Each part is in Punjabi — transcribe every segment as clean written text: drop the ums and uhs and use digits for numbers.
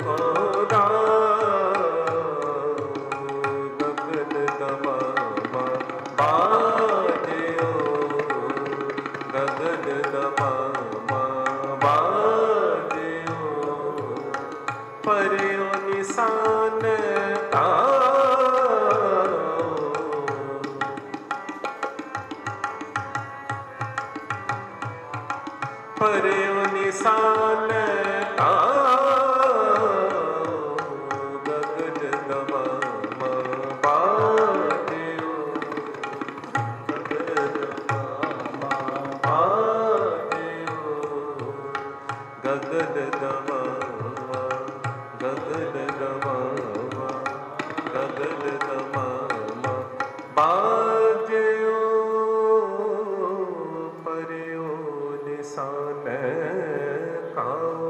ਕੋਰਾ ਗਗਨ ਦਮਾਮਾ ਬਾਜਿਓ ਗਗਨ ਦਮਾਮਾ ਬਾਜਿਓ ਪਰਿਓ ਨਿਸ਼ਾਨ ਪਰਿਓ ਨਿਸ਼ਾਨ ਗਗਨ ਦਮਾਮਾ ਬਾਜਿਓ ਗਗਨ ਦਮਾਮਾ ਬਾਜਿਓ ਗਗਨ ਦਮਾਮਾ ਗਗਨ ਦਮਾਮਾ ਗਗਨ ਦਮਾਮਾ ਬਾਜਿਓ ਪਰਿਓ ਨਿਸ਼ਾਨ ਕਾਓ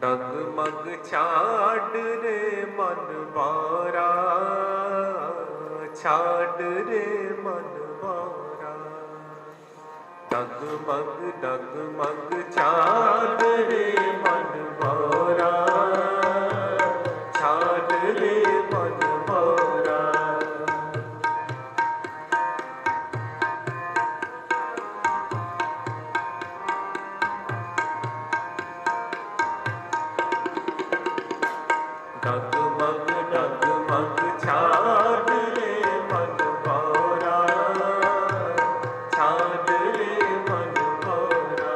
ਡਗਮਗ ਛਾੜ ਰੇ ਮਨ ਵਾਰਾ ਛਾੜ ਰੇ ਮਨ ਵਾਰਾ ਡਗਮਗ ਡਗਮਗ ਛਾੜ ਰੇ ਮਨ ਵਾਰਾ ਛਾੜ ਰੇ ਮਨ ਵਾਰਾ ਡਗਮਗ ਡਗਮਗ ਛਾੜ ਰੇ ਮਨ ਵਾਰਾ ਛਾੜ ਰੇ ਮਨ ਵਾਰਾ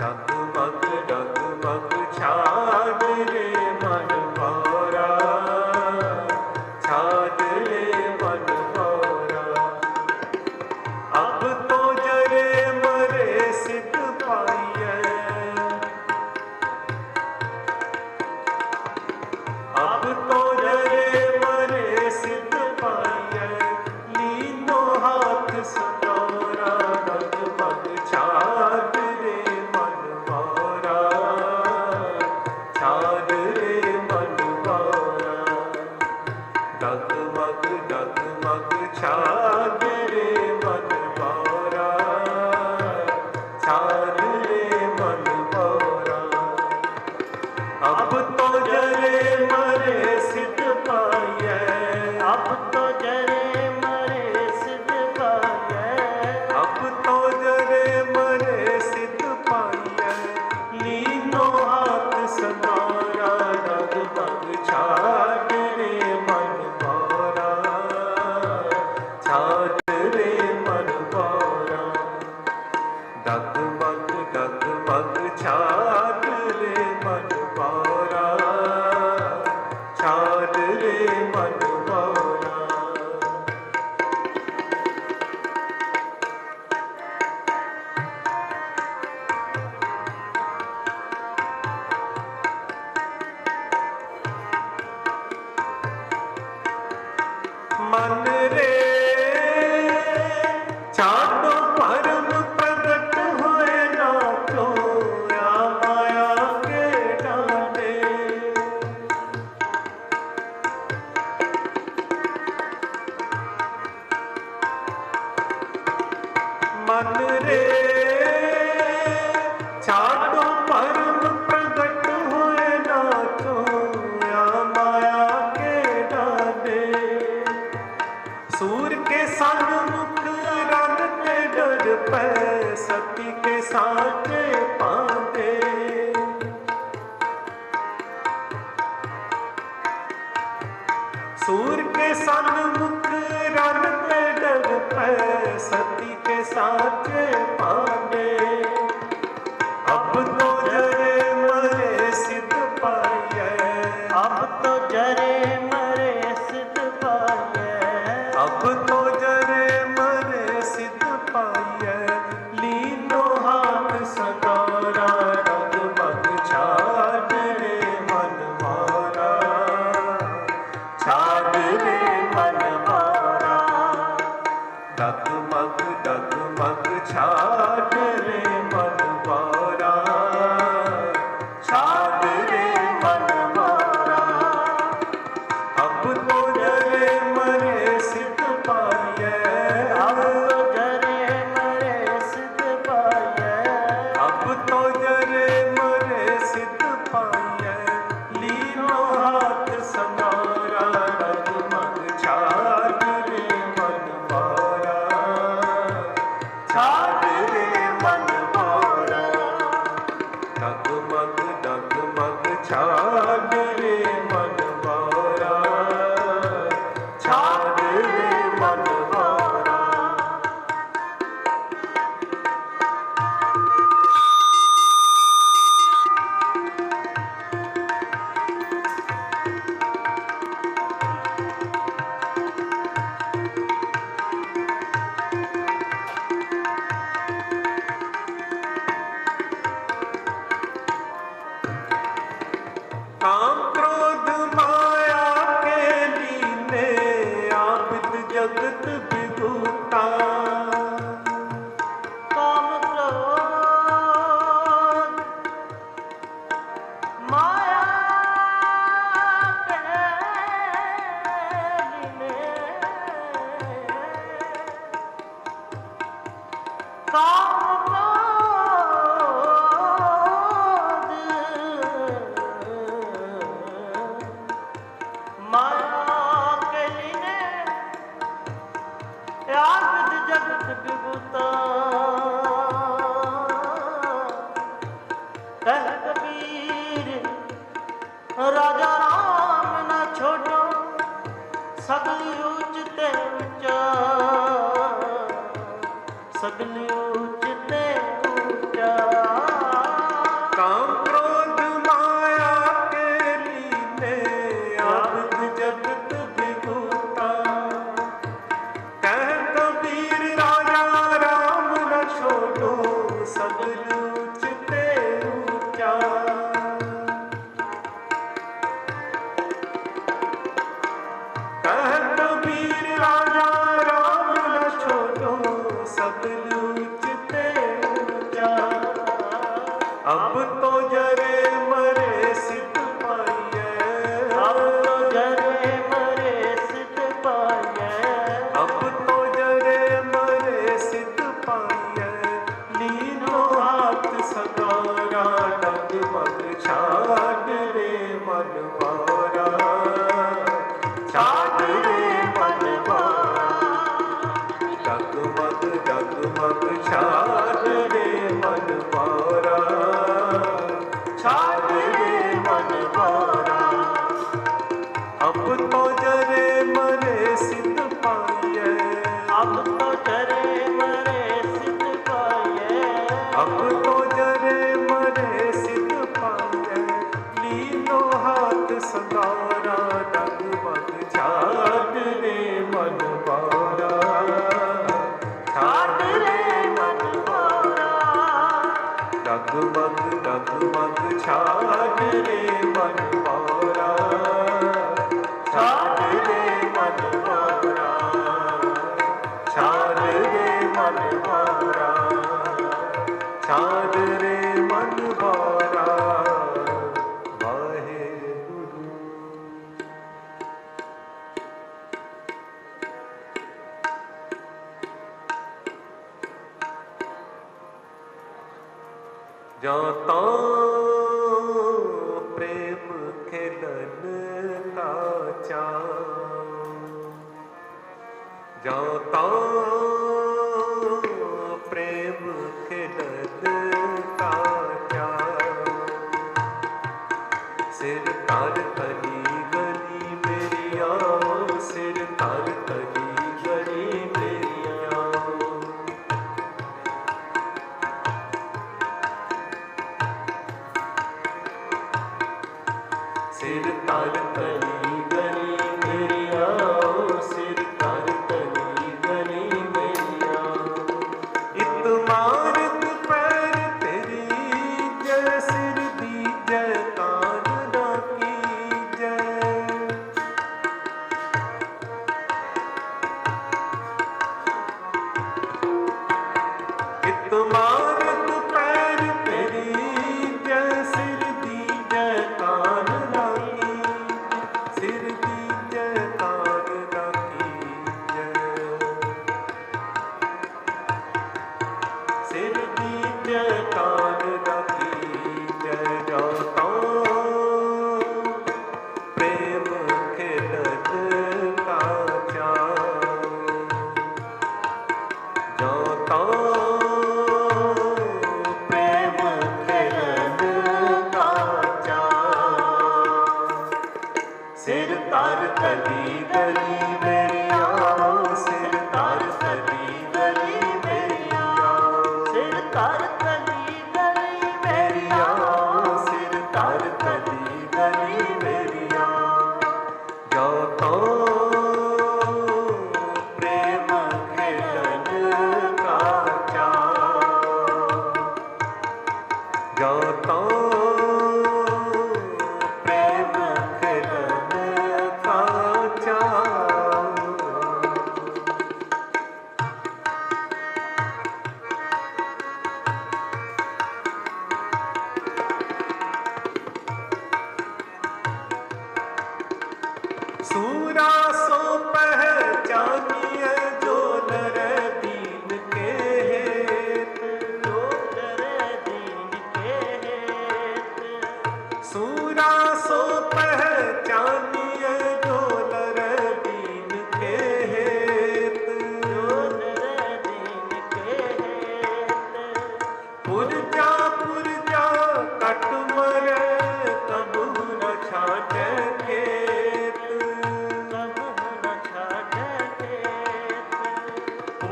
ਡਗਮਗ ਡਗਮਗ ਛਾੜ ਰੇ ਮਨ ਵਾਰਾ ਛਾੜ ਰੇ ਮਨ ਵਾਰਾ ਅਬ ਤੋ ਜਰੇ ਮਰੇ ਸਿੱਧ ਪਾਈਐ अब तो जरे मरे सिद्ध पाइए लीनो हाथ सतोरा डगमग छाड़ रे मन वारा छाड़ रे मन वारा डगमग डगमग छाड़ रे मन वारा छाड़ रे मन वारा अब तो जरे मरे सिद्ध पाइए अब तो जरे मरे सिद्ध पाइए अब तो जरे मरे सिद्ध पाइए लीनो हाथ सदारा डगमग छाड़ रे मन वारा छाड़ रे मन वारा डगमग डगमग छाड़ रे मन वारा छाड़ रे मन वारा मन रे छाड़ो परम प्रगट होए ना चोया माया के डाले मन रे छाड़ो परम प्रगट होए ना चोया माया के डाले सूर के सन्मुख रन के डर पै सती के साचे पांदे सूर के सन्मुख रन के डर पै सती के साचे पांदे अब तो जरे मरे सिद्ध पाइए अब तो जरे मरे सिद्ध पाइए अब तो जरे मरे सिद्ध पाइए लीनो हाथ सदारा डगमग छाड़ रे मन वारा छाड़ रे मन वारा डगमग जगत विभूता काम क्रोध माया कैलिने काम क्रोध माया कैलिने आविद जगत विभूता कह कबीर राजा राम न छोड़ो सगली ऊंचते ऊंचा सगली ऊंचते ऊंचा काम क्रोध माया के लीने आविद जगत विभूता कह कबीर राजा राम न छोड़ो सगल ऊंचते ऊंचा कह कबीर राजा राम न छोड़ो सगल ऊंचते ऊंचा अब तो जरे मरे सिद्ध पाइए अब तो जरे मरे सिद्ध पाइए अब तो जरे मरे सिद्ध पाइए लीनो हाथ सगारा डगमग छाड़ रे मन मारा छाड़ रे मन मारा डगमग डगमग छाड़ रे मन मारा छाड़ रे मन मारा अब तो जरे मरे सिद्ध पाइए अब तो जरे मरे सिद्ध पाइए अब तो जरे मरे सिद्ध पाइए लीनो हाथ सगारा डगमग छाड़ रे मन मारा छाड़ रे मन मारा डगमग डगमग छाड़ रे मन मारा छाड़ रे मन मारा छाड़ रे मन मारा छाड़ रे मन मारा वाहेगुरु जाता प्रेम खेलन का चाव जाता प्रेम खेलन का चाव सिर तार तली गली मेरी आओ सिर तार तली गली मेरी आओ सिर तार तली गली मेरी आओ सिर तार तली गली मेरी आओ इत मारत पैर तेरी जय सिर दी जय कान ना की जय इत मारत पैर तेरी जय सिर दी जय कान ना की सिर दी जय कान ना की जय सिर दी जय कान ना की जय जाता प्रेम खेलन का चाव जाता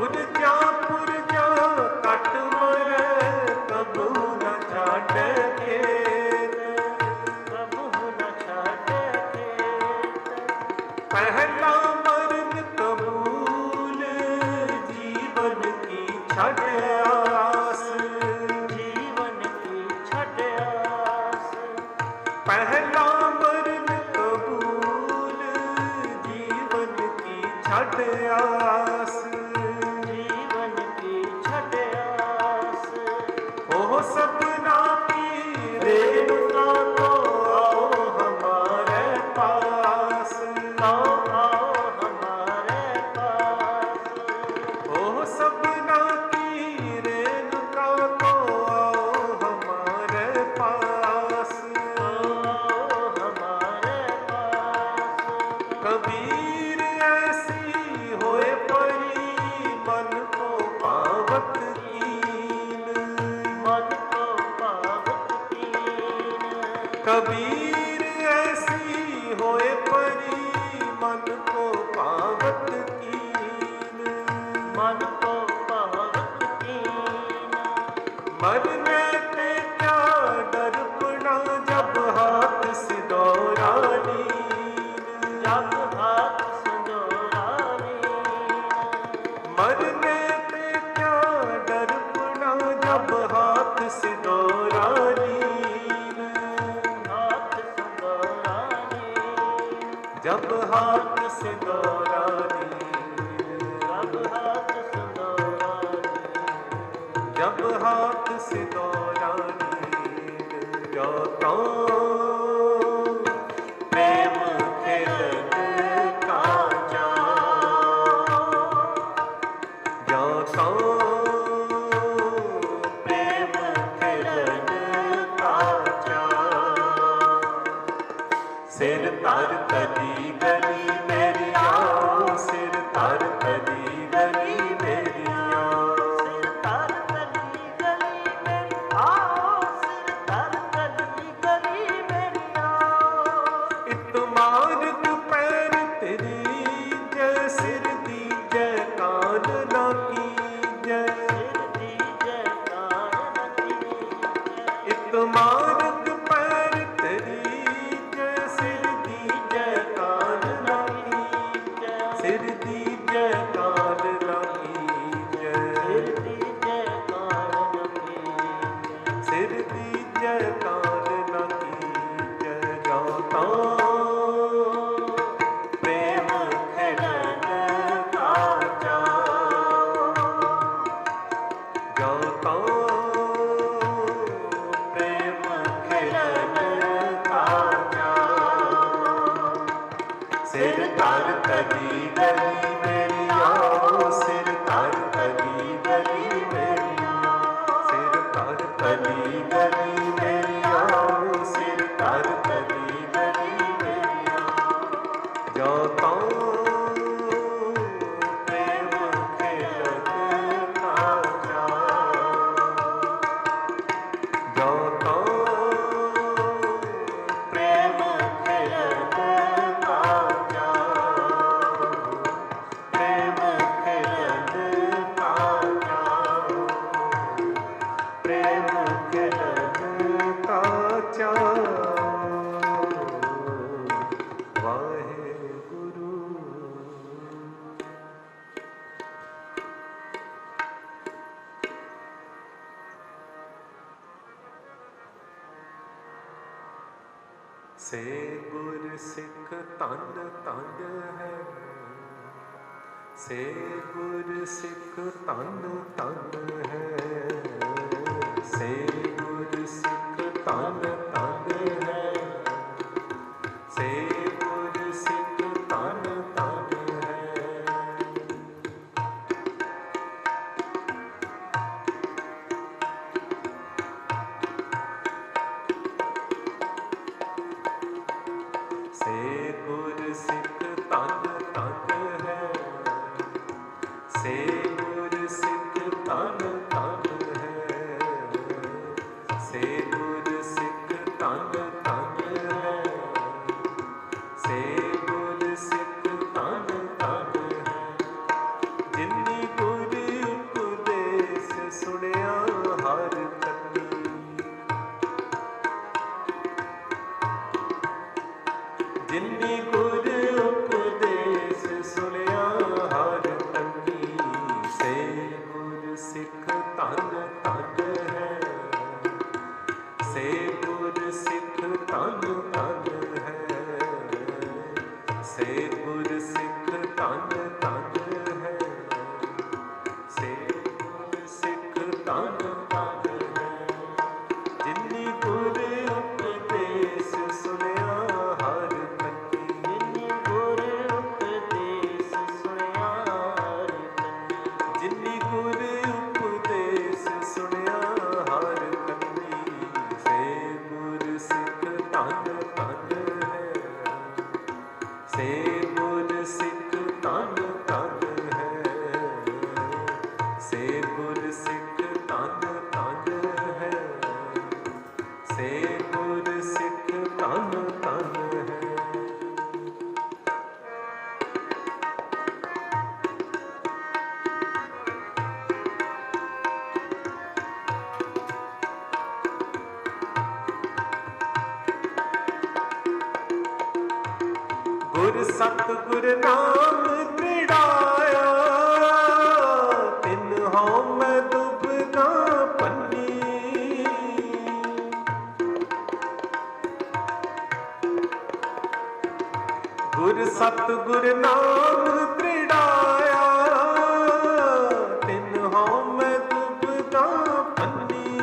ਪੁਰਜਾ ਪੁਰਜਾ ਕਟ ਮਰੈ ਕਬੂ ਨ ਛਾੜੈ ਖੇਤ ਪ੍ਰਭੂ ਨ ਛਾੜੈ ਖੇਤ ਪਹਿਲਾ ਮਰਨ ਕਬੂਲ ਜੀਵਨ ਕੀ ਛੱਡ ਆਸ ਜੀਵਨ ਕੀ ਛੱਡ ਆਸ ਪਹਿਲਾ ਮਰਨ ਕਬੂਲ ਜੀਵਨ ਕੀ ਛੱਡ ਆਸ ਜੀਵਨ ਕੀ ਛੱਡ ਆਸ ਉਹ ਸਪਨਾ ਕੀ ਰੇਣੁਕਾ ਕੋ ਆਓ ਹਮਾਰੇ ਪਾਸ आओ आओ हमारे पास ਉਹ ਸਪਨਾ ਕੀ ਰੇਣੁਕਾ ਕੋ ਆਓ ਹਮਾਰੇ ਪਾਸ आओ हमारे पास कबीर ऐसी होए परी मन को पावत कीन मन को पावत कीन कबीर ऐसी होए परी मन को पावत कीन मन को पावत कीन मरने पे क्या डरपना जब हाथ से दौरा लीन जब हाथ संजोरा मरने पे क्या डरपना जब हाथ से दौरा लीन हाथ संजोरा जब हाथ से दौरा लीन जब हाथ संजोरा जब हाथ से दौरा लीन जाता प्रेम खिलन का जाता प्रेम खिलन का सिर तर तली गली मेरी आओ सिर तर तली गली मेरी आओ सिर तर तली गली मेरी आओ सिर तर तली गली मेरी आओ इतमारत पैर तेरी जय सिर दी जय कान ना की जय सिर दी जयकार न की इतमारत पैर तेरी जय सिर दी जय कान ना की जय सिर दी जय कान ना की जय सिर दी जयकार न की सिर दी जय कान ना की जय जाता प्रेम खिलन का जाता प्रेम खिलन का सिर तर तली गली मेरी आओ सिर तर तली गली मेरी आओ सिर तर तली गली मेरी आओ सिर तर तली गली मेरी आओ जाता प्रेम खिलन का जाता प्रेम खिलन का प्रेम खिलन का प्रेम खिलन का वाहेगुरु से गुर सिख तन तन है से गुर सिख तन तन है से गुर सिख तन तन है से गुर सिख तन तन है से गुर सिख तन तन है से गुर सिख तन तन है से गुर सिख तन तन है से गुर सिख तन तन है जिन्नी गुर ਗੁਰ ਸਤਿਗੁਰ ਨਾਮ ਤ੍ਰਿੜਾਇਆ, ਤਿਨ ਹਉ ਮੈਂ ਦੁਬਦਾ ਪੰਨੀ। ਗੁਰ ਸਤਿਗੁਰ ਨਾਮ ਤ੍ਰਿੜਾਇਆ, ਤਿਨ ਹਉ ਮੈਂ ਦੁਬਦਾ ਪੰਨੀ।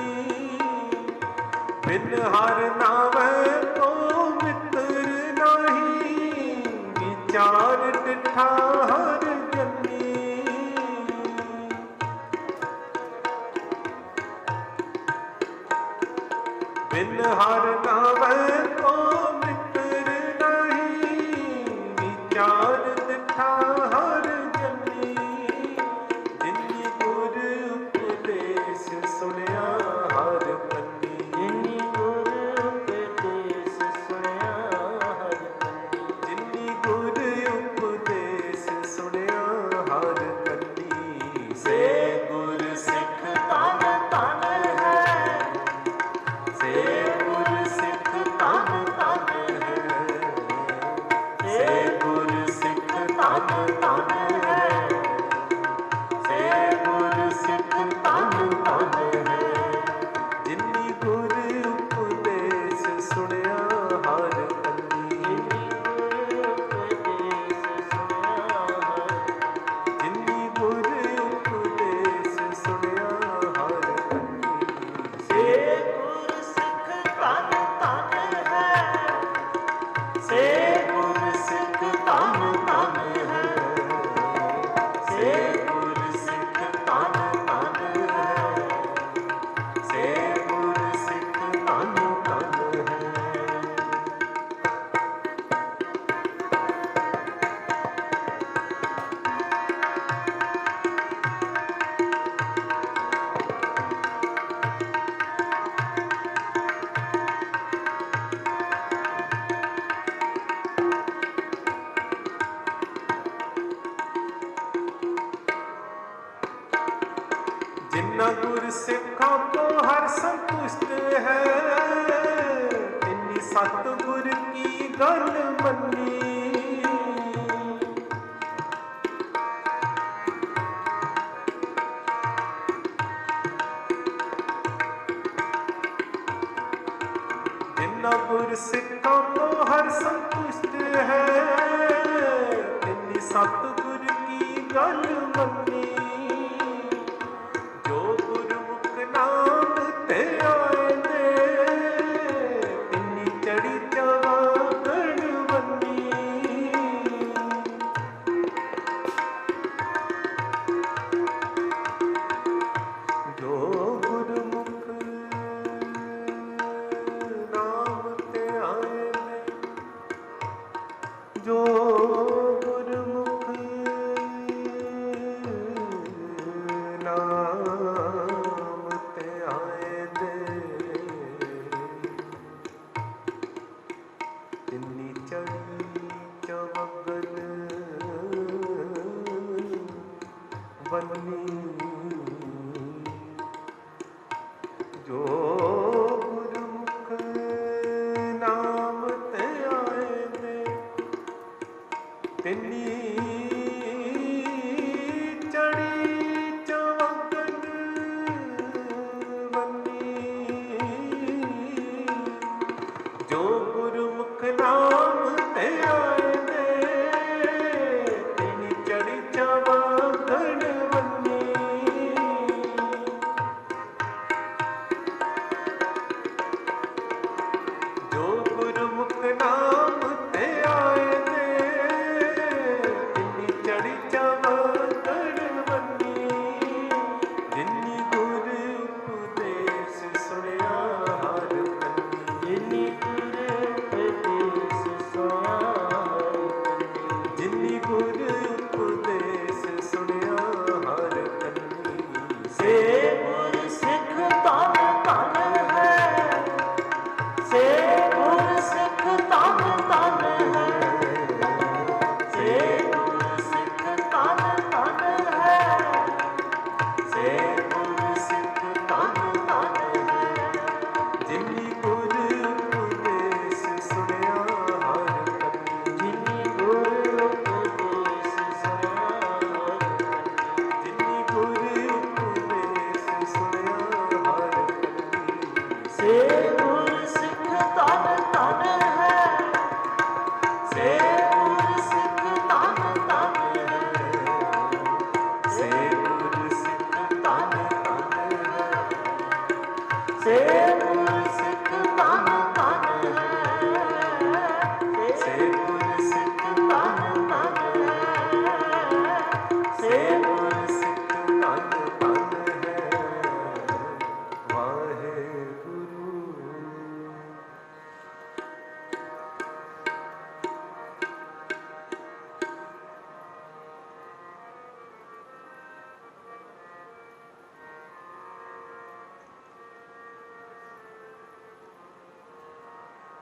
ਬਿਨ ਹਰਿ ਨਾਮੈ ਕੋ ਮਿੱਤਰ ਨਾਹੀ, ਵਿਚਾਰ ਡਿਠਾ ਹਰਿ ਜਨੀ। ਬਿਨ ਹਰਿ ਨਾਮੈ ਕੋ ਮਿੱਤਰ ਨਾਹੀ, ਵਿਚਾਰ ਡਿਠਾ ਹਰਿ ਜਨੀ। ਜਿਨੀ ਗੁਰ ਉਪਦੇਸ਼ ਸੁਣਿਆ ਹਰਿ ਪੰਨੀ। ਜਿਨੀ ਗੁਰ ਉਪਦੇਸ਼ ਸੁਣਿਆ ਹਰਿ ਪੰਨੀ। ਜਿਨੀ ਗੁਰ ਉਪਦੇਸ਼ ਸੁਣਿਆ ਹਰਿ ਪੰਨੀ। ਸੇ ਗੁਰ ਸਿੱਖ ਤਨ ਤਨ ਹੈ, ਸੇ ਗੁਰ ਸਿੱਖ ਤਨ ਤਨ ਹੈ। ਸੇ ਗੁਰ ਸਿੱਖ ਤਨ ਤਨ ਹੈ। ਸੇ ਗੁਰ ਸਿੱਖ ਤਨ ਤਨ ਹੈ। ਜਿਨੀ ਗੁਰ ਉਪਦੇਸ਼ ਸੁਣਿਆ ਹਰਿ ਪੰਨੀ। ਜਿਨੀ ਗੁਰ ਉਪਦੇਸ਼ ਸੁਣਿਆ ਹਰਿ ਪੰਨੀ। ਸੇ ਗੁਰ ਸਿੱਖ ਤਨ ਤਨ ਹੈ। ਸੇ ਗੁਰ ਸਿੱਖ ਤਨ ਤਨ ਹੈ। ਸੇ ਗੁਰ ਸਿੱਖ ਤਨ ਤਨ ਹੈ। ਜਿਨ੍ਹਾਂ ਗੁਰ ਸਿੱਖਾਂ ਕੋ ਹਰ ਸੰਤੁਸ਼ਟ ਹੈ, ਤਿਨੀ ਸਤਿਗੁਰ ਕੀ ਗੱਲ ਮੰਨੀ। ਜਿਨ੍ਹਾਂ ਗੁਰ ਸਿੱਖਾਂ ਕੋ ਹਰ ਸੰਤੁਸ਼ਟ ਹੈ, ਤਿਨੀ ਸਤਿਗੁਰ ਕੀ ਗੱਲ ਮੰਨੀ। ਜੋ ਗੁਰਮੁਖ ਨਾਮ ਤੇ ਆਏ ਨੇ, ਤਿਨੀ ਚੜੀ ਚਵਾਗਣ ਬੰਨੀ। ਜੋ ਗੁਰਮੁਖ ਨਾਮ ਤੇ ਆਏ ਨੇ, ਜੋ ਗੁਰਮੁਖ ਨਾਮ ਤੇ ਆਏ ਨੇ, ਤਿਨੀ ਚੜੀ ਚਵਗਨ ਬੰਨੀ। ਜੋ ਗੁਰਮੁਖ ਨਾਮ ਤੇ ਆਏ ਨੇ, ਤਿਨੀ ਚੜੀ ਚਵਗਨ ਬੰਨੀ। ਜੋ ਗੁਰਮੁਖ ਨਾਮ ਤੇ ਆਏ ਨੇ, ਤਿਨੀ ਚੜੀ ਚਵਗਨ ਬੰਨੀ।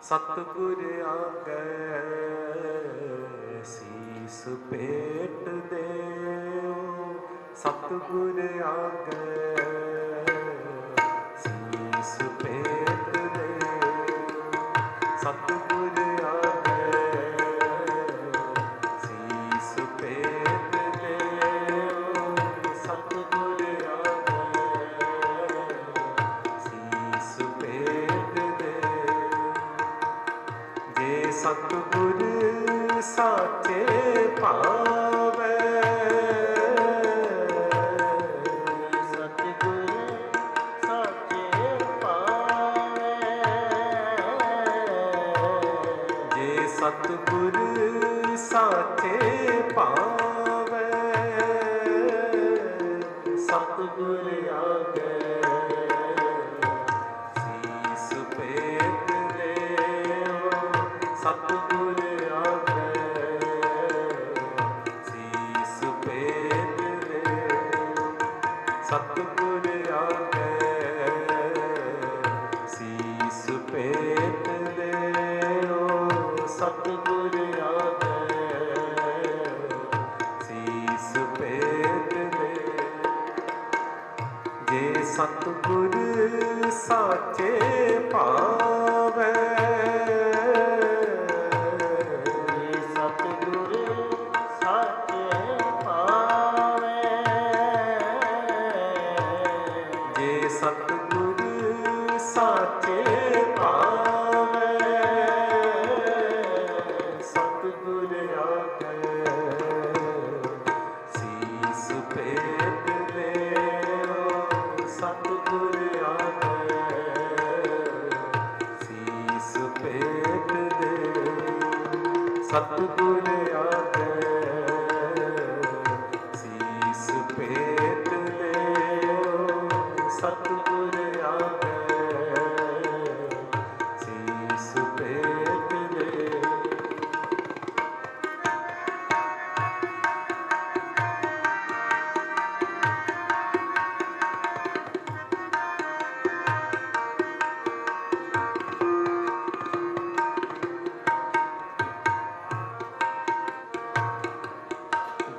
ਸਤਿਗੁਰ ਆਗੇ ਸੀਸ ਭੇਟ ਦੇਓ, ਸਤਿਗੁਰ ਆਗੇ ਸੀਸ ਭੇਟ ਦੇਓ, ਸਤਿਗੁਰ ਆਗੇ ਸੀਸ ਭੇਟ ਦੇਓ, ਸਤਿਗੁਰ ਆਗੇ ਸੀਸ ਭੇਟ ਦੇਓ। ਜੇ ਸਤਿਗੁਰ ਸਾਚੇ ਭਾਵੈ, ਸਤਿਗੁਰ ਸਾਚੇ ਪਾਵੈ, ਜੇ ਸਤਿਗੁਰ ਸਾਚੇ ਭਾਵੈ, ਸਤਿਗੁਰ ਆਗੇ ਸੀਸ ਭੇਟ ਦੇਓ, ਸਤਿਗੁਰ ਆਗੇ ਸੀਸ ਭੇਟ ਦੇਓ, ਸਤਿਗੁਰ ਆਗੇ ਸੀਸ ਭੇਟ ਦੇਓ, ਸਤਿਗੁਰ ਆਗੇ ਸੀਸ ਭੇਟ ਦੇਓ। ਜੇ ਸਤਿਗੁਰ ਸਾਚੇ ਭਾਵੈ, ਜੇ ਸਤਿਗੁਰ ਸਾਚੇ ਪਾਵੈ, ਜੇ ਸਤਿਗੁਰ ਸਾਚੇ ਭਾਵੈ, ਸਤਿਗੁਰ ਆਗੇ ਸੀਸ ਭੇਟ ਦੇਓ, ਸਤਿਗੁਰ ਆਗੇ ਸੀਸ ਭੇਟ ਦੇਓ, ਸਤਿਗੁਰ ਆਗੇ ਸੀਸ ਭੇਟ ਦੇਓ, ਸਤਿਗੁਰ ਆਗੇ ਸੀਸ ਭੇਟ ਦੇਓ।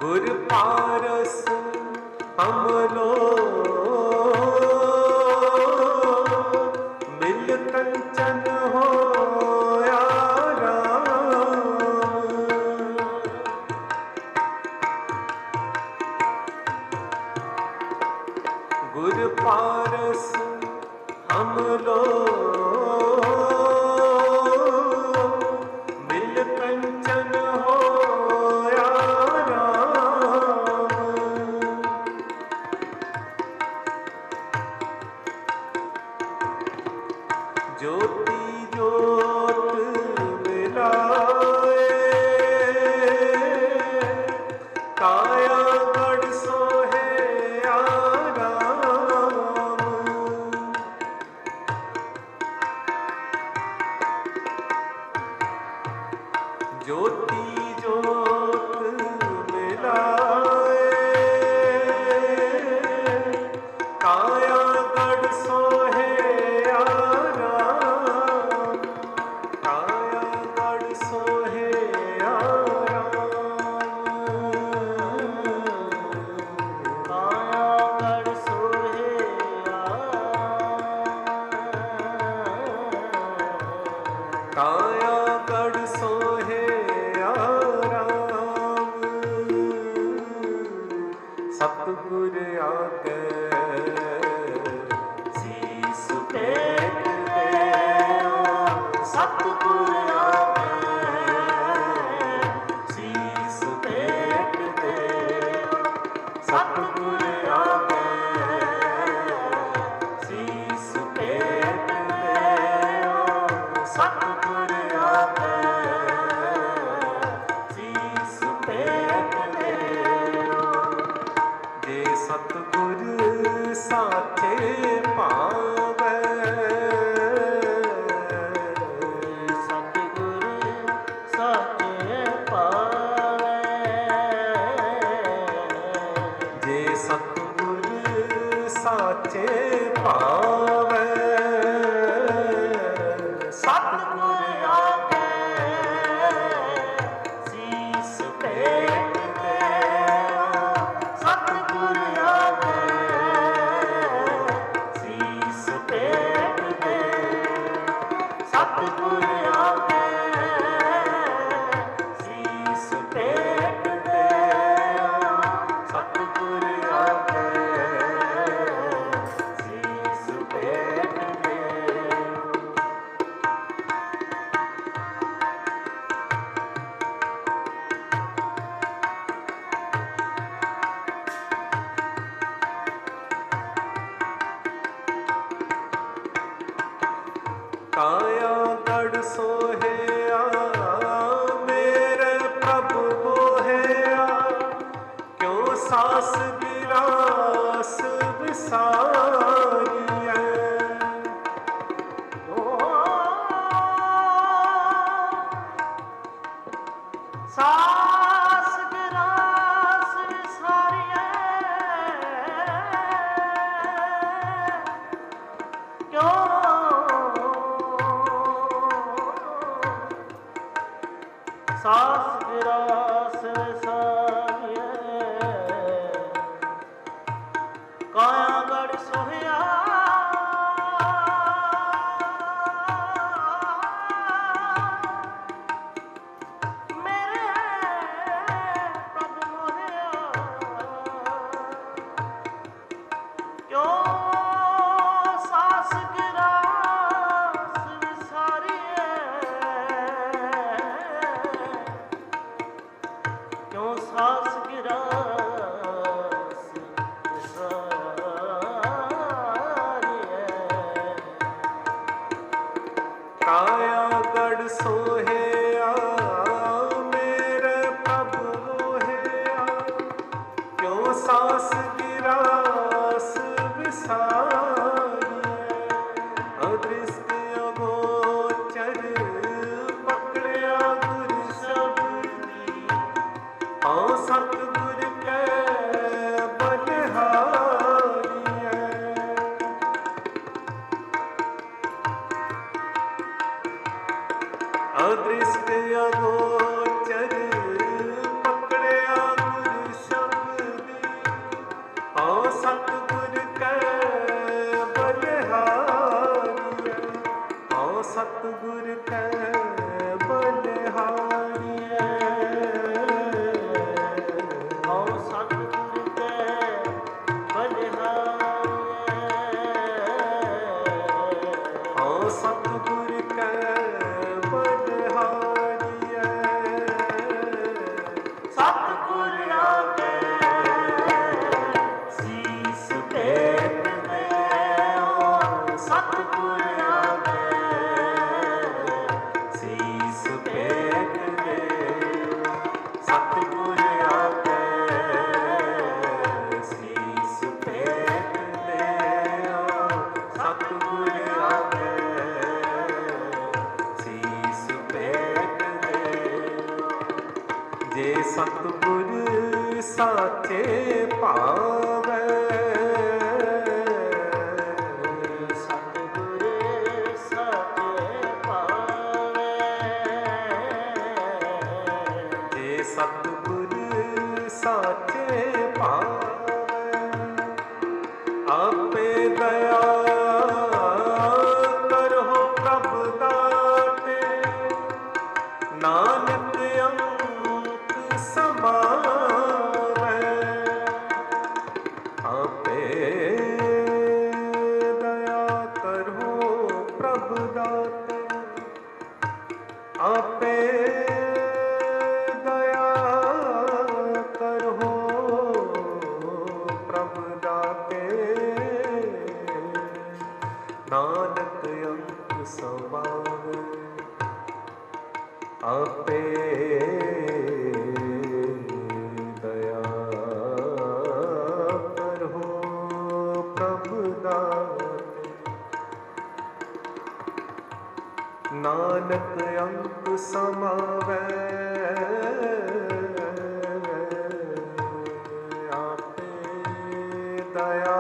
ਗੁਰ ਪਾਰਸ ਹਮਲੋ ਮਿਲ ਕੰਚਨ ਹੋਇਆ ਰਾਮ, ਗੁਰ ਪਾਰਸ ਹਮਲੋ ਮਿਲ ਕੰਚਨ ਹੋਇਆ ਰਾਮ, ਜੋਤੀ ਜੋਤ ਮਿਲਾਏ, ਕਾਇਆ ਗੜ ਸੋਹਿਆ ਰਾਮ, ਜੋਤੀ ਜੋਤ ਮਿਲਾਏ, ਕਾਇਆ ਗੜ ਸੋਹਿਆ ਰਾਮ, ਕਾਇਆ ਗੜ ਸੋਹਿਆ ਰਾਮ, ਕਾਇਆ ਗੜ ਸੋਹਿਆ, ਕਾਇਆ ਗੜ ਸੋਹਿਆ ਰਾਮ, ਸਤਿਗੁਰ ਆਗੇ ਸੀਸ ਭੇਟ ਦੇਓ, ਸਤਿਗੁਰ ਆਗੇ ਸੀਸ ਭੇਟ ਦੇਓ, ਸਤਿਗੁਰ ਆਗੇ ਸੀਸ ਭੇਟ ਦੇਓ, ਸਤਿਗੁਰ ਆਗੇ ਸੀਸ ਭੇਟ ਦੇਓ। ਜੇ ਸਤਿਗੁਰ ਸਾਚੇ ਭਾਵੈ, ਸਤਿਗੁਰ ਸਾਚੇ ਪਾਵੈ, ਜੇ ਸਤਿਗੁਰ ਸਾਚੇ ਭਾਵੈ, ਸਤਿਗੁਰ ਕਾਇਆ ਗੜ ਸੋਹਿਆ ਮੇਰੇ ਪ੍ਰਭ ਮੋਹਿਆ ਕਿਉ ਸਾਸ ਗਿਰਾਸ ਵਿਸਾਰੀਐ ਸਾਸ ਗਿਰਾਸ ਵਿਸਾਰੀਐ ਕਿਉ ਸਾਸ ਗਿਰਾਸ ਵਿਸਾਰੀਐ ਕਾਇਆ ਗੜ ਸੋਹਿਆ ਕਾਇਆ ਗੜ ਸੋਹਿਆ ਮੇਰੇ ਪ੍ਰਭ ਮੋਹਿਆ ਕਿਉ ਸਾਸ ਗਿਰਾਸ ਵਿਸਾਰੀਐ ਅਦ੍ਰਿਸ਼ਟ ਅਗੋਚਰ ਪਕੜਿਆ ਗੁਰ ਸ਼ਬਦੀ ਆਓ ਸਤਿਗੁਰ ਕੈ ਬਲਿਹਾਰੀਐ ਅਦ੍ਰਿਸ਼ਟ ਅਗੋਚਰ ਪਕੜਿਆ ਗੁਰ ਸ਼ਬਦੀ ਆਓ ਸਤਿਗੁਰ ਕੈ ਬਲਿਹਾਰੀਐ ਆਓ ਸਤਿਗੁਰ ਕੈ ਬਲਿਹਾਰੀਐ ਆਓ ਸਤਿਗੁਰ ਕੈ ਬਲਿਹਾਰੀਐ ਆਓ ਸਤਿਗੁਰ ਕੈ ਬਲਿਹਾਰੀਐ ਸਤਿਗੁਰ ਆਗੇ ਸੀਸ ਟੇਕ ਦਿਓ ਸਤਿਗੁਰ ਆਗੇ ਸੀਸ ਟੇਕ ਦਿਓ ਸਤਿਗੁਰ ਆਗੇ ਸੀਸ ਟੇਕ ਦਿਓ ਸਤਿਗੁਰ ਆਗੇ ਸੀਸ ਟੇਕ ਦਿਓ ਜੇ ਸਤਿਗੁਰ ਸਾਚੇ ਭਾਵੈ ਸਤਿਗੁਰ ਸਾਚੇ ਪਾਵੇ ਜੇ ਸਤਿਗੁਰ ਸਾਚੇ ਭਾਵੈ ਆਪੇ ਦਇਆ ਕਰੋ ਪ੍ਰਭ ਦਾਤੇ ਨਾਨਕ ਅੰਕ ਸਮਾਵੈ ਆਪੇ ਦਇਆ ਕਰੋ ਪ੍ਰਭ ਦਾਤੇ ਆਪੇ ਦਇਆ ਕਰੋ ਪ੍ਰਭ ਦਾਤੇ ਨਾਨਕ ਅੰਕ ਸਮਾਵੈ ਆਪੇ ਦਇਆ ਕਰੋ ਪ੍ਰਭ ਦਾਤੇ ਨਾਨਕ ਅੰਕ ਸਮਾਵੈ ਆਪੇ ਦਇਆ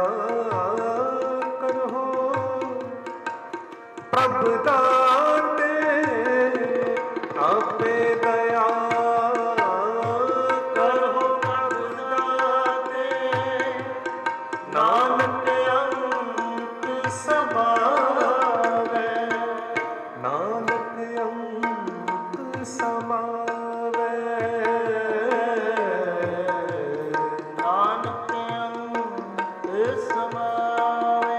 ਕਰੋ ਪ੍ਰਭ ਦਾਤੇ ਆਪੇ ਦਇਆ ਕਰੋ ਪ੍ਰਭ ਦਾਤੇ ਨਾਨਕ ਅੰਕ ਸਮਾਵੈ ਨਾਨਕ ਅੰਕ ਸਮਾਵੈ ਨਾਨਕ ਅੰਕ ਸਮਾਵੇ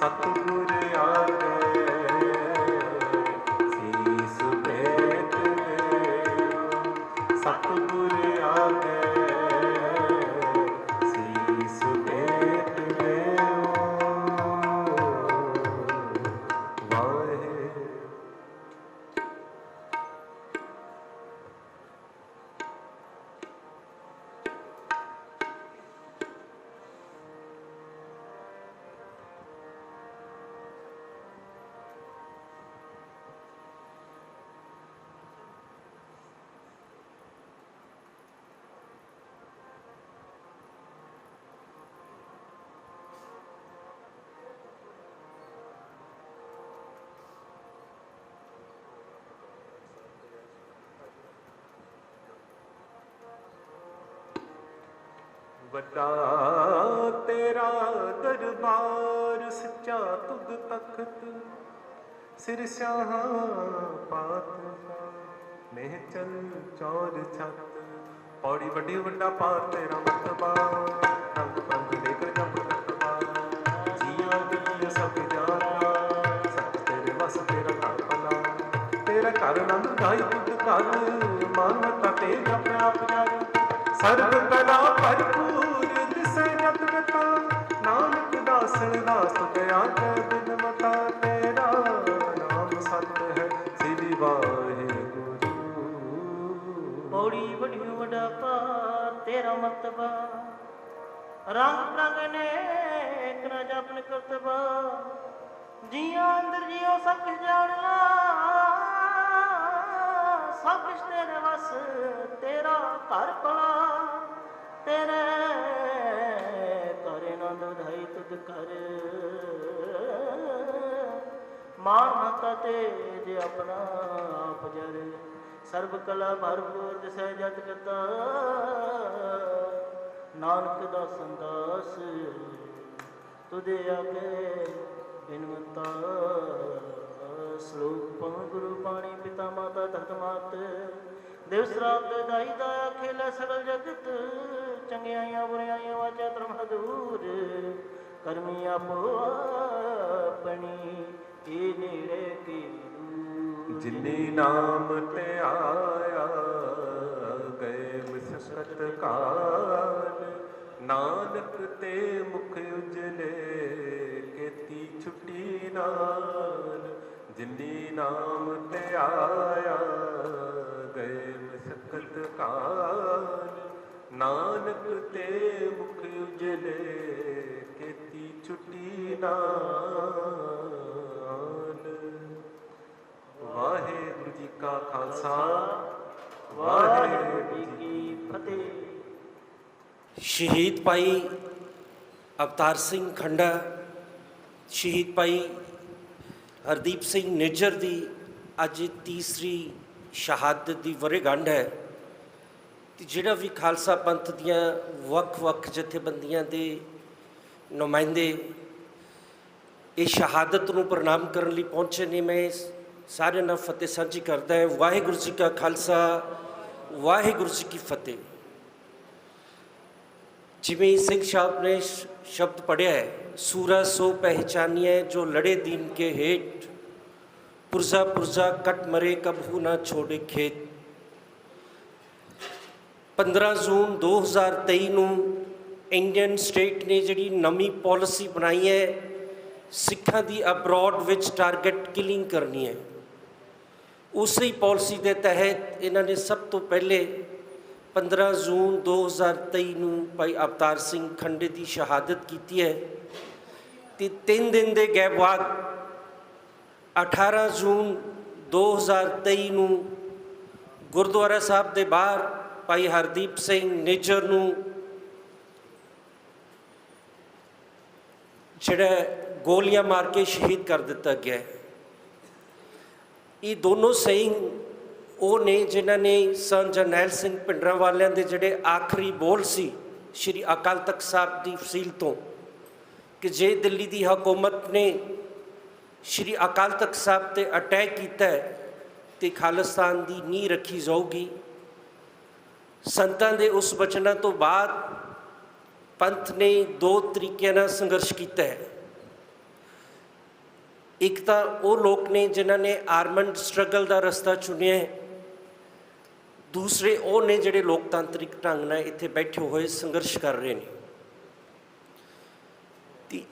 सतगुर आगे शीस भेंट देओ, सतगुर आगे शीस भेंट देओ। वाहे ਵੱਡਾ ਤੇਰਾ ਦਰਬਾਰ ਸੱਚਾ ਤੁਧ ਤਖਤ ਸਿਰ ਸ਼ਾਹ ਪਾਤ ਮਹਿ ਚਲ ਚੌਰ ਛੱਤ ਪੌੜੀ ਵੱਡੀ ਵੱਡਾ ਪਾਰ ਤੇਰਾ ਮਰਤਬਾ ਰੰਗ ਪੰਗ ਲੈ ਕੇ ਜਪ ਤਕਵਾ ਜੀਆਂ ਦੀ ਸਭ ਜਾਨਾ ਸੱਚ ਤੇਰੇ ਵਸ ਤੇਰਾ ਘਰ ਭਲਾ ਤੇਰਾ ਘਰ ਨੰਦ ਗਾਈ ਤੁਧ ਘਰ ਮਾਨਵਤਾ ਤੇ ਆਪਣੇ ਆਪ ਜਾਰੀ ਸਰਬ ਕਲਾ ਭਰਪੂਰ ਦਿਸੈ ਜਗ ਕਥਾ ਨਾਨਕ ਦਾਸਨ ਦਾਸ ਗਿਆ ਕੈ ਬਿਨ ਮਤਾ ਤੇਰਾ ਨਾਮ ਸਤ ਹੈ ਸ੍ਰੀ ਵਾਹਿਗੁਰੂ। ਪੌੜੀ ਵੱਡੀ ਵੱਡਾ ਪਾਰ ਤੇਰਾ ਮਰਤਬਾ ਰੰਗ ਰੰਗ ਨੇਕ ਨਾ ਜਪਨ ਕਰਤਬਾ ਜੀਆਂ ਅੰਦਰ ਜੀਓ ਸਭ ਕੁਛ ਜਾਣਨਾ ਸਭ ਕੁਛ ਤੇਰੇ ਵਸ ਤੇਰਾ ਘਰ ਭਲਾ ਤੇਰੇ ਘਰ ਆਨੰਦ ਵਧਾਈ ਤੁਧ ਕਰ ਮਾਨ ਮਤਾ ਤੇ ਜੇ ਆਪਣਾ ਆਪ ਜਰ ਸਰਬ ਕਲਾ ਭਰਪੂਰ ਦਿਸੈ ਜਤ ਕਤਾ ਨਾਨਕ ਦਾ ਸੰਦਾਸ ਤੁਦੇ ਆਗੇ ਬਿਨਵੰਤਾ ਸ਼ਲੋਕ ਪਵਨ ਗੁਰੂ ਪਾਣੀ ਪਿਤਾ ਮਾਤਾ ਧਰਤ ਮਾਤ ਦੇਵ ਸਰਾਪ ਦੇ ਦਾਈ ਦਾ ਖੇਲਾ ਸਗਲ ਜਗਤ ਚੰਗਿਆਈਆਂ ਬੁਰਾਈਆਂ ਵਾਚਾ ਧਰਮ ਹਦੂਰ ਕਰਮੀ ਆਪੋ ਆਪਣੀ ਇਹ ਨੇੜੇ ਕੀ ਜਿਨੇ ਨਾਮ ਤੇ ਆਇਆ ਗਏ ਮਸਕਤ ਕਾਲ ਨਾਨਕ ਤੇ ਮੁਖ ਉਜਲੇ ਕੀਤੀ ਛੁੱਟੀ ਨਾਲ ਜਿਨੇ ਨਾਮ ਤੇ ਆਇਆ ਗਏ ਮਸਕਤ ਕਾਲ ਨਾਨਕ ਤੇ ਮੁਖ ਉਜਲੇ ਕੀਤੀ ਛੁੱਟੀ ਨਾਲ। ਵਾਹਿਗੁਰੂ ਜੀ ਕਾ ਖਾਲਸਾ ਵਾਹਿਗੁਰੂ ਜੀ ਕੀ ਫਤਿਹ। ਸ਼ਹੀਦ ਭਾਈ ਅਵਤਾਰ ਸਿੰਘ ਖੰਡਾ, ਸ਼ਹੀਦ ਭਾਈ ਹਰਦੀਪ ਸਿੰਘ ਨਿੱਜਰ ਦੀ ਅੱਜ ਤੀਸਰੀ ਸ਼ਹਾਦਤ ਦੀ ਵਰ੍ਹੇਗੰਢ ਹੈ ਤੇ ਜਿਹੜਾ ਵੀ ਖਾਲਸਾ ਪੰਥ ਦੀਆਂ ਵੱਖ-ਵੱਖ ਜਥੇਬੰਦੀਆਂ ਦੇ ਨੁਮਾਇੰਦੇ ਇਹ ਸ਼ਹਾਦਤ ਨੂੰ ਪ੍ਰਣਾਮ ਕਰਨ ਲਈ ਪਹੁੰਚੇ ਨੇ। ਮੈਂ ਸਾਰਿਆਂ ਨਾਲ ਫਤਿਹ ਸਾਂਝੀ ਕਰਦਾ ਹੈ। ਵਾਹਿਗੁਰੂ ਜੀ ਕਾ ਖਾਲਸਾ ਵਾਹਿਗੁਰੂ ਜੀ ਕੀ ਫਤਿਹ। ਜਿਵੇਂ ਸਿੰਘ ਸਾਹਿਬ ਨੇ ਸ਼ਬਦ ਪੜ੍ਹਿਆ ਹੈ, ਸੂਰਾ ਸੋ ਪਹਿਚਾਨੀਏ ਜੋ ਲੜੇ ਦੀਨ ਕੇ ਹੇਠ, ਪੁਰਜ਼ਾ ਪੁਰਜ਼ਾ ਕਟ ਮਰੇ ਕਬਹੂ ਨਾ ਛੋੜੇ ਖੇਤ। 15 ਜੂਨ 2023 ਨੂੰ ਇੰਡੀਅਨ ਸਟੇਟ ਨੇ ਜਿਹੜੀ ਨਵੀਂ ਪਾਲਿਸੀ ਬਣਾਈ ਹੈ, ਸਿੱਖਾਂ ਦੀ ਅਬਰੋਡ ਵਿੱਚ ਟਾਰਗੇਟ ਕਿਲਿੰਗ ਕਰਨੀ ਹੈ। ਉਸੇ ਪਾਲਿਸੀ ਦੇ ਤਹਿਤ ਇਹਨਾਂ ਨੇ ਸਭ ਤੋਂ ਪਹਿਲੇ 15 ਜੂਨ 2023 ਨੂੰ ਭਾਈ ਅਵਤਾਰ ਸਿੰਘ ਖੰਡੇ ਦੀ ਸ਼ਹਾਦਤ ਕੀਤੀ ਹੈ ਤੇ 3 ਦਿਨ ਦੇ ਗੈਪ ਬਾਅਦ 18 ਜੂਨ 2023 ਨੂੰ ਗੁਰਦੁਆਰਾ ਸਾਹਿਬ ਦੇ ਬਾਹਰ ਭਾਈ ਹਰਦੀਪ ਸਿੰਘ ਨਿੱਜਰ ਨੂੰ ਜਿਹੜਾ ਗੋਲੀਆਂ ਮਾਰ ਕੇ ਸ਼ਹੀਦ ਕਰ ਦਿੱਤਾ ਗਿਆ ਹੈ। ਇਹ ਦੋਨੋਂ ਸਿੰਘ ਉਹ ਨੇ ਜਿਨ੍ਹਾਂ ਨੇ ਸੰਤ ਜਰਨੈਲ ਸਿੰਘ ਭਿੰਡਰਾਂਵਾਲਿਆਂ ਦੇ ਜਿਹੜੇ ਆਖਰੀ ਬੋਲ ਸੀ ਸ਼੍ਰੀ ਅਕਾਲ ਤਖਤ ਸਾਹਿਬ ਦੀ ਫਸੀਲ ਤੋਂ ਕਿ ਜੇ ਦਿੱਲੀ ਦੀ ਹਕੂਮਤ ਨੇ ਸ਼੍ਰੀ ਅਕਾਲ ਤਖਤ ਸਾਹਿਬ 'ਤੇ ਅਟੈਕ ਕੀਤਾ ਤੇ ਖਾਲਿਸਤਾਨ ਦੀ ਨੀਂਹ ਰੱਖੀ ਜਾਊਗੀ। ਸੰਤਾਂ ਦੇ ਉਸ ਬਚਨਾਂ ਤੋਂ ਬਾਅਦ ਪੰਥ ਨੇ 2 ਤਰੀਕਿਆਂ ਨਾਲ ਸੰਘਰਸ਼ ਕੀਤਾ ਹੈ। ਇੱਕ ਤਾਂ ਉਹ ਲੋਕ ਨੇ ਜਿਨ੍ਹਾਂ ਨੇ ਆਰਮਡ ਸਟਰਗਲ ਦਾ ਰਸਤਾ ਚੁਣਿਆ ਹੈ, ਦੂਸਰੇ ਉਹ ਨੇ ਜਿਹੜੇ ਲੋਕਤਾਂਤਰਿਕ ਢੰਗ ਨਾਲ ਇੱਥੇ ਬੈਠੇ ਹੋਏ ਸੰਘਰਸ਼ ਕਰ ਰਹੇ ਨੇ। ਤੇ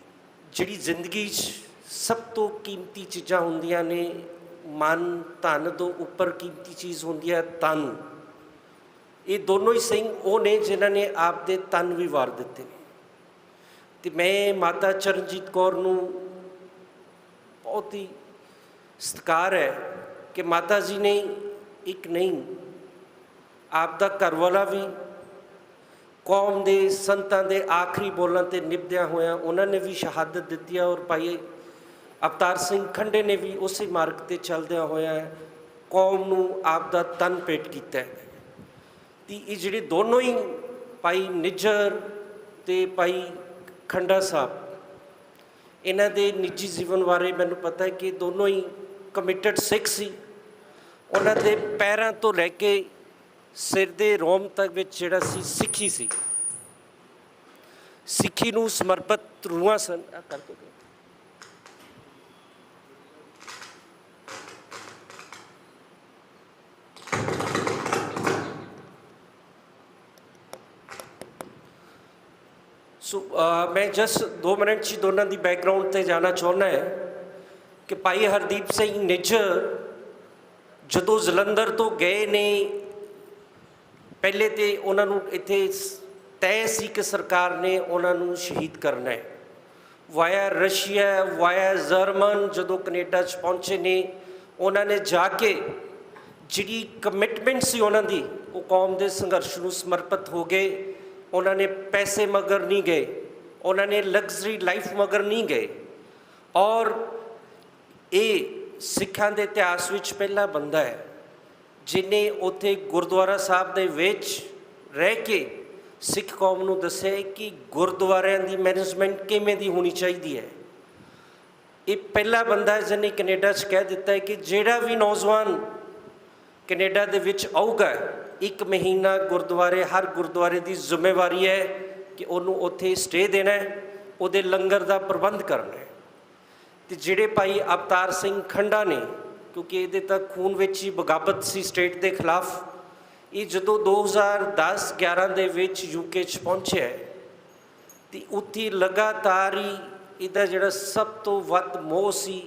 ਜਿਹੜੀ ਜ਼ਿੰਦਗੀ 'ਚ ਸਭ ਤੋਂ ਕੀਮਤੀ ਚੀਜ਼ਾਂ ਹੁੰਦੀਆਂ ਨੇ, ਮਨ ਧਨ ਤੋਂ ਉੱਪਰ ਕੀਮਤੀ ਚੀਜ਼ ਹੁੰਦੀ ਹੈ ਤਨ। ਇਹ ਦੋਨੋਂ ਹੀ ਸਿੰਘ ਉਹ ਨੇ ਜਿਨ੍ਹਾਂ ਨੇ ਆਪ ਦੇ ਤਨ ਵੀ ਵਾਰ ਦਿੱਤੇ ਨੇ। ਤੇ ਮੈਂ ਮਾਤਾ ਚਰਨਜੀਤ ਕੌਰ ਨੂੰ ਬਹੁਤ ਹੀ ਸਤਿਕਾਰ ਹੈ ਕਿ ਮਾਤਾ ਜੀ ਨੇ ਇੱਕ ਨਹੀਂ, ਆਪ ਦਾ ਘਰਵਾਲਾ ਵੀ ਕੌਮ ਦੇ ਸੰਤਾਂ ਦੇ ਆਖਰੀ ਬੋਲਾਂ 'ਤੇ ਨਿਭਦਿਆਂ ਹੋਇਆਂ ਉਹਨਾਂ ਨੇ ਵੀ ਸ਼ਹਾਦਤ ਦਿੱਤੀ ਹੈ, ਔਰ ਭਾਈ ਅਵਤਾਰ ਸਿੰਘ ਖੰਡੇ ਨੇ ਵੀ ਉਸੇ ਮਾਰਗ 'ਤੇ ਚੱਲਦਿਆਂ ਹੋਇਆਂ ਕੌਮ ਨੂੰ ਆਪ ਦਾ ਤਨ ਭੇਟ ਕੀਤਾ ਹੈ। ਤੇ ਇਹ ਜਿਹੜੇ ਦੋਨੋਂ ਹੀ ਭਾਈ ਨਿੱਜਰ ਤੇ ਭਾਈ ਖੰਡਾ ਸਾਹਿਬ, ਇਹਨਾਂ ਦੇ ਨਿੱਜੀ ਜੀਵਨ ਬਾਰੇ ਮੈਨੂੰ ਪਤਾ ਹੈ ਕਿ ਦੋਨੋਂ ਹੀ ਕਮਿਟਡ ਸਿੱਖ ਸੀ। ਉਹਨਾਂ ਦੇ ਪੈਰਾਂ ਤੋਂ ਲੈ ਕੇ ਸਿਰ ਦੇ ਰੋਮ ਤੱਕ ਵਿੱਚ ਜਿਹੜਾ ਸੀ ਸਿੱਖੀ ਸੀ, ਸਿੱਖੀ ਨੂੰ ਸਮਰਪਿਤ ਰੂਹਾਂ ਸਨ। ਸੋ ਮੈਂ ਜਸਟ 2 ਮਿੰਟ 'ਚ ਦੋਨਾਂ ਦੀ ਬੈਕਗਰਾਊਂਡ 'ਤੇ ਜਾਣਾ ਚਾਹੁੰਦਾ ਹੈ ਕਿ ਭਾਈ ਹਰਦੀਪ ਸਿੰਘ ਨਿੱਜਰ ਜਦੋਂ ਜਲੰਧਰ ਤੋਂ ਗਏ ਨੇ, ਪਹਿਲੇ ਤੇ ਉਹਨਾਂ ਨੂੰ ਇੱਥੇ ਤੈਅ ਸੀ ਕਿ ਸਰਕਾਰ ਨੇ ਉਹਨਾਂ ਨੂੰ ਸ਼ਹੀਦ ਕਰਨਾ ਹੈ। ਵਾਇਆ ਰਸ਼ੀਆ, ਵਾਇਆ ਜਰਮਨ ਜਦੋਂ ਕੈਨੇਡਾ 'ਚ ਪਹੁੰਚੇ ਨੇ, ਉਹਨਾਂ ਨੇ ਜਾ ਕੇ ਜਿਹੜੀ ਕਮਿਟਮੈਂਟ ਸੀ ਉਹਨਾਂ ਦੀ, ਉਹ ਕੌਮ ਦੇ ਸੰਘਰਸ਼ ਨੂੰ ਸਮਰਪਿਤ ਹੋ ਗਏ। ਉਹਨਾਂ ਨੇ ਪੈਸੇ ਮਗਰ ਨਹੀਂ ਗਏ, ਉਹਨਾਂ ਨੇ ਲਗਜ਼ਰੀ ਲਾਈਫ ਮਗਰ ਨਹੀਂ ਗਏ। ਔਰ ਇਹ ਸਿੱਖਾਂ ਦੇ ਇਤਿਹਾਸ ਵਿੱਚ ਪਹਿਲਾ ਬੰਦਾ ਹੈ ਜਿਹਨੇ ਉੱਥੇ ਗੁਰਦੁਆਰਾ ਸਾਹਿਬ ਦੇ ਵਿੱਚ ਰਹਿ ਕੇ ਸਿੱਖ ਕੌਮ ਨੂੰ ਦੱਸਿਆ ਕਿ ਗੁਰਦੁਆਰਿਆਂ ਦੀ ਮੈਨੇਜਮੈਂਟ ਕਿਵੇਂ ਦੀ ਹੋਣੀ ਚਾਹੀਦੀ ਹੈ। ਇਹ ਪਹਿਲਾ ਬੰਦਾ ਹੈ ਜਿਹਨੇ ਕੈਨੇਡਾ 'ਚ ਕਹਿ ਦਿੱਤਾ ਹੈ ਕਿ ਜਿਹੜਾ ਵੀ ਨੌਜਵਾਨ ਕੈਨੇਡਾ ਦੇ ਵਿੱਚ ਆਊਗਾ, 1 ਮਹੀਨਾ ਗੁਰਦੁਆਰੇ, ਹਰ ਗੁਰਦੁਆਰੇ ਦੀ ਜ਼ਿੰਮੇਵਾਰੀ ਹੈ ਕਿ ਉਹਨੂੰ ਉੱਥੇ ਸਟੇ ਦੇਣਾ ਹੈ, ਉਹਦੇ ਲੰਗਰ ਦਾ ਪ੍ਰਬੰਧ ਕਰਨਾ ਹੈ। ਤੇ ਜਿਹੜੇ ਭਾਈ ਅਵਤਾਰ ਸਿੰਘ ਖੰਡਾ ਨੇ, ਕਿਉਂਕਿ ਇਹਦੇ ਤਾਂ ਖੂਨ ਵਿੱਚ ਹੀ ਬਗਾਵਤ ਸੀ ਸਟੇਟ ਦੇ ਖਿਲਾਫ, ਇਹ ਜਦੋਂ 2010-11 ਦੇ ਵਿੱਚ UK 'ਚ ਪਹੁੰਚਿਆ ਤੇ ਉੱਥੇ ਲਗਾਤਾਰ ਹੀ ਇਹਦਾ ਜਿਹੜਾ ਸਭ ਤੋਂ ਵੱਧ ਮੋਹ ਸੀ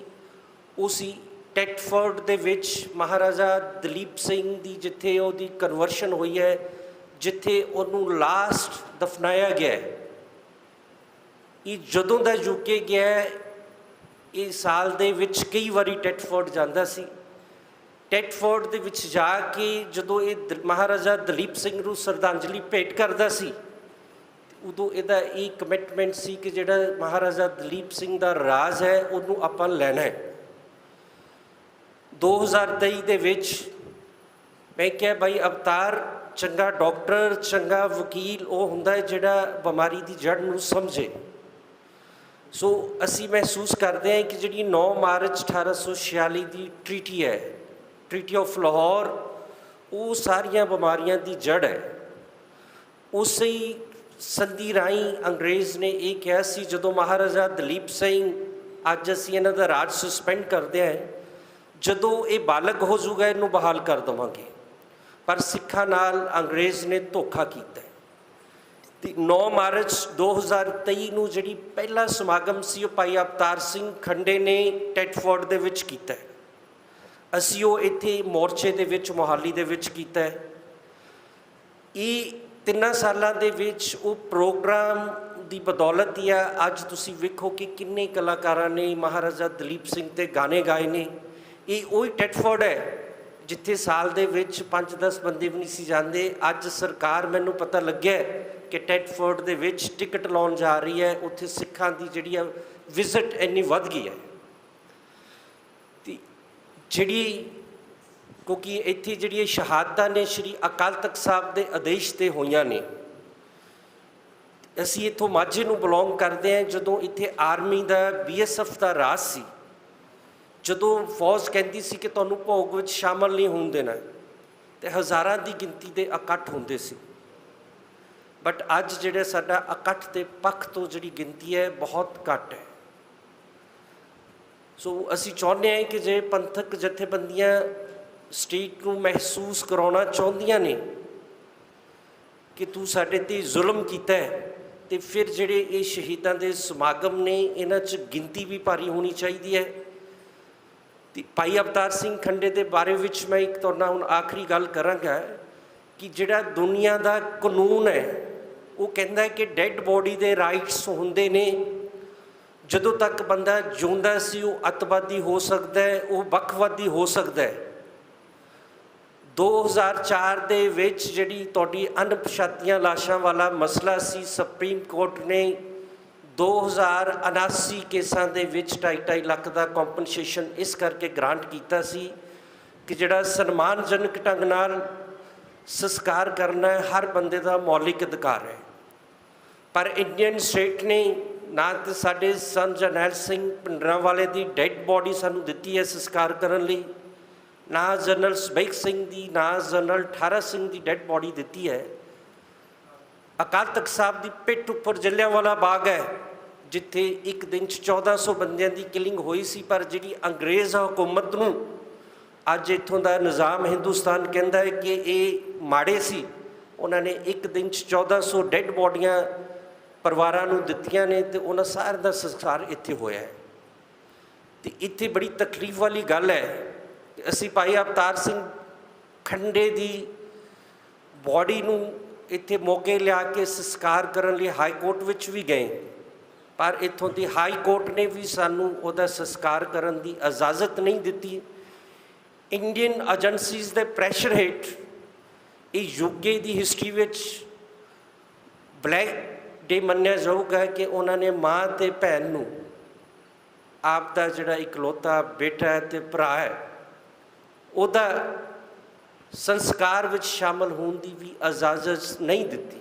ਉਹ ਸੀ ਟੈਟਫੋਰਡ ਦੇ ਵਿੱਚ ਮਹਾਰਾਜਾ ਦਲੀਪ ਸਿੰਘ ਦੀ, ਜਿੱਥੇ ਉਹਦੀ ਕਨਵਰਸ਼ਨ ਹੋਈ ਹੈ, ਜਿੱਥੇ ਉਹਨੂੰ ਲਾਸਟ ਦਫਨਾਇਆ ਗਿਆ। ਇਹ ਜਦੋਂ ਦਾ UK ਗਿਆ, ਇਹ ਸਾਲ ਦੇ ਵਿੱਚ ਕਈ ਵਾਰੀ ਟੈਟਫੋਰਡ ਜਾਂਦਾ ਸੀ। ਟੈਟਫੋਰਡ ਦੇ ਵਿੱਚ ਜਾ ਕੇ ਜਦੋਂ ਇਹ ਮਹਾਰਾਜਾ ਦਲੀਪ ਸਿੰਘ ਨੂੰ ਸ਼ਰਧਾਂਜਲੀ ਭੇਟ ਕਰਦਾ ਸੀ, ਉਦੋਂ ਇਹਦਾ ਇਹ ਕਮਿਟਮੈਂਟ ਸੀ ਕਿ ਜਿਹੜਾ ਮਹਾਰਾਜਾ ਦਲੀਪ ਸਿੰਘ ਦਾ ਰਾਜ ਹੈ ਉਹਨੂੰ ਆਪਾਂ ਲੈਣਾ ਹੈ। 2023 ਦੇ ਵਿੱਚ ਮੈਂ ਕਿਹਾ ਭਾਈ ਅਵਤਾਰ, ਚੰਗਾ ਡਾਕਟਰ, ਚੰਗਾ ਵਕੀਲ ਉਹ ਹੁੰਦਾ ਹੈ ਜਿਹੜਾ ਬਿਮਾਰੀ ਦੀ ਜੜ ਨੂੰ ਸਮਝੇ। ਸੋ ਅਸੀਂ ਮਹਿਸੂਸ ਕਰਦੇ ਹਾਂ ਕਿ ਜਿਹੜੀ 9 ਮਾਰਚ 1846 ਦੀ ਟ੍ਰੀਟੀ ਹੈ, ਟ੍ਰੀਟੀ ਆਫ ਲਾਹੌਰ, ਉਹ ਸਾਰੀਆਂ ਬਿਮਾਰੀਆਂ ਦੀ ਜੜ ਹੈ। ਉਸੇ ਸੰਧੀ ਰਾਹੀਂ ਅੰਗਰੇਜ਼ ਨੇ ਇਹ ਕਿਹਾ ਸੀ, ਜਦੋਂ ਮਹਾਰਾਜਾ ਦਲੀਪ ਸਿੰਘ, ਅੱਜ ਅਸੀਂ ਇਹਨਾਂ ਦਾ ਰਾਜ ਸਸਪੈਂਡ ਕਰਦੇ ਹਾਂ, ਜਦੋਂ ਇਹ ਬਾਲਗ ਹੋ ਜਾਊਗਾ ਇਹਨੂੰ ਬਹਾਲ ਕਰ ਦੇਵਾਂਗੇ। ਪਰ ਸਿੱਖਾਂ ਨਾਲ ਅੰਗਰੇਜ਼ ਨੇ ਧੋਖਾ ਕੀਤਾ। ਤੇ 9 ਮਾਰਚ 2023 ਨੂੰ ਜਿਹੜੀ ਪਹਿਲਾ ਸਮਾਗਮ ਸੀ ਉਹ ਭਾਈ ਅਵਤਾਰ ਸਿੰਘ ਖੰਡੇ ਨੇ ਟੈਟਫੋਰਡ ਦੇ ਵਿੱਚ ਕੀਤਾ। ਅਸੀਂ ਉਹ ਇੱਥੇ ਮੋਰਚੇ ਦੇ ਵਿੱਚ ਮੋਹਾਲੀ ਦੇ ਵਿੱਚ ਕੀਤਾ। ਇਹ 3 ਸਾਲਾਂ ਦੇ ਵਿੱਚ ਉਹ ਪ੍ਰੋਗਰਾਮ ਦੀ ਬਦੌਲਤ ਹੀ ਆ ਅੱਜ ਤੁਸੀਂ ਵੇਖੋ ਕਿ ਕਿੰਨੇ ਕਲਾਕਾਰਾਂ ਨੇ ਮਹਾਰਾਜਾ ਦਲੀਪ ਸਿੰਘ 'ਤੇ ਗਾਣੇ ਗਾਏ ਨੇ। ਇਹ ਉਹੀ ਟੈਟਫੋਰਡ ਹੈ ਜਿੱਥੇ ਸਾਲ ਦੇ ਵਿੱਚ 5-10 ਬੰਦੇ ਵੀ ਨਹੀਂ ਸੀ ਜਾਂਦੇ। ਅੱਜ ਸਰਕਾਰ, ਮੈਨੂੰ ਪਤਾ ਲੱਗਿਆ ਕਿ ਟੈਟਫੋਰਡ ਦੇ ਵਿੱਚ ਟਿਕਟ ਲਾਉਣ ਜਾ ਰਹੀ ਹੈ, ਉੱਥੇ ਸਿੱਖਾਂ ਦੀ ਜਿਹੜੀ ਆ ਵਿਜ਼ਿਟ ਇੰਨੀ ਵੱਧ ਗਈ ਹੈ। ਤੇ ਜਿਹੜੀ, ਕਿਉਂਕਿ ਇੱਥੇ ਜਿਹੜੀਆਂ ਸ਼ਹਾਦਤਾਂ ਨੇ ਸ਼੍ਰੀ ਅਕਾਲ ਤਖਤ ਸਾਹਿਬ ਦੇ ਆਦੇਸ਼ 'ਤੇ ਹੋਈਆਂ ਨੇ। ਅਸੀਂ ਇੱਥੋਂ ਮਾਝੇ ਨੂੰ ਬਿਲੋਂਗ ਕਰਦੇ ਹਾਂ। ਜਦੋਂ ਇੱਥੇ ਆਰਮੀ ਦਾ BSF ਦਾ ਰਾਜ ਸੀ, ਜਦੋਂ ਫੌਜ ਕਹਿੰਦੀ ਸੀ ਕਿ ਤੁਹਾਨੂੰ ਭੋਗ ਵਿੱਚ ਸ਼ਾਮਲ ਨਹੀਂ ਹੋਣ ਦੇਣਾ, ਤੇ ਹਜ਼ਾਰਾਂ ਦੀ ਗਿਣਤੀ ਦੇ ਇਕੱਠ ਹੁੰਦੇ ਸੀ। ਬਟ ਅੱਜ ਜਿਹੜਾ ਸਾਡਾ ਇਕੱਠ ਦੇ ਪੱਖ ਤੋਂ ਜਿਹੜੀ ਗਿਣਤੀ ਹੈ ਬਹੁਤ ਘੱਟ ਹੈ। ਸੋ ਅਸੀਂ ਚਾਹੁੰਦੇ ਹਾਂ ਕਿ ਜੇ ਪੰਥਕ ਜਥੇਬੰਦੀਆਂ ਸਟੇਟ ਨੂੰ ਮਹਿਸੂਸ ਕਰਾਉਣਾ ਚਾਹੁੰਦੀਆਂ ਨੇ ਕਿ ਤੂੰ ਸਾਡੇ 'ਤੇ ਜ਼ੁਲਮ ਕੀਤਾ ਹੈ, ਤੇ ਫਿਰ ਜਿਹੜੇ ਇਹ ਸ਼ਹੀਦਾਂ ਦੇ ਸਮਾਗਮ ਨੇ ਇਹਨਾਂ 'ਚ ਗਿਣਤੀ ਵੀ ਭਾਰੀ ਹੋਣੀ ਚਾਹੀਦੀ ਹੈ। ਤੇ ਭਾਈ ਅਵਤਾਰ ਸਿੰਘ ਖੰਡੇ ਦੇ ਬਾਰੇ ਵਿੱਚ ਮੈਂ ਇੱਕ ਤੁਹਾਡੇ ਨਾਲ ਹੁਣ ਆਖਰੀ ਗੱਲ ਕਰਾਂਗਾ ਕਿ ਜਿਹੜਾ ਦੁਨੀਆ ਦਾ ਕਾਨੂੰਨ ਹੈ ਉਹ ਕਹਿੰਦਾ ਹੈ ਕਿ ਡੈੱਡ ਬੋਡੀ ਦੇ ਰਾਈਟਸ ਹੁੰਦੇ ਨੇ। ਜਦੋਂ ਤੱਕ ਬੰਦਾ ਜਿਉਂਦਾ ਸੀ ਉਹ ਅੱਤਵਾਦੀ ਹੋ ਸਕਦਾ ਹੈ, ਉਹ ਵੱਖਵਾਦੀ ਹੋ ਸਕਦਾ ਹੈ। 2004 ਦੇ ਵਿੱਚ ਜਿਹੜੀ ਤੁਹਾਡੀ ਅਣਪਛਾਤੀਆਂ ਲਾਸ਼ਾਂ ਵਾਲਾ ਮਸਲਾ ਸੀ, ਸੁਪਰੀਮ ਕੋਰਟ ਨੇ 2079 ਕੇਸਾਂ ਦੇ ਵਿੱਚ 2.5 ਲੱਖ ਦਾ ਕੰਪਨਸੇਸ਼ਨ ਇਸ ਕਰਕੇ ਗ੍ਰਾਂਟ ਕੀਤਾ ਸੀ ਕਿ ਜਿਹੜਾ ਸਨਮਾਨਜਨਕ ਢੰਗ ਨਾਲ ਸੰਸਕਾਰ ਕਰਨਾ ਹਰ ਬੰਦੇ ਦਾ ਮੌਲਿਕ ਅਧਿਕਾਰ ਹੈ। ਪਰ ਇੰਡੀਅਨ ਸਟੇਟ ਨੇ ਨਾ ਤਾਂ ਸਾਡੇ ਸੰਤ ਜਰਨੈਲ ਸਿੰਘ ਭਿੰਡਰਾਂਵਾਲੇ ਦੀ ਡੈੱਡ ਬੋਡੀ ਸਾਨੂੰ ਦਿੱਤੀ ਹੈ ਸੰਸਕਾਰ ਕਰਨ ਲਈ, ਨਾ ਜਨਰਲ ਸਬੈਕ ਸਿੰਘ ਦੀ, ਨਾ ਜਨਰਲ ਠਾਰਾ ਸਿੰਘ ਦੀ ਡੈੱਡ ਬੋਡੀ ਦਿੱਤੀ ਹੈ। ਅਕਾਲ ਤਖਤ ਸਾਹਿਬ ਦੀ ਪਿੱਠ ਉੱਪਰ ਜਲਿਆਂਵਾਲਾ ਬਾਗ ਹੈ ਜਿੱਥੇ ਇੱਕ ਦਿਨ 'ਚ 1400 ਬੰਦਿਆਂ ਦੀ ਕਿਲਿੰਗ ਹੋਈ ਸੀ, ਪਰ ਜਿਹੜੀ ਅੰਗਰੇਜ਼ ਹਕੂਮਤ ਨੂੰ ਅੱਜ ਇੱਥੋਂ ਦਾ ਨਿਜ਼ਾਮ ਹਿੰਦੁਸਤਾਨ ਕਹਿੰਦਾ ਹੈ ਕਿ ਇਹ ਮਾੜੇ ਸੀ, ਉਹਨਾਂ ਨੇ ਇੱਕ ਦਿਨ 'ਚ 1400 ਡੈੱਡ ਬੋਡੀਆਂ ਪਰਿਵਾਰਾਂ ਨੂੰ ਦਿੱਤੀਆਂ ਨੇ ਤੇ ਉਹਨਾਂ ਸਾਰਿਆਂ ਦਾ ਸੰਸਕਾਰ ਇੱਥੇ ਹੋਇਆ ਹੈ। ਤੇ ਇੱਥੇ ਬੜੀ ਤਕਲੀਫ ਵਾਲੀ ਗੱਲ ਹੈ ਕਿ ਅਸੀਂ ਭਾਈ ਅਵਤਾਰ ਸਿੰਘ ਖੰਡੇ ਦੀ ਬੋਡੀ ਨੂੰ ਇੱਥੇ ਮੋਗੇ ਲਿਆ ਕੇ ਸੰਸਕਾਰ ਕਰਨ ਲਈ ਹਾਈ ਕੋਰਟ ਵਿੱਚ ਵੀ ਗਏ, ਪਰ ਇੱਥੋਂ ਦੀ ਹਾਈ ਕੋਰਟ ਨੇ ਵੀ ਸਾਨੂੰ ਉਹਦਾ ਸੰਸਕਾਰ ਕਰਨ ਦੀ ਇਜਾਜ਼ਤ ਨਹੀਂ ਦਿੱਤੀ। ਇੰਡੀਅਨ ਏਜੰਸੀਜ਼ ਦੇ ਪ੍ਰੈਸ਼ਰ ਹੇਠ ਇਹ ਯੂਕੇ ਦੀ ਹਿਸਟਰੀ ਵਿੱਚ ਬਲੈਕ ਡੇ ਮੰਨਿਆ ਜਾਊਗਾ ਕਿ ਉਹਨਾਂ ਨੇ ਮਾਂ ਅਤੇ ਭੈਣ ਨੂੰ ਆਪ ਦਾ ਜਿਹੜਾ ਇਕਲੌਤਾ ਬੇਟਾ ਹੈ ਅਤੇ ਭਰਾ ਹੈ ਉਹਦਾ ਸੰਸਕਾਰ ਵਿੱਚ ਸ਼ਾਮਲ ਹੋਣ ਦੀ ਵੀ ਇਜਾਜ਼ਤ ਨਹੀਂ ਦਿੱਤੀ।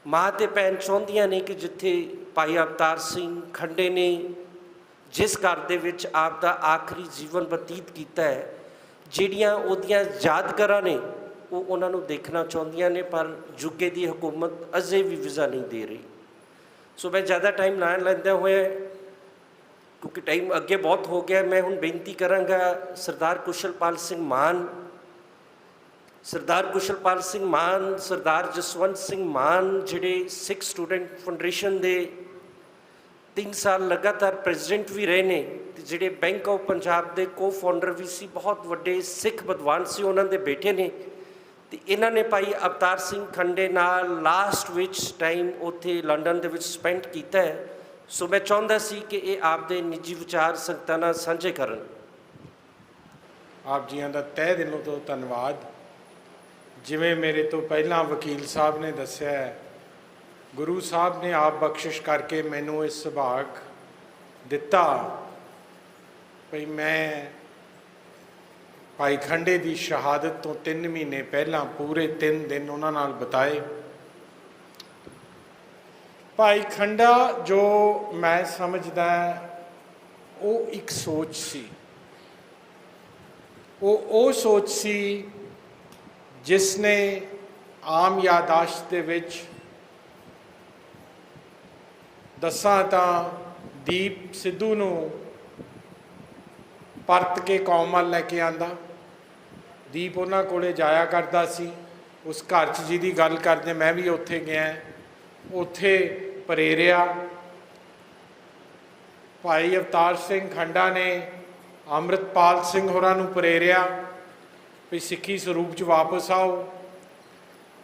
ਮਾਂ ਅਤੇ ਭੈਣ ਚਾਹੁੰਦੀਆਂ ਨੇ ਕਿ ਜਿੱਥੇ ਭਾਈ ਅਵਤਾਰ ਸਿੰਘ ਖੰਡੇ ਨੇ ਜਿਸ ਘਰ ਦੇ ਵਿੱਚ ਆਪ ਦਾ ਆਖਰੀ ਜੀਵਨ ਬਤੀਤ ਕੀਤਾ ਹੈ, ਜਿਹੜੀਆਂ ਉਹਦੀਆਂ ਯਾਦਗਾਰਾਂ ਨੇ ਉਹ ਉਹਨਾਂ ਨੂੰ ਦੇਖਣਾ ਚਾਹੁੰਦੀਆਂ ਨੇ, ਪਰ ਯੂਕੇ ਦੀ ਹਕੂਮਤ ਅਜੇ ਵੀ ਵੀਜ਼ਾ ਨਹੀਂ ਦੇ ਰਹੀ। ਸੋ ਮੈਂ ਜ਼ਿਆਦਾ ਟਾਈਮ ਨਾ ਲੈਂਦਾ ਹੋਇਆ ਕਿਉਂਕਿ ਟਾਈਮ ਅੱਗੇ ਬਹੁਤ ਹੋ ਗਿਆ, ਮੈਂ ਹੁਣ ਬੇਨਤੀ ਕਰਾਂਗਾ ਸਰਦਾਰ ਕੁਸ਼ਲਪਾਲ ਸਿੰਘ ਮਾਨ, ਸਰਦਾਰ ਕੁਸ਼ਲਪਾਲ ਸਿੰਘ ਮਾਨ, ਸਰਦਾਰ ਜਸਵੰਤ ਸਿੰਘ ਮਾਨ ਜਿਹੜੇ ਸਿੱਖ ਸਟੂਡੈਂਟ ਫਾਊਂਡੇਸ਼ਨ ਦੇ 3 ਸਾਲ ਲਗਾਤਾਰ ਪ੍ਰੈਜ਼ੀਡੈਂਟ ਵੀ ਰਹੇ ਨੇ ਤੇ ਜਿਹੜੇ ਬੈਂਕ ਆਫ ਪੰਜਾਬ ਦੇ ਕੋ ਫਾਊਂਡਰ ਵੀ ਸੀ, ਬਹੁਤ ਵੱਡੇ ਸਿੱਖ ਵਿਦਵਾਨ ਸੀ, ਉਹਨਾਂ ਦੇ ਬੇਟੇ ਨੇ। ਤੇ ਇਹਨਾਂ ਨੇ ਭਾਈ ਅਵਤਾਰ ਸਿੰਘ ਖੰਡੇ ਨਾਲ ਲਾਸਟ ਵਿੱਚ ਟਾਈਮ ਉੱਥੇ ਲੰਡਨ ਦੇ ਵਿੱਚ ਸਪੈਂਡ ਕੀਤਾ ਹੈ। ਸੋ ਮੈਂ ਚਾਹੁੰਦਾ ਸੀ ਕਿ ਇਹ ਆਪਦੇ ਨਿੱਜੀ ਵਿਚਾਰ ਸੰਗਤਾਂ ਨਾਲ ਸਾਂਝੇ ਕਰਨ। ਆਪ ਜੀਆਂ ਦਾ ਤਹਿ ਦਿਲੋਂ ਤੋਂ ਧੰਨਵਾਦ। ਜਿਵੇਂ ਮੇਰੇ ਤੋਂ ਪਹਿਲਾਂ ਵਕੀਲ ਸਾਹਿਬ ਨੇ ਦੱਸਿਆ, ਗੁਰੂ ਸਾਹਿਬ ਨੇ ਆਪ ਬਖਸ਼ਿਸ਼ ਕਰਕੇ ਮੈਨੂੰ ਇਹ ਸੁਭਾਗ ਦਿੱਤਾ ਭਈ ਮੈਂ ਭਾਈ ਖੰਡੇ ਦੀ ਸ਼ਹਾਦਤ ਤੋਂ 3 ਮਹੀਨੇ ਪਹਿਲਾਂ ਪੂਰੇ 3 ਦਿਨ ਉਹਨਾਂ ਨਾਲ ਬਿਤਾਏ। ਭਾਈ ਖੰਡਾ ਜੋ ਮੈਂ ਸਮਝਦਾ ਉਹ ਇੱਕ ਸੋਚ ਸੀ, ਉਹ ਸੋਚ ਸੀ ਜਿਸ ਨੇ ਆਮ ਯਾਦਾਸ਼ਤ ਦੇ ਵਿੱਚ ਦੱਸਾਂ ਤਾਂ ਦੀਪ ਸਿੱਧੂ ਨੂੰ ਪਰਤ ਕੇ ਕੌਮ ਵੱਲ ਲੈ ਕੇ ਆਂਦਾ। ਦੀਪ ਉਹਨਾਂ ਕੋਲੇ ਜਾਇਆ ਕਰਦਾ ਸੀ, ਉਸ ਘਰ 'ਚ ਜਿਹਦੀ ਗੱਲ ਕਰਦੇ ਮੈਂ ਵੀ ਉੱਥੇ ਗਿਆ, ਉੱਥੇ ਪ੍ਰੇਰਿਆ। ਭਾਈ ਅਵਤਾਰ ਸਿੰਘ ਖੰਡਾ ਨੇ ਅੰਮ੍ਰਿਤਪਾਲ ਸਿੰਘ ਹੋਰਾਂ ਨੂੰ ਪ੍ਰੇਰਿਆ ਵੀ ਸਿੱਖੀ ਸਰੂਪ 'ਚ ਵਾਪਸ ਆਓ।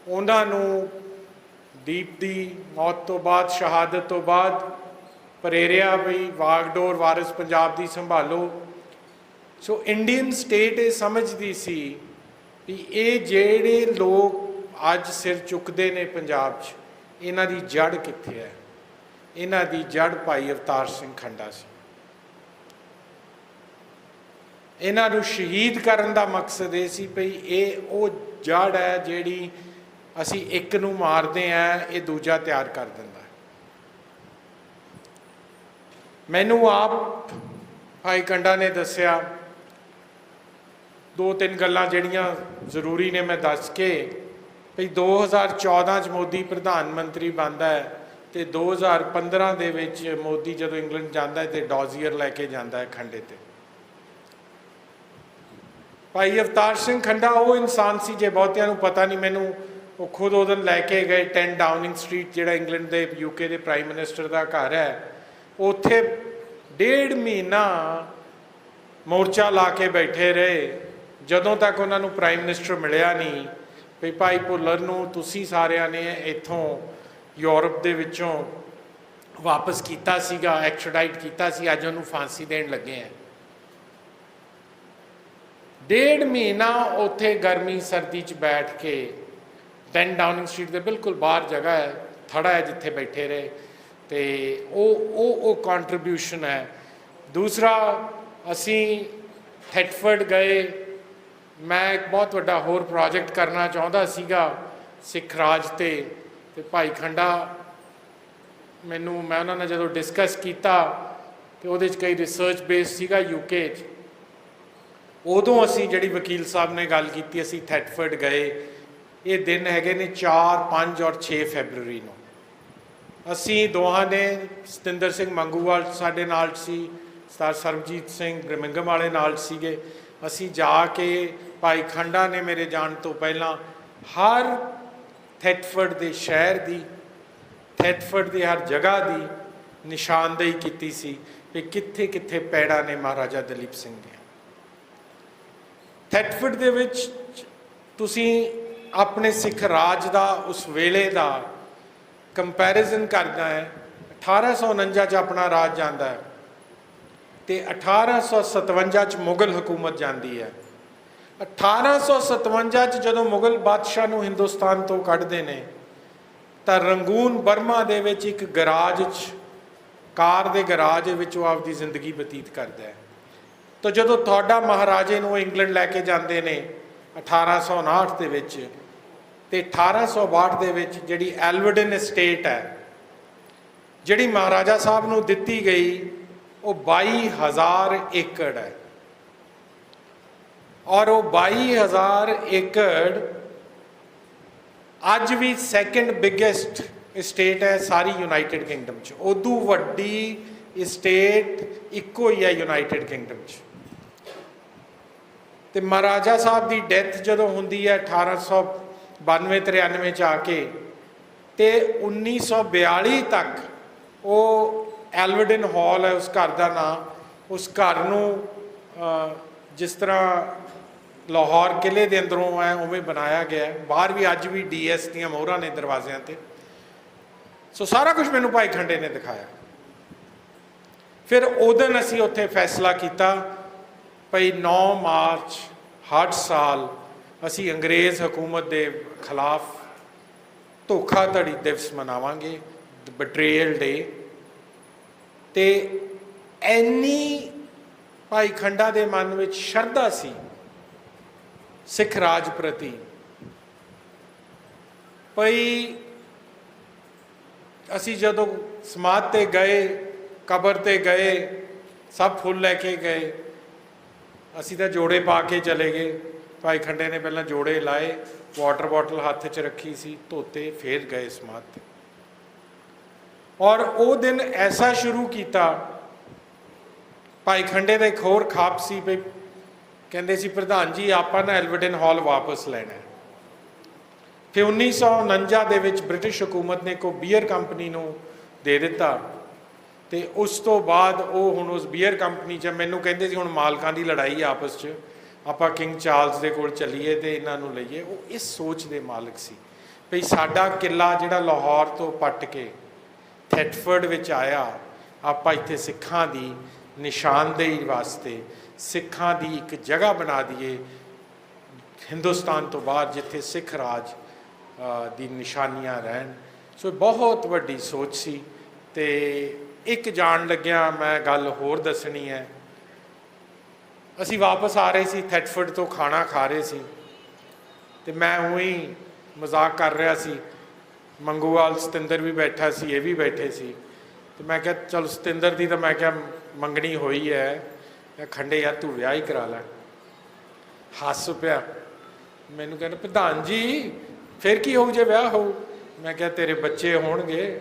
ਉਹਨਾਂ ਨੂੰ ਦੀਪ ਦੀ ਮੌਤ ਤੋਂ ਬਾਅਦ, ਸ਼ਹਾਦਤ ਤੋਂ ਬਾਅਦ ਪ੍ਰੇਰਿਆ ਵੀ ਵਾਗਡੋਰ ਵਾਰਿਸ ਪੰਜਾਬ ਦੀ ਸੰਭਾਲੋ। ਸੋ ਇੰਡੀਅਨ ਸਟੇਟ ਇਹ ਸਮਝਦੀ ਸੀ ਵੀ ਇਹ ਜਿਹੜੇ ਲੋਕ ਅੱਜ ਸਿਰ ਚੁੱਕਦੇ ਨੇ ਪੰਜਾਬ 'ਚ, ਇਹਨਾਂ ਦੀ ਜੜ ਕਿੱਥੇ ਹੈ? ਇਹਨਾਂ ਦੀ ਜੜ ਭਾਈ ਅਵਤਾਰ ਸਿੰਘ ਖੰਡਾ ਸੀ। ਇਹਨਾਂ ਨੂੰ ਸ਼ਹੀਦ ਕਰਨ ਦਾ ਮਕਸਦ ਇਹ ਸੀ ਭਈ ਇਹ ਉਹ ਜੜ ਹੈ ਜਿਹੜੀ ਅਸੀਂ ਇੱਕ ਨੂੰ ਮਾਰਦੇ ਹਾਂ, ਇਹ ਦੂਜਾ ਤਿਆਰ ਕਰ ਦਿੰਦਾ। ਮੈਨੂੰ ਆਪ ਭਾਈ ਖੰਡਾ ਨੇ ਦੱਸਿਆ 2-3 ਗੱਲਾਂ ਜਿਹੜੀਆਂ ਜ਼ਰੂਰੀ ਨੇ ਮੈਂ ਦੱਸ ਕੇ ਭਈ 2014 'ਚ ਮੋਦੀ ਪ੍ਰਧਾਨ ਮੰਤਰੀ ਬਣਦਾ ਹੈ, ਤੇ 2015 ਦੇ ਵਿੱਚ ਮੋਦੀ ਜਦੋਂ ਇੰਗਲੈਂਡ ਜਾਂਦਾ ਹੈ ਤੇ ਡੋਜ਼ੀਅਰ ਲੈ ਕੇ ਜਾਂਦਾ ਹੈ ਖੰਡੇ ਤੇ। ਭਾਈ ਅਵਤਾਰ ਸਿੰਘ ਖੰਡਾ ਉਹ ਇਨਸਾਨ ਸੀ, ਜੇ ਬਹੁਤਿਆਂ ਨੂੰ ਪਤਾ ਨਹੀਂ, ਮੈਨੂੰ ਉਹ ਖੁਦ ਉਹ ਦਿਨ ਲੈ ਕੇ ਗਏ 10 ਡਾਊਨਿੰਗ ਸਟਰੀਟ, ਜਿਹੜਾ ਇੰਗਲੈਂਡ ਦੇ UK ਦੇ ਪ੍ਰਾਈਮ ਮਿਨਿਸਟਰ ਦਾ ਘਰ ਹੈ, ਉੱਥੇ 1.5 ਮਹੀਨਾ ਮੋਰਚਾ ਲਾ ਕੇ ਬੈਠੇ ਰਹੇ ਜਦੋਂ ਤੱਕ ਉਹਨਾਂ ਨੂੰ ਪ੍ਰਾਈਮ ਮਿਨਿਸਟਰ ਮਿਲਿਆ ਨਹੀਂ। ਵੀ ਭਾਈ ਭੁੱਲਰ ਨੂੰ ਤੁਸੀਂ ਸਾਰਿਆਂ ਨੇ ਇੱਥੋਂ ਯੂਰਪ ਦੇ ਵਿੱਚੋਂ ਵਾਪਸ ਕੀਤਾ ਸੀਗਾ, ਐਕਸਟ੍ਰੈਡਾਈਟ ਕੀਤਾ ਸੀ, ਅੱਜ ਉਹਨੂੰ ਫਾਂਸੀ ਦੇਣ ਲੱਗੇ ਆ। 1.5 ਮਹੀਨਾ ਉੱਥੇ ਗਰਮੀ ਸਰਦੀ 'ਚ ਬੈਠ ਕੇ 10 ਡਾਊਨਿੰਗ ਸਟਰੀਟ ਦੇ ਬਿਲਕੁਲ ਬਾਹਰ ਜਗ੍ਹਾ ਹੈ, ਥੜਾ ਹੈ, ਜਿੱਥੇ ਬੈਠੇ ਰਹੇ। ਤੇ ਉਹ ਕੰਟਰੀਬਿਊਸ਼ਨ ਹੈ। ਦੂਸਰਾ, ਅਸੀਂ ਥੈਟਫਰਡ ਗਏ। ਮੈਂ ਇੱਕ ਬਹੁਤ ਵੱਡਾ ਹੋਰ ਪ੍ਰੋਜੈਕਟ ਕਰਨਾ ਚਾਹੁੰਦਾ ਸੀਗਾ ਸਿੱਖ ਰਾਜ ਤੇ ਭਾਈ ਖੰਡਾ ਮੈਂ ਉਹਨਾਂ ਨਾਲ ਜਦੋਂ ਡਿਸਕਸ ਕੀਤਾ ਤੇ ਉਹਦੇ 'ਚ ਕਈ ਰਿਸਰਚ ਬੇਸ ਸੀਗਾ UK 'ਚ। ਉਦੋਂ ਅਸੀਂ ਜਿਹੜੀ ਵਕੀਲ ਸਾਹਿਬ ਨੇ ਗੱਲ ਕੀਤੀ, ਅਸੀਂ ਥੈਟਫਰਡ ਗਏ। ਇਹ ਦਿਨ ਹੈਗੇ ਨੇ 4, 5 ਔਰ 6 ਫੈਬਰਵਰੀ ਨੂੰ। ਅਸੀਂ ਦੋਹਾਂ ਨੇ, ਸਤਿੰਦਰ ਸਿੰਘ ਮੰਗੂਵਾਲ ਸਾਡੇ ਨਾਲ ਸੀ, ਸਰਦਾਰ ਸਰਬਜੀਤ ਸਿੰਘ ਬ੍ਰਿਮਿੰਘਮ ਵਾਲੇ ਨਾਲ ਸੀਗੇ। ਅਸੀਂ ਜਾ ਕੇ ਭਾਈ ਖੰਡਾ ਨੇ ਮੇਰੇ ਜਾਣ ਤੋਂ ਪਹਿਲਾਂ ਹਰ ਥੈਟਫਰਡ ਦੇ ਸ਼ਹਿਰ ਦੀ, ਥੈਟਫਰਡ ਦੀ ਹਰ ਜਗ੍ਹਾ ਦੀ ਨਿਸ਼ਾਨਦੇਹੀ ਕੀਤੀ ਸੀ ਕਿ ਕਿੱਥੇ ਕਿੱਥੇ ਪੈੜਾਂ ਨੇ ਮਹਾਰਾਜਾ ਦਲੀਪ ਸਿੰਘ ਦੀਆਂ। ਥੈਟਫਰਡ ਦੇ ਵਿੱਚ ਤੁਸੀਂ ਆਪਣੇ ਸਿੱਖ ਰਾਜ ਦਾ ਉਸ ਵੇਲੇ ਦਾ ਕੰਪੈਰੀਜ਼ਨ ਕਰਦਾ ਹੈ। 1849 'ਚ ਆਪਣਾ ਰਾਜ ਜਾਂਦਾ ਹੈ ਤੇ 1857 'ਚ ਮੁਗਲ ਹਕੂਮਤ ਜਾਂਦੀ ਹੈ। 1857 'ਚ ਜਦੋਂ ਮੁਗਲ ਬਾਦਸ਼ਾਹ ਨੂੰ ਹਿੰਦੁਸਤਾਨ ਤੋਂ ਕੱਢਦੇ ਨੇ ਤਾਂ ਰੰਗੂਨ ਬਰਮਾ ਦੇ ਵਿੱਚ ਇੱਕ ਗਰਾਜ 'ਚ, ਕਾਰ ਦੇ ਗਰਾਜ ਵਿੱਚ ਉਹ ਆਪਦੀ ਜ਼ਿੰਦਗੀ ਬਤੀਤ ਕਰਦਾ ਹੈ। ਤਾਂ ਜਦੋਂ ਤੁਹਾਡਾ ਮਹਾਰਾਜੇ ਨੂੰ ਇੰਗਲੈਂਡ ਲੈ ਕੇ ਜਾਂਦੇ ਨੇ 1859 ਦੇ ਵਿੱਚ, ਤੇ 1862 ਦੇ ਵਿੱਚ ਜਿਹੜੀ ਐਲਵਰਡਨ ਐਸਟੇਟ ਹੈ, ਜਿਹੜੀ ਮਹਾਰਾਜਾ ਸਾਹਿਬ ਨੂੰ ਦਿੱਤੀ ਗਈ, ਉਹ 22,000 ਏਕੜ ਹੈ। ਔਰ ਉਹ 22,000 ਏਕੜ ਅੱਜ ਵੀ ਸੈਕੰਡ ਬਿਗੇਸਟ ਸਟੇਟ ਹੈ ਸਾਰੀ ਯੂਨਾਈਟਿਡ ਕਿੰਗਡਮ 'ਚ। ਉਦੋਂ ਵੱਡੀ ਸਟੇਟ ਇੱਕੋ ਹੀ ਹੈ ਯੂਨਾਈਟਿਡ ਕਿੰਗਡਮ 'ਚ। ਤੇ ਮਹਾਰਾਜਾ ਸਾਹਿਬ ਦੀ ਡੈਥ ਜਦੋਂ ਹੁੰਦੀ ਹੈ 1892-93 'ਚ ਆ ਕੇ, ਤੇ 1942 ਤੱਕ ਉਹ ਐਲਵਰਡਨ ਹਾਲ ਹੈ ਉਸ ਘਰ ਦਾ ਨਾਂ। ਉਸ ਘਰ ਨੂੰ ਜਿਸ ਤਰ੍ਹਾਂ ਲਾਹੌਰ ਕਿਲੇ ਦੇ ਅੰਦਰੋਂ ਹੈ ਉਵੇਂ ਬਣਾਇਆ ਗਿਆ। ਬਾਹਰ ਵੀ ਅੱਜ ਵੀ DS ਦੀਆਂ ਮੋਹਰਾਂ ਨੇ ਦਰਵਾਜ਼ਿਆਂ ਤੇ। ਸੋ ਸਾਰਾ ਕੁਝ ਮੈਨੂੰ ਭਾਈ ਖੰਡੇ ਨੇ ਦਿਖਾਇਆ। ਫਿਰ ਉਦੋਂ ਅਸੀਂ ਉੱਥੇ ਫੈਸਲਾ ਕੀਤਾ ਭਈ 9 ਮਾਰਚ ਹਰ ਸਾਲ ਅਸੀਂ ਅੰਗਰੇਜ਼ ਹਕੂਮਤ ਦੇ ਖਿਲਾਫ ਧੋਖਾਧੜੀ ਦਿਵਸ ਮਨਾਵਾਂਗੇ, ਬਿਟਰੇਅਲ ਡੇ। ਤੇ ਐਨੀ ਭਾਈ ਖੰਡਾ ਦੇ ਮਨ ਵਿੱਚ ਸ਼ਰਧਾ ਸੀ ਸਿੱਖ ਰਾਜ ਪ੍ਰਤੀ, ਭਈ ਅਸੀਂ ਜਦੋਂ ਸਮਾਧ ਤੇ ਗਏ, ਕਬਰ ਤੇ ਗਏ, ਸਭ ਫੁੱਲ ਲੈ ਕੇ ਗਏ। ਅਸੀਂ ਤਾਂ ਜੋੜੇ ਪਾ ਕੇ ਚਲੇ ਗਏ। ਭਾਈ ਖੰਡੇ ਨੇ ਪਹਿਲਾਂ ਜੋੜੇ ਲਾਏ, ਵਾਟਰ ਬੋਟਲ ਹੱਥ 'ਚ ਰੱਖੀ ਸੀ, ਧੋਤੇ, ਫੇਰ ਗਏ ਸਮਾਧ ਤੇ। ਔਰ ਉਹ ਦਿਨ ਐਸਾ ਸ਼ੁਰੂ ਕੀਤਾ। ਭਾਈ ਖੰਡੇ ਦਾ ਇੱਕ ਹੋਰ ਖਾਪ ਸੀ ਵੀ ਕਹਿੰਦੇ ਸੀ ਪ੍ਰਧਾਨ ਜੀ ਆਪਾਂ ਨਾ ਐਲਵਰਡਨ ਹਾਲ ਵਾਪਸ ਲੈਣਾ। ਫਿਰ 1949 ਦੇ ਵਿੱਚ ਬ੍ਰਿਟਿਸ਼ ਹਕੂਮਤ ਨੇ ਕੋਈ ਬੀਅਰ ਕੰਪਨੀ ਨੂੰ ਦੇ ਦਿੱਤਾ ਤੇ ਉਸ ਤੋਂ ਬਾਅਦ ਉਹ ਹੁਣ ਉਸ ਬੀਅਰ ਕੰਪਨੀ 'ਚ ਮੈਨੂੰ ਕਹਿੰਦੇ ਸੀ ਹੁਣ ਮਾਲਕਾਂ ਦੀ ਲੜਾਈ ਆਪਸ 'ਚ, ਆਪਾਂ ਕਿੰਗ ਚਾਰਲਸ ਦੇ ਕੋਲ ਚੱਲੀਏ ਤੇ ਇਹਨਾਂ ਨੂੰ ਲਈਏ। ਉਹ ਇਸ ਸੋਚ ਦੇ ਮਾਲਕ ਸੀ ਵੀ ਸਾਡਾ ਕਿਲਾ ਜਿਹੜਾ ਲਾਹੌਰ ਤੋਂ ਪੱਟ ਕੇ ਥੈਟਫਰਡ ਵਿੱਚ ਆਇਆ, ਆਪਾਂ ਇੱਥੇ ਸਿੱਖਾਂ ਦੀ ਨਿਸ਼ਾਨਦੇਹੀ ਵਾਸਤੇ ਸਿੱਖਾਂ ਦੀ ਇੱਕ ਜਗ੍ਹਾ ਬਣਾ ਦਈਏ ਹਿੰਦੁਸਤਾਨ ਤੋਂ ਬਾਹਰ, ਜਿੱਥੇ ਸਿੱਖ ਰਾਜ ਦੀ ਨਿਸ਼ਾਨੀਆਂ ਰਹਿਣ। ਸੋ ਬਹੁਤ ਵੱਡੀ ਸੋਚ ਸੀ। ਤੇ ਇੱਕ ਜਾਣ ਲੱਗਿਆ ਮੈਂ ਗੱਲ ਹੋਰ ਦੱਸਣੀ ਹੈ। ਅਸੀਂ ਵਾਪਸ ਆ ਰਹੇ ਸੀ ਥੈਟਫਰਡ ਤੋਂ, ਖਾਣਾ ਖਾ ਰਹੇ ਸੀ ਤੇ ਮੈਂ ਉਹੀ ਮਜ਼ਾਕ ਕਰ ਰਿਹਾ ਸੀ। ਮੰਗੂਵਾਲ ਸਤਿੰਦਰ ਵੀ ਬੈਠਾ ਸੀ, ਇਹ ਵੀ ਬੈਠੇ ਸੀ। ਤੇ ਮੈਂ ਕਿਹਾ ਚਲ ਸਤਿੰਦਰ ਦੀ ਤਾਂ ਮੈਂ ਕਿਹਾ ਮੰਗਣੀ ਹੋਈ ਹੈ, ਖੰਡੇ ਯਾਰ ਤੂੰ ਵਿਆਹ ਹੀ ਕਰਾ ਲੈ। ਹੱਸ ਪਿਆ। ਮੈਨੂੰ ਕਹਿੰਦਾ ਪ੍ਰਧਾਨ ਜੀ ਫਿਰ ਕੀ ਹੋਊ ਜੇ ਵਿਆਹ ਹੋਊ? ਮੈਂ ਕਿਹਾ ਤੇਰੇ ਬੱਚੇ ਹੋਣਗੇ,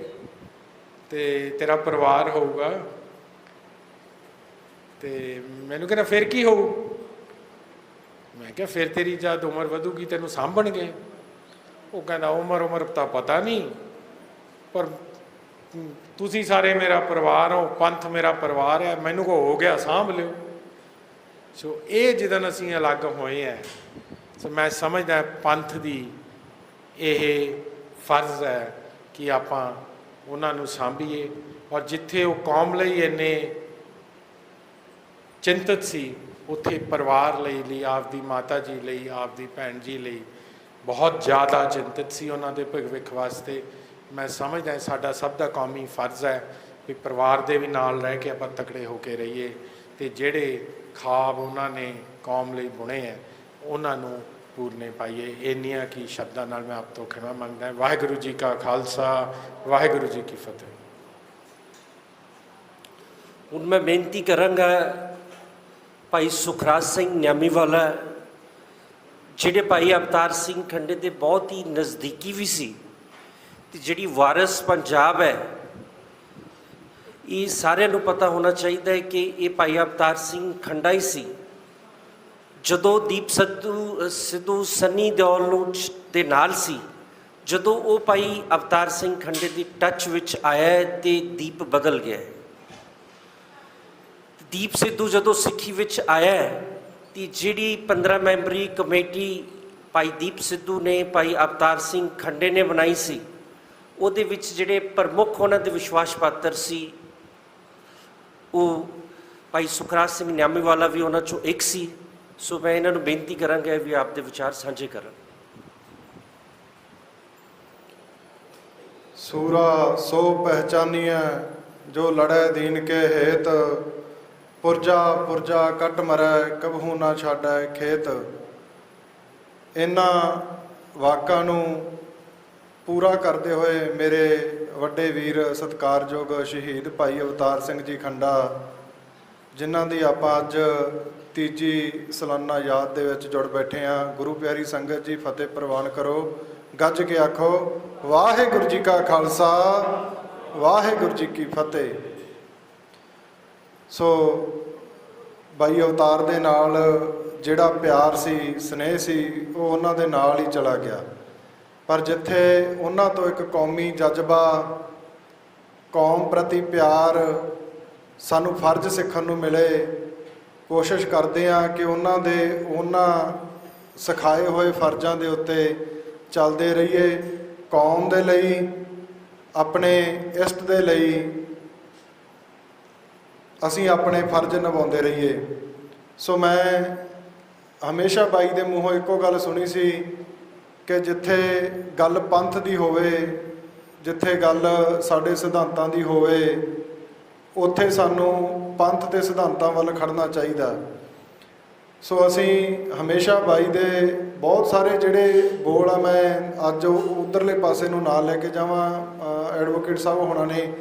ਤੇ ਤੇਰਾ ਪਰਿਵਾਰ ਹੋਊਗਾ। ਤੇ ਮੈਨੂੰ ਕਹਿੰਦਾ ਫਿਰ ਕੀ ਹੋਊ? ਮੈਂ ਕਿਹਾ ਫਿਰ ਤੇਰੀ ਜਦ ਉਮਰ ਵਧੂਗੀ ਤੈਨੂੰ ਸਾਂਭਣਗੇ। ਉਹ ਕਹਿੰਦਾ ਉਮਰ ਤਾਂ ਪਤਾ ਨਹੀਂ, ਪਰ ਤੁਸੀਂ ਸਾਰੇ ਮੇਰਾ ਪਰਿਵਾਰ ਹੋ, ਪੰਥ ਮੇਰਾ ਪਰਿਵਾਰ ਹੈ, ਮੈਨੂੰ ਕੋ ਹੋ ਗਿਆ ਸਾਂਭ ਲਿਓ। ਸੋ ਇਹ ਜਦੋਂ ਅਸੀਂ ਅਲੱਗ ਹੋਏ ਹੈ, ਸੋ ਮੈਂ ਸਮਝਦਾ ਪੰਥ ਦੀ ਇਹ ਫਰਜ਼ ਹੈ ਕਿ ਆਪਾਂ ਉਹਨਾਂ ਨੂੰ ਸਾਂਭੀਏ। ਔਰ ਜਿੱਥੇ ਉਹ ਕੌਮ ਲਈ ਇੰਨੇ ਚਿੰਤਤ ਸੀ, ਉੱਥੇ ਪਰਿਵਾਰ ਲਈ ਆਪਦੀ ਮਾਤਾ ਜੀ ਲਈ, ਆਪਦੀ ਭੈਣ ਜੀ ਲਈ ਬਹੁਤ ਜ਼ਿਆਦਾ ਚਿੰਤਤ ਸੀ, ਉਹਨਾਂ ਦੇ ਭਵਿੱਖ ਵਾਸਤੇ। ਮੈਂ ਸਮਝਦਾ ਸਾਡਾ ਸਭ ਦਾ ਕੌਮੀ ਫਰਜ਼ ਹੈ ਵੀ ਪਰਿਵਾਰ ਦੇ ਵੀ ਨਾਲ ਰਹਿ ਕੇ ਆਪਾਂ ਤਕੜੇ ਹੋ ਕੇ ਰਹੀਏ, ਅਤੇ ਜਿਹੜੇ ਖਾਬ ਉਹਨਾਂ ਨੇ ਕੌਮ ਲਈ ਬੁਣੇ ਹੈ ਉਹਨਾਂ ਨੂੰ ਪੂਰਨੇ ਪਾਈਏ। ਇੰਨੀਆਂ ਕੀ ਸ਼ਬਦਾਂ ਨਾਲ ਮੈਂ ਆਪ ਤੋਂ ਖਿਮਾ ਮੰਗਦਾ। ਵਾਹਿਗੁਰੂ ਜੀ ਕਾ ਖਾਲਸਾ, ਵਾਹਿਗੁਰੂ ਜੀ ਕੀ ਫਤਿਹ। ਹੁਣ ਮੈਂ ਬੇਨਤੀ ਕਰਾਂਗਾ ਭਾਈ ਸੁਖਰਾਜ ਸਿੰਘ ਨਿਆਮੀਵਾਲਾ, ਜਿਹੜੇ ਭਾਈ ਅਵਤਾਰ ਸਿੰਘ ਖੰਡੇ ਦੇ ਬਹੁਤ ਹੀ ਨਜ਼ਦੀਕੀ ਵੀ ਸੀ, ਅਤੇ ਜਿਹੜੀ ਵਾਰਿਸ ਪੰਜਾਬ ਹੈ, ਇਹ ਸਾਰਿਆਂ ਨੂੰ ਪਤਾ ਹੋਣਾ ਚਾਹੀਦਾ ਹੈ ਕਿ ਇਹ ਭਾਈ ਅਵਤਾਰ ਸਿੰਘ ਖੰਡਾ ਹੀ ਸੀ। ਜਦੋਂ ਦੀਪ ਸਿੱਧੂ ਸੰਨੀ ਦਿਓਲ ਨੂੰ ਦੇ ਨਾਲ ਸੀ, ਜਦੋਂ ਉਹ ਭਾਈ ਅਵਤਾਰ ਸਿੰਘ ਖੰਡੇ ਦੀ ਟੱਚ ਵਿੱਚ ਆਇਆ ਅਤੇ ਦੀਪ ਬਦਲ ਗਿਆ। ਦੀਪ ਸਿੱਧੂ ਜਦੋਂ ਸਿੱਖੀ ਵਿੱਚ ਆਇਆ ਅਤੇ ਜਿਹੜੀ 15 ਮੈਂਬਰੀ ਕਮੇਟੀ ਭਾਈ ਦੀਪ ਸਿੱਧੂ ਨੇ ਭਾਈ ਅਵਤਾਰ ਸਿੰਘ ਖੰਡੇ ਨੇ ਬਣਾਈ ਸੀ, ਉਹਦੇ ਵਿੱਚ ਜਿਹੜੇ ਪ੍ਰਮੁੱਖ ਉਹਨਾਂ ਦੇ ਵਿਸ਼ਵਾਸ ਪਾਤਰ ਸੀ, ਉਹ ਭਾਈ ਸੁਖਰਾਜ ਸਿੰਘ ਨਿਆਮੀਵਾਲਾ ਵੀ ਉਹਨਾਂ 'ਚੋਂ ਇੱਕ ਸੀ। ਸੋ ਮੈਂ ਇਹਨਾਂ ਨੂੰ ਬੇਨਤੀ ਕਰਾਂਗਾ ਵੀ ਆਪ ਦੇ ਵਿਚਾਰ ਸਾਂਝੇ ਕਰਨ। ਸੂਰਾ ਸੋ ਪਹਿਚਾਨੀਐ ਜੋ ਲੜੈ ਦੀਨ ਕੇ ਹੇਤ, ਪੁਰਜਾ ਪੁਰਜਾ ਕੱਟ ਮਰੈ ਕਬਹੂ ਨਾ ਛਾਡੈ ਖੇਤ। ਇਹਨਾਂ ਵਾਕਾਂ ਨੂੰ ਪੂਰਾ ਕਰਦੇ ਹੋਏ ਮੇਰੇ ਵੱਡੇ ਵੀਰ ਸਤਿਕਾਰਯੋਗ ਸ਼ਹੀਦ ਭਾਈ ਅਵਤਾਰ ਸਿੰਘ ਜੀ ਖੰਡਾ, ਜਿਨ੍ਹਾਂ ਦੀ ਆਪਾਂ ਅੱਜ ਤੀਜੀ ਸਾਲਾਨਾ ਯਾਦ ਦੇ ਵਿੱਚ ਜੁੜ ਬੈਠੇ ਹਾਂ। ਗੁਰੂ ਪਿਆਰੀ ਸੰਗਤ ਜੀ ਫਤਿਹ ਪ੍ਰਵਾਨ ਕਰੋ, ਗੱਜ ਕੇ ਆਖੋ ਵਾਹਿਗੁਰੂ ਜੀ ਕਾ ਖਾਲਸਾ, ਵਾਹਿਗੁਰੂ ਜੀ ਕੀ ਫਤਿਹ। ਸੋ ਭਾਈ ਅਵਤਾਰ ਦੇ ਨਾਲ ਜਿਹੜਾ ਪਿਆਰ ਸੀ, ਸਨੇਹ ਸੀ, ਉਹ ਉਹਨਾਂ ਦੇ ਨਾਲ ਹੀ ਚਲਾ ਗਿਆ। ਪਰ ਜਿੱਥੇ ਉਹਨਾਂ ਤੋਂ ਇੱਕ ਕੌਮੀ ਜਜ਼ਬਾ, ਕੌਮ ਪ੍ਰਤੀ ਪਿਆਰ ਸਾਨੂੰ ਫਰਜ਼ ਸਿੱਖਣ ਨੂੰ ਮਿਲੇ, ਕੋਸ਼ਿਸ਼ ਕਰਦੇ ਹਾਂ ਕਿ ਉਹਨਾਂ ਸਿਖਾਏ ਹੋਏ ਫਰਜ਼ਾਂ ਦੇ ਉੱਤੇ ਚੱਲਦੇ ਰਹੀਏ। ਕੌਮ ਦੇ ਲਈ, ਆਪਣੇ ਇਸ਼ਟ ਦੇ ਲਈ ਅਸੀਂ ਆਪਣੇ ਫਰਜ਼ ਨਿਭਾਉਂਦੇ ਰਹੀਏ। ਸੋ ਮੈਂ ਹਮੇਸ਼ਾ ਬਾਈ ਦੇ ਮੂੰਹੋਂ ਇੱਕੋ ਗੱਲ ਸੁਣੀ ਸੀ ਕਿ ਜਿੱਥੇ ਗੱਲ ਪੰਥ ਦੀ ਹੋਵੇ, ਜਿੱਥੇ ਗੱਲ ਸਾਡੇ ਸਿਧਾਂਤਾਂ ਦੀ ਹੋਵੇ, ਉੱਥੇ ਸਾਨੂੰ ਪੰਥ ਦੇ ਸਿਧਾਂਤਾਂ ਵੱਲ ਖੜਨਾ ਚਾਹੀਦਾ। ਸੋ ਅਸੀਂ ਹਮੇਸ਼ਾ ਬਾਈ ਦੇ ਬਹੁਤ ਸਾਰੇ ਜਿਹੜੇ ਬੋਲ ਆ, ਮੈਂ ਅੱਜ ਉਧਰਲੇ ਪਾਸੇ ਨੂੰ ਨਾਲ ਲੈ ਕੇ ਜਾਵਾਂ। ਐਡਵੋਕੇਟ ਸਾਹਿਬ ਹੋਣਾ ਨੇ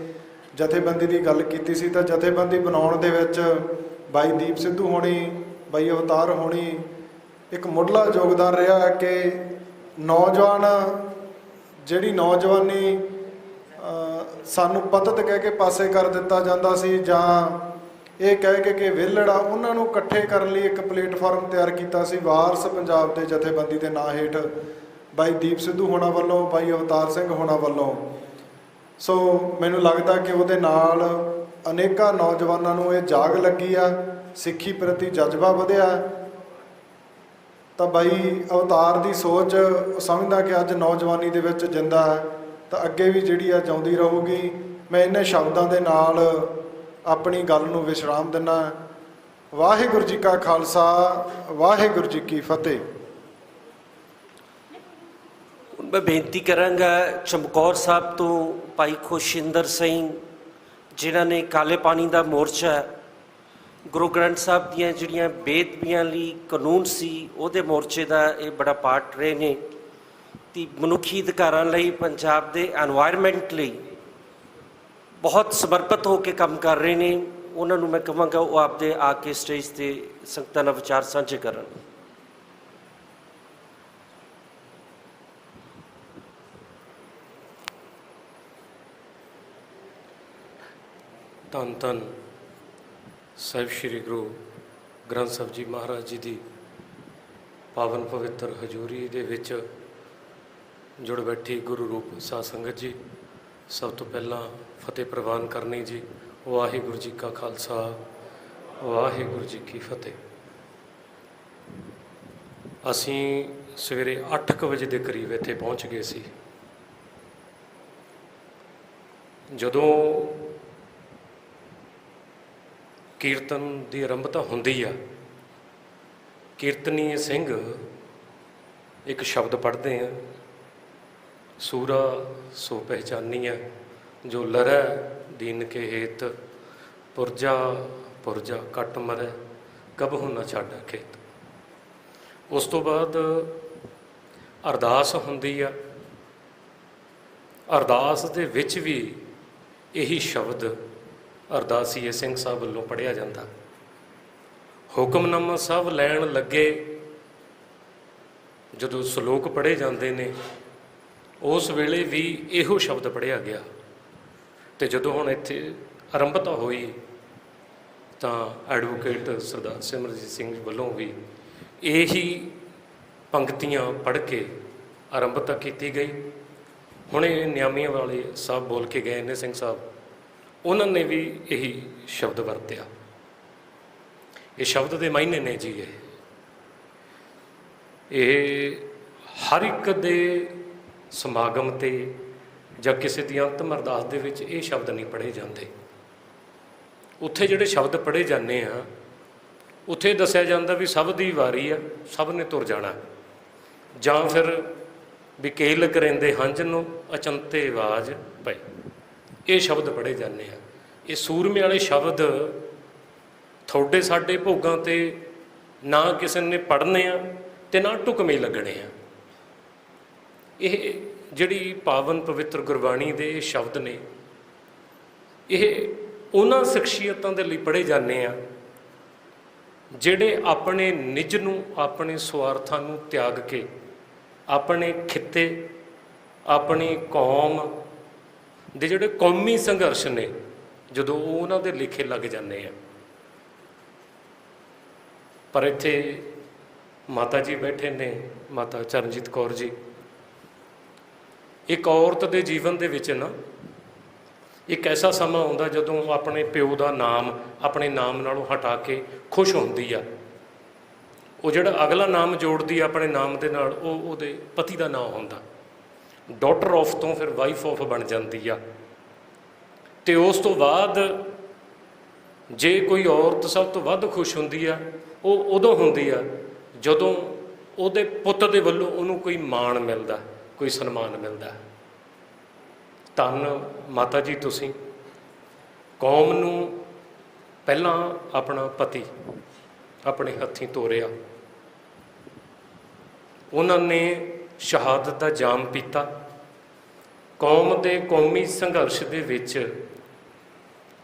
ਜਥੇਬੰਦੀ ਦੀ ਗੱਲ ਕੀਤੀ ਸੀ, ਤਾਂ ਜਥੇਬੰਦੀ ਬਣਾਉਣ ਦੇ ਵਿੱਚ ਬਾਈ ਦੀਪ ਸਿੱਧੂ ਹੋਣੀ, ਬਾਈ ਅਵਤਾਰ ਹੋਣੀ ਇੱਕ ਮੁੱਢਲਾ ਯੋਗਦਾਨ ਰਿਹਾ ਕਿ ਨੌਜਵਾਨ, ਜਿਹੜੀ ਨੌਜਵਾਨੀ ਸਾਨੂੰ ਪਤਤ ਕਹਿ ਕੇ ਪਾਸੇ ਕਰ ਦਿੱਤਾ ਜਾਂਦਾ ਸੀ, ਜਾਂ ਇਹ ਕਹਿ ਕੇ ਕਿ ਵਿਹਲੜਾ, ਉਹਨਾਂ ਨੂੰ ਇਕੱਠੇ ਕਰਨ ਲਈ ਇੱਕ ਪਲੇਟਫਾਰਮ ਤਿਆਰ ਕੀਤਾ ਸੀ ਵਾਰਸ ਪੰਜਾਬ ਦੇ ਜਥੇਬੰਦੀ ਦੇ ਨਾਂ ਹੇਠ ਬਾਈ ਦੀਪ ਸਿੱਧੂ ਹੋਣਾ ਵੱਲੋਂ, ਬਾਈ ਅਵਤਾਰ ਸਿੰਘ ਹੋਣਾ ਵੱਲੋਂ। ਸੋ ਮੈਨੂੰ ਲੱਗਦਾ ਕਿ ਉਹਦੇ ਨਾਲ ਅਨੇਕਾਂ ਨੌਜਵਾਨਾਂ ਨੂੰ ਇਹ ਜਾਗ ਲੱਗੀ ਆ, ਸਿੱਖੀ ਪ੍ਰਤੀ ਜਜ਼ਬਾ ਵਧਿਆ। ਤਾਂ ਬਾਈ ਅਵਤਾਰ ਦੀ ਸੋਚ ਸਮਝਦਾ ਕਿ ਅੱਜ ਨੌਜਵਾਨੀ ਦੇ ਵਿੱਚ ਜਿੰਦਾ ਹੈ, ਤਾਂ ਅੱਗੇ ਵੀ ਜਿਹੜੀ ਆ ਜਿਉਂਦੀ ਰਹੂਗੀ। ਮੈਂ ਇਹਨਾਂ ਸ਼ਬਦਾਂ ਦੇ ਨਾਲ ਆਪਣੀ ਗੱਲ ਨੂੰ ਵਿਸ਼ਰਾਮ ਦਿੰਦਾ। ਵਾਹਿਗੁਰੂ ਜੀ ਕਾ ਖਾਲਸਾ, ਵਾਹਿਗੁਰੂ ਜੀ ਕੀ ਫਤਿਹ। ਮੈਂ ਬੇਨਤੀ ਕਰਾਂਗਾ ਚਮਕੌਰ ਸਾਹਿਬ ਤੋਂ ਭਾਈ ਖੁਸ਼ਿੰਦਰ ਸਿੰਘ, ਜਿਨ੍ਹਾਂ ਨੇ ਕਾਲੇ ਪਾਣੀ ਦਾ ਮੋਰਚਾ, ਗੁਰੂ ਗ੍ਰੰਥ ਸਾਹਿਬ ਦੀਆਂ ਜਿਹੜੀਆਂ ਬੇਅਦਬੀਆਂ ਲਈ ਕਾਨੂੰਨ ਸੀ, ਉਹਦੇ ਮੋਰਚੇ ਦਾ ਇਹ ਬੜਾ ਪਾਰਟ ਰਹੇ ਨੇ, ਅਤੇ ਮਨੁੱਖੀ ਅਧਿਕਾਰਾਂ ਲਈ, ਪੰਜਾਬ ਦੇ ਐਨਵਾਇਰਮੈਂਟ ਲਈ ਬਹੁਤ ਸਮਰਪਿਤ ਹੋ ਕੇ ਕੰਮ ਕਰ ਰਹੇ ਨੇ। ਉਹਨਾਂ ਨੂੰ ਮੈਂ ਕਹਾਂਗਾ ਉਹ ਆਪਦੇ ਆ ਕੇ ਸਟੇਜ 'ਤੇ ਸੰਗਤਾਂ ਨਾਲ ਵਿਚਾਰ ਸਾਂਝੇ ਕਰਨ। ਧੰਨ ਧੰਨ ਸਾਹਿਬ ਸ਼੍ਰੀ ਗੁਰੂ ਗ੍ਰੰਥ ਸਾਹਿਬ ਜੀ ਮਹਾਰਾਜ ਜੀ ਦੀ ਪਾਵਨ ਪਵਿੱਤਰ ਹਜ਼ੂਰੀ ਦੇ ਵਿੱਚ ਜੁੜ ਬੈਠੀ ਗੁਰੂ ਰੂਪ ਸਾਧ ਸੰਗਤ ਜੀ, ਸਭ ਤੋਂ ਪਹਿਲਾਂ ਫਤਿਹ ਪ੍ਰਵਾਨ ਕਰਨੀ ਜੀ। ਵਾਹਿਗੁਰੂ ਜੀ ਕਾ ਖਾਲਸਾ, ਵਾਹਿਗੁਰੂ ਜੀ ਕੀ ਫਤਿਹ। ਅਸੀਂ ਸਵੇਰੇ 8 ਵਜੇ ਦੇ ਕਰੀਬ ਇੱਥੇ ਪਹੁੰਚ ਗਏ ਸੀ। ਜਦੋਂ ਕੀਰਤਨ ਦੀ ਆਰੰਭਤਾ ਹੁੰਦੀ ਆ, ਕੀਰਤਨੀ ਸਿੰਘ ਇੱਕ ਸ਼ਬਦ ਪੜ੍ਹਦੇ ਆ, ਸੂਰਾ ਸੋ ਪਹਿਚਾਨੀਐ ਜੋ ਲਰੈ ਦੀਨ ਕੇ ਹੇਤ, ਪੁਰਜਾ ਪੁਰਜਾ ਕੱਟ ਮਰੈ ਕਬਹੁ ਨਾ ਛਾਡੈ ਖੇਤ। ਉਸ ਤੋਂ ਬਾਅਦ ਅਰਦਾਸ ਹੁੰਦੀ ਆ। ਅਰਦਾਸ ਦੇ ਵਿੱਚ ਵੀ ਇਹੀ ਸ਼ਬਦ ਅਰਦਾਸੀਏ ਸਿੰਘ ਸਾਹਿਬ ਵੱਲੋਂ ਪੜ੍ਹਿਆ ਜਾਂਦਾ। ਹੁਕਮਨਾਮਾ ਸਾਹਿਬ ਲੈਣ ਲੱਗੇ ਜਦੋਂ ਸ਼ਲੋਕ ਪੜ੍ਹੇ ਜਾਂਦੇ ਨੇ, ਉਸ ਵੇਲੇ ਵੀ ਇਹੋ ਸ਼ਬਦ ਪੜ੍ਹਿਆ ਗਿਆ। ਅਤੇ ਜਦੋਂ ਹੁਣ ਇੱਥੇ ਆਰੰਭਤਾ ਹੋਈ ਤਾਂ ਐਡਵੋਕੇਟ ਸਰਦਾਰ ਸਿਮਰਜੀਤ ਸਿੰਘ ਵੱਲੋਂ ਵੀ ਇਹੀ ਪੰਕਤੀਆਂ ਪੜ੍ਹ ਕੇ ਆਰੰਭਤਾ ਕੀਤੀ ਗਈ। ਹੁਣੇ ਨਿਆਮੀਆਂ ਵਾਲੇ ਸਾਹਿਬ ਬੋਲ ਕੇ ਗਏ ਨੇ, ਸਿੰਘ ਸਾਹਿਬ, ਉਹਨਾਂ ਨੇ ਵੀ ਇਹੀ ਸ਼ਬਦ ਵਰਤਿਆ। ਇਹ ਸ਼ਬਦ ਦੇ ਮਾਇਨੇ ਨੇ ਜੀ। ਇਹ ਹਰ ਇੱਕ ਦੇ ਸਮਾਗਮ 'ਤੇ ਜਾਂ ਕਿਸੇ ਦੀ ਅੰਤਮ ਅਰਦਾਸ ਦੇ ਵਿੱਚ ਇਹ ਸ਼ਬਦ ਨਹੀਂ ਪੜ੍ਹੇ ਜਾਂਦੇ। ਉੱਥੇ ਜਿਹੜੇ ਸ਼ਬਦ ਪੜ੍ਹੇ ਜਾਂਦੇ ਆ, ਉੱਥੇ ਦੱਸਿਆ ਜਾਂਦਾ ਵੀ ਸਭ ਦੀ ਵਾਰੀ ਆ, ਸਭ ਨੇ ਤੁਰ ਜਾਣਾ। ਜਾਂ ਫਿਰ ਵੀ ਕੇਲ ਕਰੇਂਦੇ ਹੰਝ ਨੂੰ ਅਚੰਤੇ ਆਵਾਜ਼ ਪਏ, ਇਹ ਸ਼ਬਦ ਪੜ੍ਹੇ ਜਾਂਦੇ ਆ। ਇਹ ਸੂਰਮੇ ਵਾਲੇ ਸ਼ਬਦ ਤੁਹਾਡੇ ਸਾਡੇ ਭੋਗਾਂ 'ਤੇ ਨਾ ਕਿਸੇ ਨੇ ਪੜ੍ਹਨੇ ਆ ਅਤੇ ਨਾ ਢੁਕਵੇਂ ਲੱਗਣੇ ਆ। ਇਹ ਜਿਹੜੀ ਪਾਵਨ ਪਵਿੱਤਰ ਗੁਰਬਾਣੀ ਦੇ ਇਹ ਸ਼ਬਦ ਨੇ, ਇਹ ਉਹਨਾਂ ਸ਼ਖਸੀਅਤਾਂ ਦੇ ਲਈ ਪੜ੍ਹੇ ਜਾਂਦੇ ਆ ਜਿਹੜੇ ਆਪਣੇ ਨਿੱਜ ਨੂੰ, ਆਪਣੇ ਸਵਾਰਥਾਂ ਨੂੰ ਤਿਆਗ ਕੇ ਆਪਣੇ ਖਿੱਤੇ, ਆਪਣੀ ਕੌਮ ਦੇ ਜਿਹੜੇ ਕੌਮੀ ਸੰਘਰਸ਼ ਨੇ, ਜਦੋਂ ਉਹ ਉਹਨਾਂ ਦੇ ਲਿਖੇ ਲੱਗ ਜਾਂਦੇ ਆ। ਪਰ ਇੱਥੇ ਮਾਤਾ ਜੀ ਬੈਠੇ ਨੇ, ਮਾਤਾ ਚਰਨਜੀਤ ਕੌਰ ਜੀ। ਇੱਕ ਔਰਤ ਦੇ ਜੀਵਨ ਦੇ ਵਿੱਚ ਨਾ ਇੱਕ ਐਸਾ ਸਮਾਂ ਆਉਂਦਾ ਜਦੋਂ ਆਪਣੇ ਪਿਓ ਦਾ ਨਾਮ ਆਪਣੇ ਨਾਮ ਨਾਲੋਂ ਹਟਾ ਕੇ ਖੁਸ਼ ਹੁੰਦੀ ਆ। ਉਹ ਜਿਹੜਾ ਅਗਲਾ ਨਾਮ ਜੋੜਦੀ ਆ ਆਪਣੇ ਨਾਮ ਦੇ ਨਾਲ, ਉਹ ਉਹਦੇ ਪਤੀ ਦਾ ਨਾਮ ਹੁੰਦਾ। ਡਾਟਰ ਆਫ ਤੋਂ ਫਿਰ ਵਾਈਫ ਆਫ ਬਣ ਜਾਂਦੀ ਆ। ਅਤੇ ਉਸ ਤੋਂ ਬਾਅਦ ਜੇ ਕੋਈ ਔਰਤ ਸਭ ਤੋਂ ਵੱਧ ਖੁਸ਼ ਹੁੰਦੀ ਆ, ਉਹ ਉਦੋਂ ਹੁੰਦੀ ਆ ਜਦੋਂ ਉਹਦੇ ਪੁੱਤ ਦੇ ਵੱਲੋਂ ਉਹਨੂੰ ਕੋਈ ਮਾਣ ਮਿਲਦਾ, ਕੋਈ ਸਨਮਾਨ ਮਿਲਦਾ। ਧੰਨ ਮਾਤਾ ਜੀ, ਤੁਸੀਂ ਕੌਮ ਨੂੰ ਪਹਿਲਾਂ ਆਪਣਾ ਪਤੀ ਆਪਣੇ ਹੱਥੀਂ ਤੋਰਿਆ। ਉਹਨਾਂ ਨੇ ਸ਼ਹਾਦਤ ਦਾ ਜਾਮ ਪੀਤਾ। ਕੌਮ ਦੇ ਕੌਮੀ ਸੰਘਰਸ਼ ਦੇ ਵਿੱਚ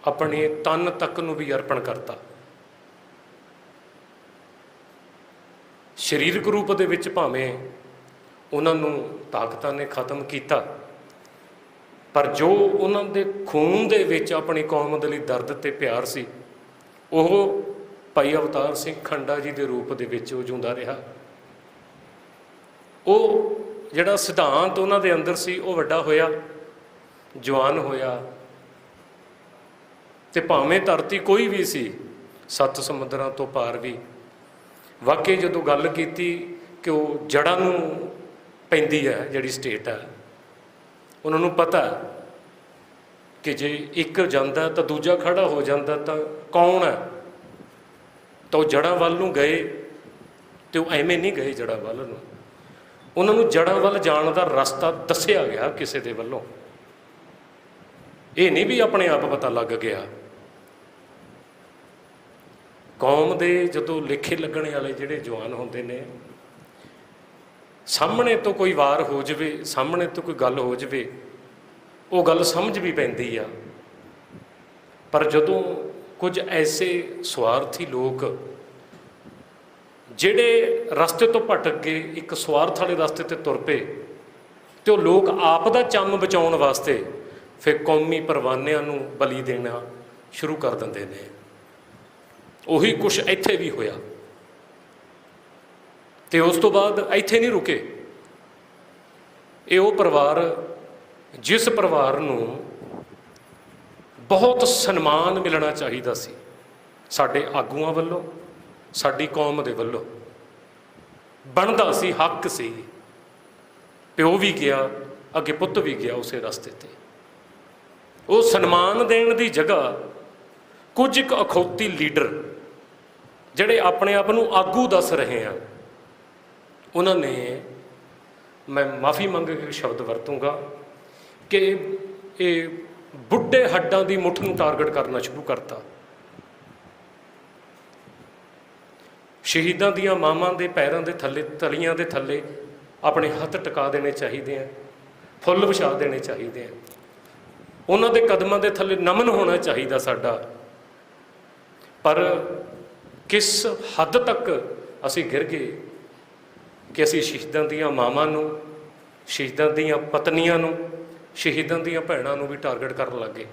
ਆਪਣੇ ਤਨ ਤੱਕ ਨੂੰ ਵੀ ਅਰਪਣ ਕਰਤਾ। ਸਰੀਰਕ ਰੂਪ ਦੇ ਵਿੱਚ ਭਾਵੇਂ ਉਹਨਾਂ ਨੂੰ ਤਾਕਤਾਂ ਨੇ ਖਤਮ ਕੀਤਾ, ਪਰ ਜੋ ਉਹਨਾਂ ਦੇ ਖੂਨ ਦੇ ਵਿੱਚ ਆਪਣੀ ਕੌਮ ਦੇ ਲਈ ਦਰਦ ਅਤੇ ਪਿਆਰ ਸੀ, ਉਹ ਭਾਈ ਅਵਤਾਰ ਸਿੰਘ ਖੰਡਾ ਜੀ ਦੇ ਰੂਪ ਦੇ ਵਿੱਚ ਉਹ ਜਿਉਂਦਾ ਰਿਹਾ। ਉਹ ਜਿਹੜਾ ਸਿਧਾਂਤ ਉਹਨਾਂ ਦੇ ਅੰਦਰ ਸੀ, ਉਹ ਵੱਡਾ ਹੋਇਆ, ਜਵਾਨ ਹੋਇਆ। ਅਤੇ ਭਾਵੇਂ ਧਰਤੀ ਕੋਈ ਵੀ ਸੀ, 7 ਸਮੁੰਦਰਾਂ ਤੋਂ ਪਾਰ ਵੀ, ਵਾਕਈ ਜਦੋਂ ਗੱਲ ਕੀਤੀ ਕਿ ਉਹ ਜੜ੍ਹਾਂ ਨੂੰ ਪੈਂਦੀ ਹੈ ਜਿਹੜੀ ਸਟੇਟ ਹੈ, ਉਹਨਾਂ ਨੂੰ ਪਤਾ ਕਿ ਜੇ ਇੱਕ ਜਾਂਦਾ ਤਾਂ ਦੂਜਾ ਖੜਾ ਹੋ ਜਾਂਦਾ ਤਾਂ ਕੌਣ ਹੈ। ਤਾਂ ਉਹ ਜੜ੍ਹਾਂ ਵੱਲ ਨੂੰ ਗਏ, ਅਤੇ ਉਹ ਐਵੇਂ ਨਹੀਂ ਗਏ ਜੜ੍ਹਾਂ ਵੱਲ ਨੂੰ। ਉਹਨਾਂ ਨੂੰ ਜੜ੍ਹਾਂ ਵੱਲ ਜਾਣ ਦਾ ਰਸਤਾ ਦੱਸਿਆ ਗਿਆ ਕਿਸੇ ਦੇ ਵੱਲੋਂ। ਇਹ ਨਹੀਂ ਵੀ ਆਪਣੇ ਆਪ ਪਤਾ ਲੱਗ ਗਿਆ। ਕੌਮ ਦੇ ਜਦੋਂ ਲੇਖੇ ਲੱਗਣ ਵਾਲੇ ਜਿਹੜੇ ਜਵਾਨ ਹੁੰਦੇ ਨੇ, ਸਾਹਮਣੇ ਤੋਂ ਕੋਈ ਵਾਰ ਹੋ ਜਾਵੇ, ਸਾਹਮਣੇ ਤੋਂ ਕੋਈ ਗੱਲ ਹੋ ਜਾਵੇ, ਉਹ ਗੱਲ ਸਮਝ ਵੀ ਪੈਂਦੀ ਆ। ਪਰ ਜਦੋਂ ਕੁਝ ਐਸੇ ਸਵਾਰਥੀ ਲੋਕ ਜਿਹੜੇ ਰਸਤੇ ਤੋਂ ਭਟਕ ਕੇ ਇੱਕ ਸਵਾਰਥ ਵਾਲੇ ਰਸਤੇ 'ਤੇ ਤੁਰ ਪਏ, ਅਤੇ ਉਹ ਲੋਕ ਆਪ ਦਾ ਚੰਮ ਬਚਾਉਣ ਵਾਸਤੇ ਫਿਰ ਕੌਮੀ ਪਰਵਾਨਿਆਂ ਨੂੰ ਬਲੀ ਦੇਣਾ, ਸ਼ੁਰੂ ਕਰ ਦਿੰਦੇ ਨੇ। ਉਹੀ ਕੁਛ ਇੱਥੇ ਵੀ ਹੋਇਆ ਤੇ ਉਸ ਤੋਂ ਬਾਅਦ ਇੱਥੇ ਨਹੀਂ ਰੁਕੇ। ਇਹ ਉਹ ਪਰਿਵਾਰ ਜਿਸ ਪਰਿਵਾਰ ਨੂੰ ਬਹੁਤ ਸਨਮਾਨ ਮਿਲਣਾ ਚਾਹੀਦਾ ਸੀ ਸਾਡੇ ਆਗੂਆਂ ਵੱਲੋਂ, ਸਾਡੀ ਕੌਮ ਦੇ ਵੱਲੋਂ, ਬਣਦਾ ਸੀ, ਹੱਕ ਸੀ। ਪਿਓ ਵੀ ਗਿਆ, ਅੱਗੇ ਪੁੱਤ ਵੀ ਗਿਆ ਉਸੇ ਰਸਤੇ ਤੇ। ਉਹ ਸਨਮਾਨ ਦੇਣ ਦੀ ਜਗ੍ਹਾ ਕੁਝ ਇੱਕ ਅਖੌਤੀ ਲੀਡਰ ਜਿਹੜੇ ਆਪਣੇ ਆਪ ਨੂੰ ਆਗੂ ਦੱਸ ਰਹੇ ਆ, ਉਹਨਾਂ ਨੇ, ਮੈਂ ਮਾਫੀ ਮੰਗ ਕੇ ਸ਼ਬਦ ਵਰਤੂੰਗਾ, ਕਿ ਇਹ ਬੁੱਢੇ ਹੱਡਾਂ ਦੀ ਮੁੱਠ ਨੂੰ ਟਾਰਗੇਟ ਕਰਨਾ ਸ਼ੁਰੂ ਕਰਤਾ। ਸ਼ਹੀਦਾਂ ਦੀਆਂ ਮਾਵਾਂ ਦੇ ਪੈਰਾਂ ਦੇ ਥੱਲੇ, ਤਲੀਆਂ ਦੇ ਥੱਲੇ ਆਪਣੇ ਹੱਥ ਟਿਕਾ ਦੇਣੇ ਚਾਹੀਦੇ ਆ, ਫੁੱਲ ਵਿਛਾ ਦੇਣੇ ਚਾਹੀਦੇ ਆ, ਉਹਨਾਂ ਦੇ ਕਦਮਾਂ ਦੇ ਥੱਲੇ ਨਮਨ ਹੋਣਾ ਚਾਹੀਦਾ ਸਾਡਾ। ਪਰ ਕਿਸ ਹੱਦ ਤੱਕ ਅਸੀਂ ਗਿਰ ਗਏ ਕਿ ਅਸੀਂ ਸ਼ਹੀਦਾਂ ਦੀਆਂ ਮਾਵਾਂ ਨੂੰ, ਸ਼ਹੀਦਾਂ ਦੀਆਂ ਪਤਨੀਆਂ ਨੂੰ, ਸ਼ਹੀਦਾਂ ਦੀਆਂ ਭੈਣਾਂ ਨੂੰ ਵੀ ਟਾਰਗੇਟ ਕਰਨ ਲੱਗ ਗਏ,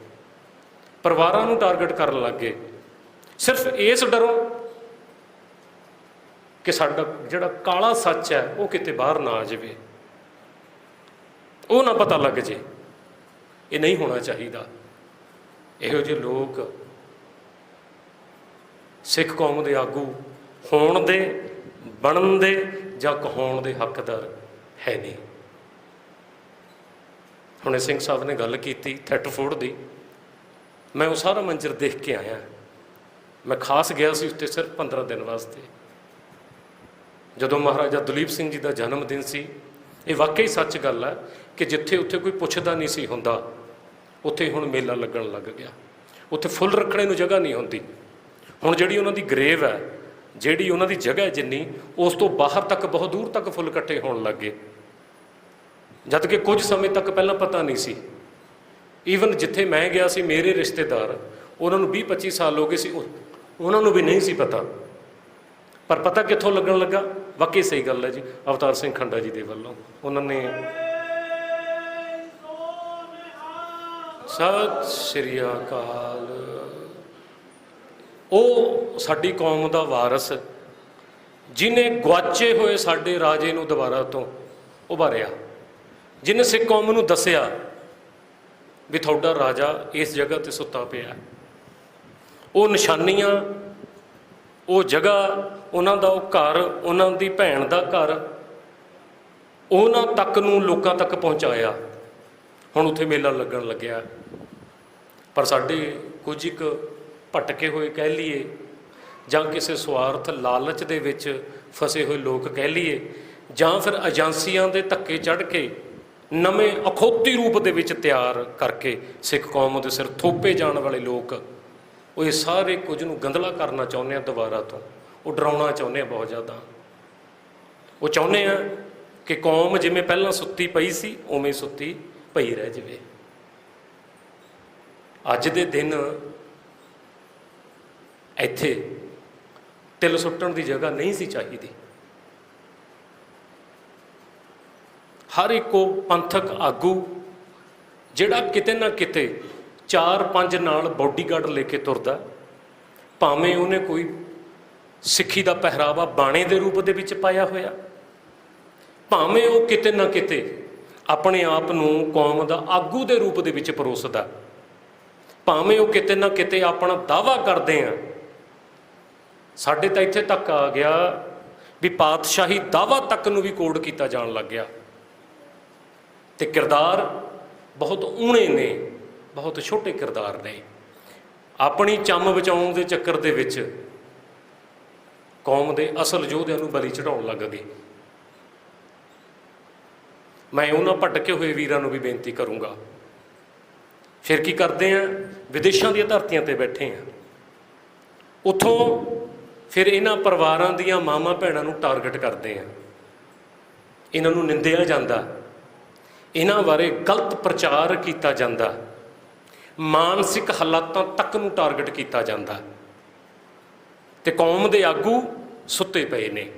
ਪਰਿਵਾਰਾਂ ਨੂੰ ਟਾਰਗੇਟ ਕਰਨ ਲੱਗ ਗਏ, ਸਿਰਫ ਇਸ ਡਰੋਂ ਕਿ ਸਾਡਾ ਜਿਹੜਾ ਕਾਲਾ ਸੱਚ ਹੈ ਉਹ ਕਿਤੇ ਬਾਹਰ ਨਾ ਆ ਜਾਵੇ, ਉਹ ਨਾ ਪਤਾ ਲੱਗ ਜੇ। ਇਹ ਨਹੀਂ ਹੋਣਾ ਚਾਹੀਦਾ। ਇਹੋ ਜਿਹੇ ਲੋਕ ਸਿੱਖ ਕੌਮ ਦੇ ਆਗੂ ਹੋਣ ਦੇ, ਬਣਨ ਦੇ ਜਾਂ ਕਹਾਉਣ ਦੇ ਹੱਕਦਾਰ ਹੈ ਨਹੀਂ। ਹੁਣੇ ਸਿੰਘ ਸਾਹਿਬ ਨੇ ਗੱਲ ਕੀਤੀ ਥੈਟਫੋਰਡ ਦੀ, ਮੈਂ ਉਹ ਸਾਰਾ ਮੰਜ਼ਰ ਦੇਖ ਕੇ ਆਇਆ। ਮੈਂ ਖਾਸ ਗਿਆ ਸੀ ਉੱਤੇ ਸਿਰਫ 15 ਦਿਨ ਵਾਸਤੇ। ਜਦੋਂ ਮਹਾਰਾਜਾ ਦਲੀਪ ਸਿੰਘ ਜੀ ਦਾ ਜਨਮ ਦਿਨ ਸੀ, ਇਹ ਵਾਕਈ ਸੱਚ ਗੱਲ ਹੈ ਕਿ ਜਿੱਥੇ ਉੱਥੇ ਕੋਈ ਪੁੱਛਦਾ ਨਹੀਂ ਸੀ ਹੁੰਦਾ, ਉੱਥੇ ਹੁਣ ਮੇਲਾ ਲੱਗਣ ਲੱਗ ਗਿਆ। ਉੱਥੇ ਫੁੱਲ ਰੱਖਣੇ ਨੂੰ ਜਗ੍ਹਾ ਨਹੀਂ ਹੁੰਦੀ। ਹੁਣ ਜਿਹੜੀ ਉਹਨਾਂ ਦੀ ਗਰੇਵ ਹੈ, ਜਿਹੜੀ ਉਹਨਾਂ ਦੀ ਜਗ੍ਹਾ ਜਿੰਨੀ, ਉਸ ਤੋਂ ਬਾਹਰ ਤੱਕ, ਬਹੁਤ ਦੂਰ ਤੱਕ ਫੁੱਲ ਇਕੱਠੇ ਹੋਣ ਲੱਗ ਗਏ, ਜਦ ਕਿ ਕੁਝ ਸਮੇਂ ਤੱਕ ਪਹਿਲਾਂ ਪਤਾ ਨਹੀਂ ਸੀ। ਈਵਨ ਜਿੱਥੇ ਮੈਂ ਗਿਆ ਸੀ, ਮੇਰੇ ਰਿਸ਼ਤੇਦਾਰ, ਉਹਨਾਂ ਨੂੰ 20-25 ਸਾਲ ਹੋ ਗਏ ਸੀ, ਉਹਨਾਂ ਨੂੰ ਵੀ ਨਹੀਂ ਸੀ ਪਤਾ। ਪਰ ਪਤਾ ਕਿੱਥੋਂ ਲੱਗਣ ਲੱਗਾ? ਵਾਕਈ ਸਹੀ ਗੱਲ ਹੈ ਜੀ, ਅਵਤਾਰ ਸਿੰਘ ਖੰਡਾ ਜੀ ਦੇ ਵੱਲੋਂ। ਉਹਨਾਂ ਨੇ ਸਤਿ ਸ਼੍ਰੀ ਅਕਾਲ। ਉਹ ਸਾਡੀ ਕੌਮ ਦਾ ਵਾਰਸ, ਜਿਹਨੇ ਗੁਆਚੇ ਹੋਏ ਸਾਡੇ ਰਾਜੇ ਨੂੰ ਦੁਬਾਰਾ ਤੋਂ ਉਭਾਰਿਆ, ਜਿਹਨੇ ਸਿੱਖ ਕੌਮ ਨੂੰ ਦੱਸਿਆ ਵੀ ਤੁਹਾਡਾ ਰਾਜਾ ਇਸ ਜਗ੍ਹਾ ਤੇ ਸੁੱਤਾ ਪਿਆ। ਉਹ ਨਿਸ਼ਾਨੀਆਂ, ਉਹ ਜਗ੍ਹਾ, ਉਹਨਾਂ ਦਾ ਉਹ ਘਰ, ਉਹਨਾਂ ਦੀ ਭੈਣ ਦਾ ਘਰ, ਉਹਨਾਂ ਤੱਕ ਨੂੰ ਲੋਕਾਂ ਤੱਕ ਪਹੁੰਚਾਇਆ। ਹੁਣ ਉੱਥੇ ਮੇਲਾ ਲੱਗਣ ਲੱਗਿਆ। ਪਰ ਸਾਡੇ ਕੁਝ ਇੱਕ ਭਟਕੇ ਹੋਏ ਕਹਿ ਲਈਏ, ਜਾਂ ਕਿਸੇ ਸਵਾਰਥ ਲਾਲਚ ਦੇ ਵਿੱਚ ਫਸੇ ਹੋਏ ਲੋਕ ਕਹਿ ਲਈਏ, ਜਾਂ ਫਿਰ ਏਜੰਸੀਆਂ ਦੇ ਧੱਕੇ ਚੜ੍ਹ ਕੇ ਨਵੇਂ ਅਖੌਤੀ ਰੂਪ ਦੇ ਵਿੱਚ ਤਿਆਰ ਕਰਕੇ ਸਿੱਖ ਕੌਮ ਦੇ ਸਿਰ ਥੋਪੇ ਜਾਣ ਵਾਲੇ ਲੋਕ, ਉਹ ਇਹ ਸਾਰੇ ਕੁਝ ਨੂੰ ਗੰਧਲਾ ਕਰਨਾ ਚਾਹੁੰਦੇ ਆ ਦੁਬਾਰਾ ਤੋਂ। ਉਹ ਡਰਾਉਣਾ ਚਾਹੁੰਦੇ ਆ ਬਹੁਤ ਜ਼ਿਆਦਾ। ਉਹ ਚਾਹੁੰਦੇ ਆ ਕਿ ਕੌਮ ਜਿਵੇਂ ਪਹਿਲਾਂ ਸੁੱਤੀ ਪਈ ਸੀ, ਉਵੇਂ ਸੁੱਤੀ ਪਈ ਰਹਿ ਜਾਵੇ। ਅੱਜ ਦੇ ਦਿਨ ਇੱਥੇ ਤਿਲ ਸੁੱਟਣ ਦੀ ਜਗ੍ਹਾ ਨਹੀਂ ਸੀ ਚਾਹੀਦੀ। ਹਰ ਇੱਕੋ ਪੰਥਕ ਆਗੂ ਜਿਹੜਾ ਕਿਤੇ ਨਾ ਕਿਤੇ 4-5 ਨਾਲ ਬੋਡੀਗਾਰਡ ਲੈ ਕੇ ਤੁਰਦਾ, ਭਾਵੇਂ ਉਹਨੇ ਕੋਈ ਸਿੱਖੀ ਦਾ ਪਹਿਰਾਵਾ ਬਾਣੇ ਦੇ ਰੂਪ ਦੇ ਵਿੱਚ ਪਾਇਆ ਹੋਇਆ, ਭਾਵੇਂ ਉਹ ਕਿਤੇ ਨਾ ਕਿਤੇ ਆਪਣੇ ਆਪ ਨੂੰ ਕੌਮ ਦਾ ਆਗੂ ਦੇ ਰੂਪ ਦੇ ਵਿੱਚ ਪਰੋਸਦਾ, ਭਾਵੇਂ ਉਹ ਕਿਤੇ ਨਾ ਕਿਤੇ ਆਪਣਾ ਦਾਅਵਾ ਕਰਦੇ ਆ। ਸਾਡੇ ਤਾਂ ਇੱਥੇ ਤੱਕ ਆ ਗਿਆ ਵੀ ਪਾਤਸ਼ਾਹੀ ਦਾਅਵਾ ਤੱਕ ਨੂੰ ਵੀ ਕੋਡ ਕੀਤਾ ਜਾਣ ਲੱਗ ਗਿਆ। ਤੇ ਕਿਰਦਾਰ ਬਹੁਤ ਊਣੇ ਨੇ, ਬਹੁਤ ਛੋਟੇ ਕਿਰਦਾਰ ਨੇ। ਆਪਣੀ ਚੰਮ ਬਚਾਉਣ ਦੇ ਚੱਕਰ ਦੇ ਵਿੱਚ ਕੌਮ ਦੇ ਅਸਲ ਯੋਧਿਆਂ ਨੂੰ ਬਲੀ ਚੜਾਉਣ ਲੱਗ ਗਏ। ਮੈਂ ਉਹਨਾਂ ਭਟਕੇ ਹੋਏ ਵੀਰਾਂ ਨੂੰ ਵੀ ਬੇਨਤੀ ਕਰੂੰਗਾ, ਫਿਰ ਕੀ ਕਰਦੇ ਆ? ਵਿਦੇਸ਼ਾਂ ਦੀਆਂ ਧਰਤੀਆਂ ਤੇ ਬੈਠੇ ਆ, ਉੱਥੋਂ ਫਿਰ ਇਹਨਾਂ ਪਰਿਵਾਰਾਂ ਦੀਆਂ ਮਾਵਾਂ ਭੈਣਾਂ ਨੂੰ ਟਾਰਗੇਟ ਕਰਦੇ ਆ, ਇਹਨਾਂ ਨੂੰ ਨਿੰਦਿਆ ਜਾਂਦਾ, ਇਹਨਾਂ ਬਾਰੇ ਗਲਤ ਪ੍ਰਚਾਰ ਕੀਤਾ ਜਾਂਦਾ, ਮਾਨਸਿਕ ਹਾਲਾਤਾਂ ਤੱਕ ਨੂੰ ਟਾਰਗੇਟ ਕੀਤਾ ਜਾਂਦਾ। ਤੇ ਕੌਮ ਦੇ ਆਗੂ ਸੁੱਤੇ ਪਏ ਨੇ,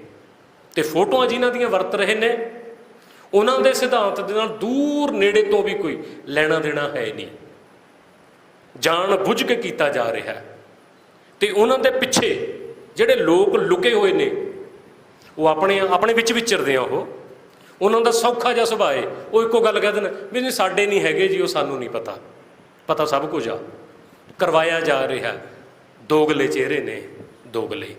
ਤੇ ਫੋਟੋਆਂ ਜਿਨ੍ਹਾਂ ਦੀਆਂ ਵਰਤ ਰਹੇ ਨੇ, ਉਹਨਾਂ ਦੇ ਸਿਧਾਂਤ ਦੇ ਨਾਲ ਦੂਰ ਨੇੜੇ ਤੋਂ ਵੀ ਕੋਈ ਲੈਣਾ ਦੇਣਾ ਹੈ ਨਹੀਂ। ਜਾਣ ਬੁੱਝ ਕੇ ਕੀਤਾ ਜਾ ਰਿਹਾ ਹੈ। ਤੇ ਉਹਨਾਂ ਦੇ ਪਿੱਛੇ ਜਿਹੜੇ ਲੋਕ ਲੁਕੇ ਹੋਏ ਨੇ, ਉਹ ਆਪਣੇ ਵਿੱਚ ਵਿਚਰਦੇ ਆ। ਉਹਨਾਂ ਦਾ ਸੌਖਾ ਜਿਹਾ ਸੁਭਾਅ ਹੈ, ਉਹ ਇੱਕੋ ਗੱਲ ਕਹਿ ਦੇਣ ਵੀ ਨਹੀਂ ਸਾਡੇ ਨਹੀਂ ਹੈਗੇ ਜੀ, ਉਹ ਸਾਨੂੰ ਨਹੀਂ ਪਤਾ, ਪਤਾ ਸਭ ਕੁਝ ਆ। ਕਰਵਾਇਆ ਜਾ ਰਿਹਾ। ਦੋਗਲੇ ਚਿਹਰੇ ਨੇ, ਦੋਗਲੇ।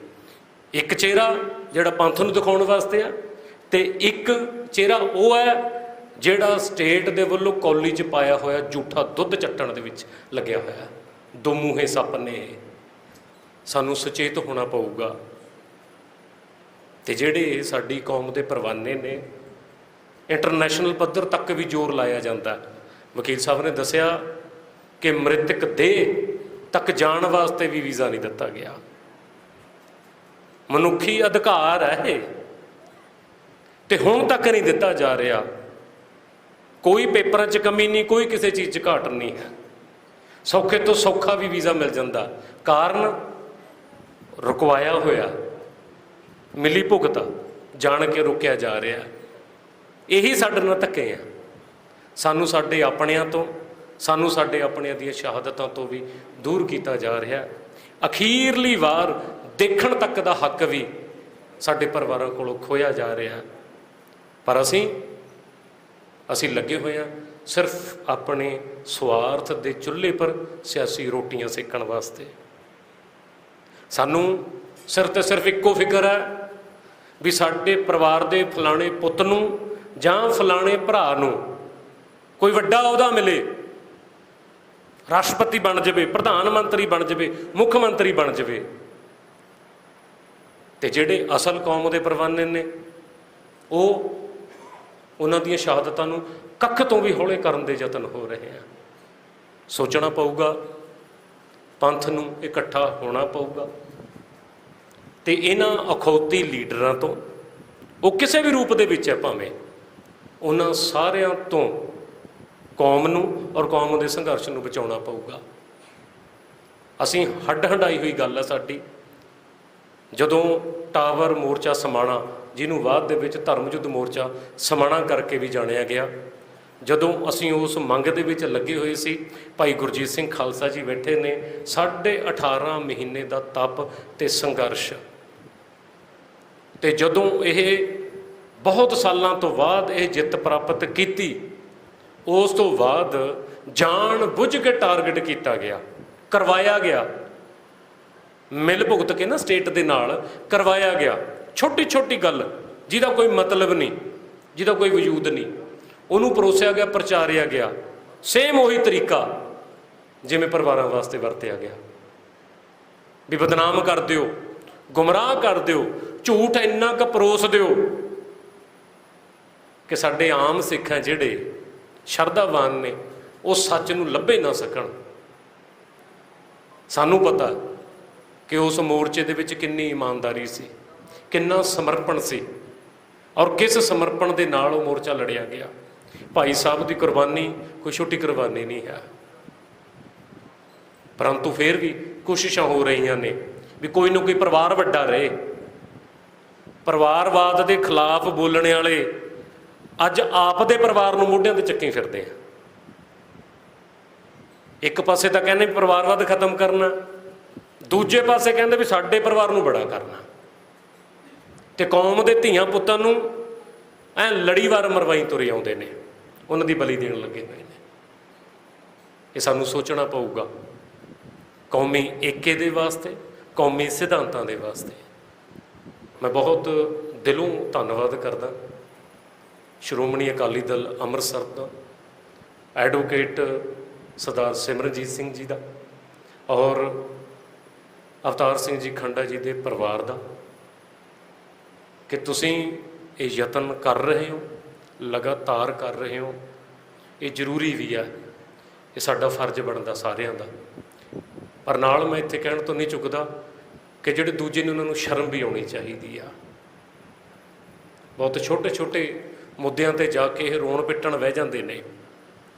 ਇੱਕ ਚਿਹਰਾ ਜਿਹੜਾ ਪੰਥ ਨੂੰ ਦਿਖਾਉਣ ਵਾਸਤੇ ਆ, ਤੇ ਇੱਕ ਚਿਹਰਾ ਉਹ ਹੈ ਜਿਹੜਾ ਸਟੇਟ ਦੇ ਵੱਲੋਂ ਕੌਲੀ 'ਚ ਪਾਇਆ ਹੋਇਆ ਝੂਠਾ ਦੁੱਧ ਚੱਟਣ ਦੇ ਵਿੱਚ ਲੱਗਿਆ ਹੋਇਆ। ਦੋ ਮੂੰਹੇ ਸੱਪ ਨੇ। ਸਾਨੂੰ ਸੁਚੇਤ ਹੋਣਾ ਪਊਗਾ। ਤੇ ਜਿਹੜੇ ਸਾਡੀ ਕੌਮ ਦੇ ਪਰਵਾਨੇ ਨੇ, ਇੰਟਰਨੈਸ਼ਨਲ ਪੱਧਰ ਤੱਕ ਵੀ ਜ਼ੋਰ ਲਾਇਆ ਜਾਂਦਾ। ਵਕੀਲ ਸਾਹਿਬ ਨੇ ਦੱਸਿਆ ਕਿ ਮ੍ਰਿਤਕ ਦੇਹ ਤੱਕ ਜਾਣ ਵਾਸਤੇ ਵੀ ਵੀਜ਼ਾ ਨਹੀਂ ਦਿੱਤਾ ਗਿਆ। ਮਨੁੱਖੀ ਅਧਿਕਾਰ ਹੈ ਇਹ, ਤੇ ਹੁਣ ਤੱਕ ਨਹੀਂ ਦਿੱਤਾ ਜਾ ਰਿਹਾ। ਕੋਈ ਪੇਪਰਾਂ 'ਚ ਕਮੀ ਨਹੀਂ, ਕੋਈ ਕਿਸੇ ਚੀਜ਼ 'ਚ ਘਾਟ ਨਹੀਂ ਹੈ। ਸੌਖੇ ਤੋਂ ਸੌਖਾ ਵੀ ਵੀਜ਼ਾ ਮਿਲ ਜਾਂਦਾ। ਕਾਰਨ ਰੁਕਵਾਇਆ ਹੋਇਆ, ਮਿਲੀ ਭੁਗਤ, ਜਾਣ ਕੇ ਰੁਕਿਆ ਜਾ ਰਿਹਾ। ਇਹੀ ਸਾਡੇ ਨਾਲ ਧੱਕੇ ਆ। ਸਾਨੂੰ ਸਾਡੇ ਆਪਣਿਆਂ ਤੋਂ, ਸਾਨੂੰ ਸਾਡੇ ਆਪਣਿਆਂ ਦੀਆਂ ਸ਼ਹਾਦਤਾਂ ਤੋਂ ਵੀ ਦੂਰ ਕੀਤਾ ਜਾ ਰਿਹਾ। ਅਖੀਰਲੀ ਵਾਰ ਦੇਖਣ ਤੱਕ ਦਾ ਹੱਕ ਵੀ ਸਾਡੇ ਪਰਿਵਾਰਾਂ ਕੋਲੋਂ ਖੋਇਆ ਜਾ ਰਿਹਾ। ਪਰ ਅਸੀਂ ਲੱਗੇ ਹੋਏ ਹਾਂ ਸਿਰਫ ਆਪਣੇ ਸਵਾਰਥ ਦੇ ਚੁੱਲ੍ਹੇ ਪਰ ਸਿਆਸੀ ਰੋਟੀਆਂ ਸੇਕਣ ਵਾਸਤੇ। ਸਾਨੂੰ ਸਿਰ ਤੇ ਸਿਰਫ ਇੱਕੋ ਫਿਕਰ ਹੈ ਵੀ ਸਾਡੇ ਪਰਿਵਾਰ ਦੇ ਫਲਾਣੇ ਪੁੱਤ ਨੂੰ ਜਾਂ ਫਲਾਣੇ ਭਰਾ ਨੂੰ ਕੋਈ ਵੱਡਾ ਅਹੁਦਾ ਮਿਲੇ, ਰਾਸ਼ਟਰਪਤੀ ਬਣ ਜਾਵੇ, ਪ੍ਰਧਾਨ ਮੰਤਰੀ ਬਣ ਜਾਵੇ, ਮੁੱਖ ਮੰਤਰੀ ਬਣ ਜਾਵੇ। ਤੇ ਜਿਹੜੇ ਅਸਲ ਕੌਮ ਦੇ ਪਰਵਾਨੇ ਨੇ, ਉਹਨਾਂ ਦੀਆਂ ਸ਼ਹਾਦਤਾਂ ਨੂੰ ਕੱਖ ਤੋਂ ਵੀ ਹੌਲੇ ਕਰਨ ਦੇ ਯਤਨ ਹੋ ਰਹੇ ਆ। ਸੋਚਣਾ ਪਊਗਾ, ਪੰਥ ਨੂੰ ਇਕੱਠਾ ਹੋਣਾ ਪਊਗਾ, ਤੇ ਇਹਨਾਂ ਅਖੌਤੀ ਲੀਡਰਾਂ ਤੋਂ, ਉਹ ਕਿਸੇ ਵੀ ਰੂਪ ਦੇ ਵਿੱਚ ਹੈ ਭਾਵੇਂ, ਉਹਨਾਂ ਸਾਰਿਆਂ ਤੋਂ ਕੌਮ ਨੂੰ ਔਰ ਕੌਮ ਦੇ ਸੰਘਰਸ਼ ਨੂੰ ਬਚਾਉਣਾ ਪਊਗਾ। ਅਸੀਂ ਹੱਡ ਹੰਡਾਈ ਹੋਈ ਗੱਲ ਹੈ ਸਾਡੀ। ਜਦੋਂ ਟਾਵਰ ਮੋਰਚਾ ਸਮਾਣਾ, ਜਿਹਨੂੰ ਬਾਅਦ ਦੇ ਵਿੱਚ ਧਰਮ ਯੁੱਧ ਮੋਰਚਾ ਸਮਾਣਾ ਕਰਕੇ ਵੀ ਜਾਣਿਆ ਗਿਆ, ਜਦੋਂ ਅਸੀਂ ਉਸ ਮੰਗ ਦੇ ਵਿੱਚ ਲੱਗੇ ਹੋਏ ਸੀ, ਭਾਈ ਗੁਰਜੀਤ ਸਿੰਘ ਖਾਲਸਾ ਜੀ ਬੈਠੇ ਨੇ, 18.5 ਮਹੀਨੇ ਦਾ ਤਪ ਤੇ ਸੰਘਰਸ਼, ਤੇ ਜਦੋਂ ਇਹ ਬਹੁਤ ਸਾਲਾਂ ਤੋਂ ਬਾਅਦ ਇਹ ਜਿੱਤ ਪ੍ਰਾਪਤ ਕੀਤੀ, ਉਸ ਤੋਂ ਬਾਅਦ ਜਾਣ ਬੁੱਝ ਕੇ ਟਾਰਗੇਟ ਕੀਤਾ ਗਿਆ, ਕਰਵਾਇਆ ਗਿਆ, ਮਿਲ ਭੁਗਤ ਕੇ ਨਾ ਸਟੇਟ ਦੇ ਨਾਲ ਕਰਵਾਇਆ ਗਿਆ। ਛੋਟੀ ਛੋਟੀ ਗੱਲ ਜਿਹਦਾ ਕੋਈ ਮਤਲਬ ਨਹੀਂ, ਜਿਹਦਾ ਕੋਈ ਵਜੂਦ ਨਹੀਂ, ਉਹਨੂੰ ਪਰੋਸਿਆ ਗਿਆ, ਪ੍ਰਚਾਰਿਆ ਗਿਆ। ਸੇਮ ਉਹੀ ਤਰੀਕਾ ਜਿਵੇਂ ਪਰਿਵਾਰਾਂ ਵਾਸਤੇ ਵਰਤਿਆ ਗਿਆ, ਵੀ ਬਦਨਾਮ ਕਰ ਦਿਓ, ਗੁੰਮਰਾਹ ਕਰ ਦਿਓ, ਝੂਠ ਇੰਨਾ ਕੁ ਪਰੋਸ ਦਿਓ ਕਿ ਸਾਡੇ ਆਮ ਸਿੱਖ ਹੈ ਜਿਹੜੇ ਸ਼ਰਧਾਵਾਨ ਨੇ, ਉਹ ਸੱਚ ਨੂੰ ਲੱਭੇ ਨਾ ਸਕਣ। ਸਾਨੂੰ ਪਤਾ ਕਿ ਉਸ ਮੋਰਚੇ ਦੇ ਵਿੱਚ ਕਿੰਨੀ ਇਮਾਨਦਾਰੀ ਸੀ, ਕਿੰਨਾ ਸਮਰਪਣ ਸੀ, ਔਰ ਕਿਸ ਸਮਰਪਣ ਦੇ ਨਾਲ ਉਹ ਮੋਰਚਾ ਲੜਿਆ ਗਿਆ। ਭਾਈ ਸਾਹਿਬ ਦੀ ਕੁਰਬਾਨੀ ਕੋਈ ਛੋਟੀ ਕੁਰਬਾਨੀ ਨਹੀਂ ਹੈ। ਪਰੰਤੂ ਫਿਰ ਵੀ ਕੋਸ਼ਿਸ਼ਾਂ ਹੋ ਰਹੀਆਂ ਨੇ ਵੀ ਕੋਈ ਨਾ ਕੋਈ ਪਰਿਵਾਰ ਵੱਡਾ ਰਹੇ। ਪਰਿਵਾਰਵਾਦ ਦੇ ਖਿਲਾਫ ਬੋਲਣ ਵਾਲੇ ਅੱਜ ਆਪ ਦੇ ਪਰਿਵਾਰ ਨੂੰ ਮੋਢਿਆਂ ਤੇ ਚੱਕੀ ਫਿਰਦੇ ਆ। ਇੱਕ ਪਾਸੇ ਤਾਂ ਕਹਿੰਦੇ ਵੀ ਪਰਿਵਾਰਵਾਦ ਖਤਮ ਕਰਨਾ, ਦੂਜੇ ਪਾਸੇ ਕਹਿੰਦੇ ਵੀ ਸਾਡੇ ਪਰਿਵਾਰ ਨੂੰ ਬੜਾ ਕਰਨਾ, ਤੇ ਕੌਮ ਦੇ ਧੀਆਂ ਪੁੱਤਾਂ ਨੂੰ ਐ ਲੜੀਵਾਰ ਮਰਵਾਈ ਤੁਰੇ ਆਉਂਦੇ ਨੇ, ਉਹਨਾਂ ਦੀ ਬਲੀ ਦੇਣ ਲੱਗੇ ਹੋਏ ਨੇ। ਇਹ ਸਾਨੂੰ ਸੋਚਣਾ ਪਊਗਾ ਕੌਮੀ ਏਕੇ ਦੇ ਵਾਸਤੇ, ਕੌਮੀ ਸਿਧਾਂਤਾਂ ਦੇ ਵਾਸਤੇ। ਮੈਂ ਬਹੁਤ ਦਿਲੋਂ ਧੰਨਵਾਦ ਕਰਦਾ ਸ਼੍ਰੋਮਣੀ ਅਕਾਲੀ ਦਲ ਅੰਮ੍ਰਿਤਸਰ ਦਾ, ਐਡਵੋਕੇਟ ਸਰਦਾਰ ਸਿਮਰਨਜੀਤ ਸਿੰਘ ਜੀ ਦਾ, ਔਰ ਅਵਤਾਰ ਸਿੰਘ ਜੀ ਖੰਡਾ ਜੀ ਦੇ ਪਰਿਵਾਰ ਦਾ, ਕਿ ਤੁਸੀਂ ਇਹ ਯਤਨ ਕਰ ਰਹੇ ਹੋ, ਲਗਾਤਾਰ ਕਰ ਰਹੇ ਹੋ। ਇਹ ਜ਼ਰੂਰੀ ਵੀ ਹੈ, ਇਹ ਸਾਡਾ ਫਰਜ਼ ਬਣਦਾ ਸਾਰਿਆਂ ਦਾ। ਪਰ ਨਾਲ ਮੈਂ ਇੱਥੇ ਕਹਿਣ ਤੋਂ ਨਹੀਂ ਚੁੱਕਦਾ ਕਿ ਜਿਹੜੇ ਦੂਜੇ ਨੇ ਉਹਨਾਂ ਨੂੰ ਸ਼ਰਮ ਵੀ ਆਉਣੀ ਚਾਹੀਦੀ ਆ। ਬਹੁਤ ਛੋਟੇ ਛੋਟੇ ਮੁੱਦਿਆਂ ਤੇ ਜਾ ਕੇ ਇਹ ਰੋਣ ਪਿੱਟਣ ਬਹਿ ਜਾਂਦੇ ਨੇ।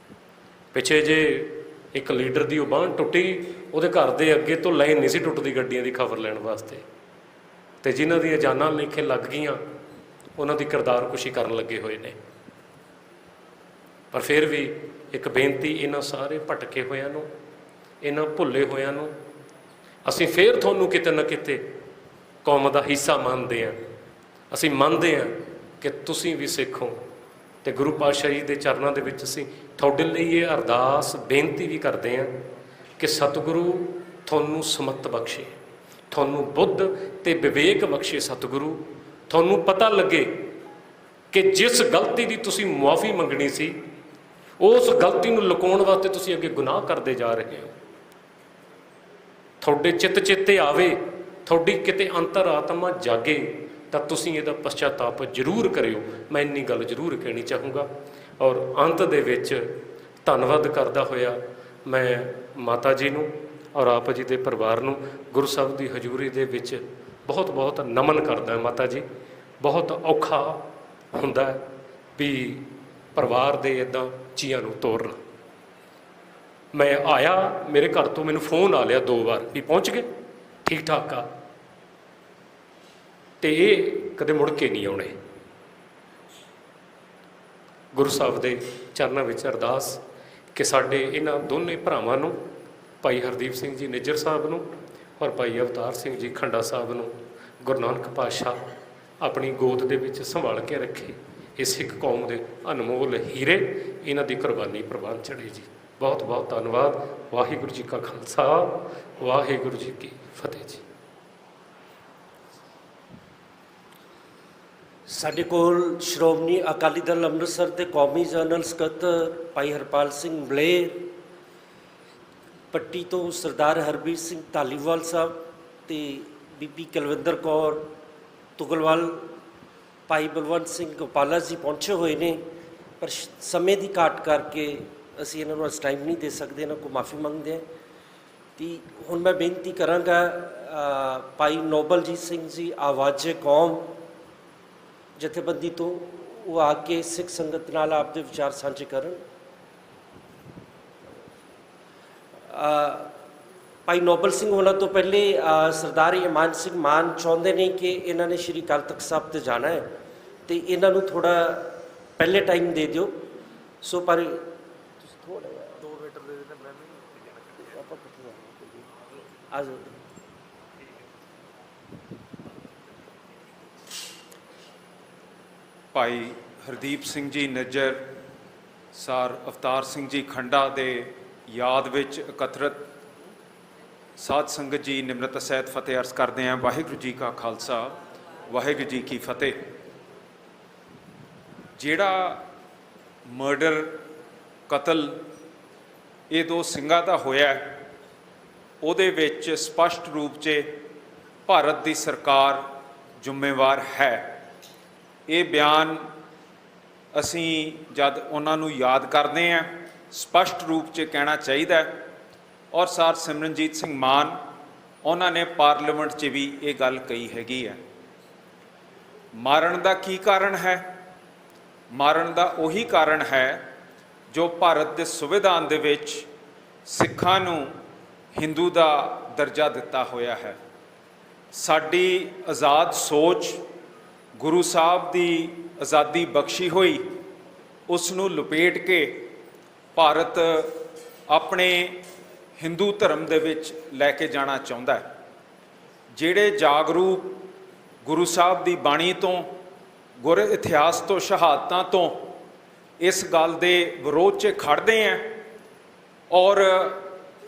ਪਿੱਛੇ ਜੇ ਇੱਕ ਲੀਡਰ ਦੀ ਉਹ ਬਾਂਹ ਟੁੱਟੀ, ਉਹਦੇ ਘਰ ਦੇ ਅੱਗੇ ਤੋਂ ਲਾਈਨ ਨਹੀਂ ਸੀ ਟੁੱਟਦੀ ਗੱਡੀਆਂ ਦੀ ਖਬਰ ਲੈਣ ਵਾਸਤੇ, ਤੇ ਜਿਨ੍ਹਾਂ ਦੀਆਂ ਜਾਨਾਂ ਲੇਖੇ ਲੱਗ ਗਈਆਂ ਉਹਨਾਂ ਦੀ ਕਿਰਦਾਰਕੁਸ਼ੀ ਕਰਨ ਲੱਗੇ ਹੋਏ ਨੇ। ਪਰ ਫਿਰ ਵੀ ਇੱਕ ਬੇਨਤੀ ਇਹਨਾਂ ਸਾਰੇ ਭਟਕੇ ਹੋਇਆਂ ਨੂੰ ਇਹਨਾਂ ਭੁੱਲੇ ਹੋਇਆਂ ਨੂੰ ਅਸੀਂ ਫੇਰ ਤੁਹਾਨੂੰ ਕਿਤੇ ਨਾ ਕਿਤੇ ਕੌਮ ਦਾ ਹਿੱਸਾ ਮੰਨਦੇ ਹਾਂ। ਅਸੀਂ ਮੰਨਦੇ ਹਾਂ ਕਿ ਤੁਸੀਂ ਵੀ ਸਿੱਖ ਹੋ, ਅਤੇ ਗੁਰੂ ਪਾਤਸ਼ਾਹ ਜੀ ਦੇ ਚਰਨਾਂ ਦੇ ਵਿੱਚ ਅਸੀਂ ਤੁਹਾਡੇ ਲਈ ਇਹ ਅਰਦਾਸ ਬੇਨਤੀ ਵੀ ਕਰਦੇ ਹਾਂ ਕਿ ਸਤਿਗੁਰੂ ਤੁਹਾਨੂੰ ਸਮਤ ਬਖਸ਼ੇ, ਤੁਹਾਨੂੰ ਬੁੱਧ ਅਤੇ ਵਿਵੇਕ ਬਖਸ਼ੇ। ਸਤਿਗੁਰੂ ਤੁਹਾਨੂੰ ਪਤਾ ਲੱਗੇ ਕਿ ਜਿਸ ਗਲਤੀ ਦੀ ਤੁਸੀਂ ਮੁਆਫੀ ਮੰਗਣੀ ਸੀ, ਉਸ ਗਲਤੀ ਨੂੰ ਲੁਕਾਉਣ ਵਾਸਤੇ ਤੁਸੀਂ ਅੱਗੇ ਗੁਨਾਹ ਕਰਦੇ ਜਾ ਰਹੇ ਹੋ। ਤੁਹਾਡੇ ਚਿੱਤ ਚੇਤੇ ਆਵੇ, ਤੁਹਾਡੀ ਕਿਤੇ ਅੰਤਰ ਆਤਮਾ ਜਾਗੇ ਤਾਂ ਤੁਸੀਂ ਇਹਦਾ ਪਛਤਾਤਾਪ ਜ਼ਰੂਰ ਕਰਿਓ। ਮੈਂ ਇੰਨੀ ਗੱਲ ਜ਼ਰੂਰ ਕਹਿਣੀ ਚਾਹੂੰਗਾ। ਔਰ ਅੰਤ ਦੇ ਵਿੱਚ ਧੰਨਵਾਦ ਕਰਦਾ ਹੋਇਆ ਮੈਂ ਮਾਤਾ ਜੀ ਨੂੰ ਔਰ ਆਪ ਜੀ ਦੇ ਪਰਿਵਾਰ ਨੂੰ ਗੁਰੂ ਸਾਹਿਬ ਦੀ ਹਜ਼ੂਰੀ ਦੇ ਵਿੱਚ ਬਹੁਤ ਬਹੁਤ ਨਮਨ ਕਰਦਾ। ਮਾਤਾ ਜੀ, ਬਹੁਤ ਔਖਾ ਹੁੰਦਾ ਵੀ ਪਰਿਵਾਰ ਦੇ ਇੱਦਾਂ ਜੀਆਂ ਨੂੰ ਤੋਰਨਾ। ਮੈਂ ਆਇਆ, ਮੇਰੇ ਘਰ ਤੋਂ ਮੈਨੂੰ ਫੋਨ ਆ ਲਿਆ 2 ਵਾਰ ਵੀ ਪਹੁੰਚ ਗਏ, ਠੀਕ ਠਾਕ ਆ, ਅਤੇ ਇਹ ਕਦੇ ਮੁੜ ਕੇ ਨਹੀਂ ਆਉਣੇ। ਗੁਰੂ ਸਾਹਿਬ ਦੇ ਚਰਨਾਂ ਵਿੱਚ ਅਰਦਾਸ ਕਿ ਸਾਡੇ ਇਹਨਾਂ ਦੋਨੇ ਭਰਾਵਾਂ ਨੂੰ, ਭਾਈ ਹਰਦੀਪ ਸਿੰਘ ਜੀ ਨਿੱਜਰ ਸਾਹਿਬ ਨੂੰ ਔਰ ਭਾਈ ਅਵਤਾਰ ਸਿੰਘ ਜੀ ਖੰਡਾ ਸਾਹਿਬ ਨੂੰ, ਗੁਰੂ ਨਾਨਕ ਪਾਤਸ਼ਾਹ ਆਪਣੀ ਗੋਦ ਦੇ ਵਿੱਚ ਸੰਭਾਲ ਕੇ ਰੱਖੇ। ਇਹ ਸਿੱਖ ਕੌਮ ਦੇ ਅਨਮੋਲ ਹੀਰੇ, ਇਹਨਾਂ ਦੀ ਕੁਰਬਾਨੀ ਪ੍ਰਵਾਨ ਚੜ੍ਹੇ ਜੀ। ਬਹੁਤ ਬਹੁਤ ਧੰਨਵਾਦ। ਵਾਹਿਗੁਰੂ ਜੀ ਕਾ ਖਾਲਸਾ, ਵਾਹਿਗੁਰੂ ਜੀ ਕੀ ਫਤਿਹ ਜੀ। ਸਾਡੇ ਕੋਲ ਸ਼੍ਰੋਮਣੀ ਅਕਾਲੀ ਦਲ ਅੰਮ੍ਰਿਤਸਰ ਦੇ ਕੌਮੀ ਜਨਰਲ ਸਕੱਤਰ ਭਾਈ ਹਰਪਾਲ ਸਿੰਘ ਬਲੇਰ, ਪੱਟੀ ਤੋਂ ਸਰਦਾਰ ਹਰਬੀਰ ਸਿੰਘ ਧਾਲੀਵਾਲ ਸਾਹਿਬ ਅਤੇ ਬੀਬੀ ਕੁਲਵਿੰਦਰ ਕੌਰ ਤੁਗਲਵਾਲ, ਭਾਈ ਬਲਵੰਤ ਸਿੰਘ ਗੋਪਾਲਾ ਜੀ ਪਹੁੰਚੇ ਹੋਏ ਨੇ, ਪਰ ਸਮੇਂ ਦੀ ਘਾਟ ਕਰਕੇ ਅਸੀਂ ਇਹਨਾਂ ਨੂੰ ਇਸ ਟਾਈਮ ਨਹੀਂ ਦੇ ਸਕਦੇ, ਇਹਨਾਂ ਕੋਲ ਮਾਫੀ ਮੰਗਦੇ ਹਾਂ। ਅਤੇ ਹੁਣ ਮੈਂ ਬੇਨਤੀ ਕਰਾਂਗਾ ਭਾਈ ਨੋਬਲਜੀਤ ਸਿੰਘ ਜੀ ਆਵਾਜ਼ੇ ਕੌਮ ਜਥੇਬੰਦੀ ਤੋਂ, ਉਹ ਆ ਕੇ ਸਿੱਖ ਸੰਗਤ ਨਾਲ ਆਪਦੇ ਵਿਚਾਰ ਸਾਂਝੇ ਕਰਨ। ਭਾਈ ਨੋਬਲ ਸਿੰਘ ਹੋਣਾ ਤੋਂ ਪਹਿਲੇ ਸਰਦਾਰ ਇਮਾਨ ਸਿੰਘ ਮਾਨ ਚਾਹੁੰਦੇ ਨੇ ਕਿ ਇਹਨਾਂ ਨੇ ਸ਼੍ਰੀ ਅਕਾਲ ਤਖਤ ਸਾਹਿਬ 'ਤੇ ਜਾਣਾ ਹੈ, ਅਤੇ ਇਹਨਾਂ ਨੂੰ ਥੋੜ੍ਹਾ ਪਹਿਲੇ ਟਾਈਮ ਦੇ ਦਿਓ। ਸੋ ਪਰ ਥੋੜ੍ਹਾ 2 ਮੀਟਰ ਦੇ ਦੇਣਾ ਆ ਜਾਓ। ਭਾਈ ਹਰਦੀਪ ਸਿੰਘ ਜੀ ਨਿੱਜਰ, ਸਰ ਅਵਤਾਰ ਸਿੰਘ ਜੀ ਖੰਡਾ ਦੇ ਯਾਦ ਵਿੱਚ ਇਕੱਤਰਤ ਸਾਧ ਸੰਗਤ ਜੀ ਨਿਮਰਤ ਸਹਿਤ ਫਤਿਹ ਅਰਜ਼ ਕਰਦੇ ਹਾਂ। ਵਾਹਿਗੁਰੂ ਜੀ ਕਾ ਖਾਲਸਾ, ਵਾਹਿਗੁਰੂ ਜੀ ਕੀ ਫਤਿਹ। ਜਿਹੜਾ ਮਰਡਰ, ਕਤਲ ਇਹ 2 ਸਿੰਘਾਂ ਦਾ ਹੋਇਆ, ਉਹਦੇ ਵਿੱਚ ਸਪਸ਼ਟ ਰੂਪ 'ਚ ਭਾਰਤ ਦੀ ਸਰਕਾਰ ਜ਼ਿੰਮੇਵਾਰ ਹੈ। ਇਹ ਬਿਆਨ ਅਸੀਂ ਜਦ ਉਹਨਾਂ ਨੂੰ ਯਾਦ ਕਰਦੇ ਹਾਂ, ਸਪਸ਼ਟ ਰੂਪ 'ਚ ਕਹਿਣਾ ਚਾਹੀਦਾ। ਔਰ ਸਰ ਸਿਮਰਨਜੀਤ ਸਿੰਘ ਮਾਨ, ਉਹਨਾਂ ਨੇ ਪਾਰਲੀਮੈਂਟ 'ਚ ਵੀ ਇਹ ਗੱਲ ਕਹੀ ਹੈਗੀ ਹੈ। ਮਾਰਨ ਦਾ ਕੀ ਕਾਰਨ ਹੈ? ਮਾਰਨ ਦਾ ਉਹੀ ਕਾਰਨ ਹੈ ਜੋ ਭਾਰਤ ਦੇ ਸੰਵਿਧਾਨ ਦੇ ਵਿੱਚ ਸਿੱਖਾਂ ਨੂੰ ਹਿੰਦੂ ਦਾ ਦਰਜਾ ਦਿੱਤਾ ਹੋਇਆ ਹੈ। ਸਾਡੀ ਆਜ਼ਾਦ ਸੋਚ, ਗੁਰੂ ਸਾਹਿਬ ਦੀ ਆਜ਼ਾਦੀ ਬਖਸ਼ੀ ਹੋਈ, ਉਸ ਨੂੰ ਲਪੇਟ ਕੇ ਭਾਰਤ ਆਪਣੇ ਹਿੰਦੂ ਧਰਮ ਦੇ ਵਿੱਚ ਲੈ ਕੇ ਜਾਣਾ ਚਾਹੁੰਦਾ ਹੈ। ਜਿਹੜੇ ਜਾਗਰੂਕ ਗੁਰੂ ਸਾਹਿਬ ਦੀ ਬਾਣੀ ਤੋਂ, ਗੁਰ ਇਤਿਹਾਸ ਤੋਂ, ਸ਼ਹਾਦਤਾਂ ਤੋਂ ਇਸ ਗੱਲ ਦੇ ਵਿਰੋਧ 'ਚ ਖੜਦੇ ਹੈ ਔਰ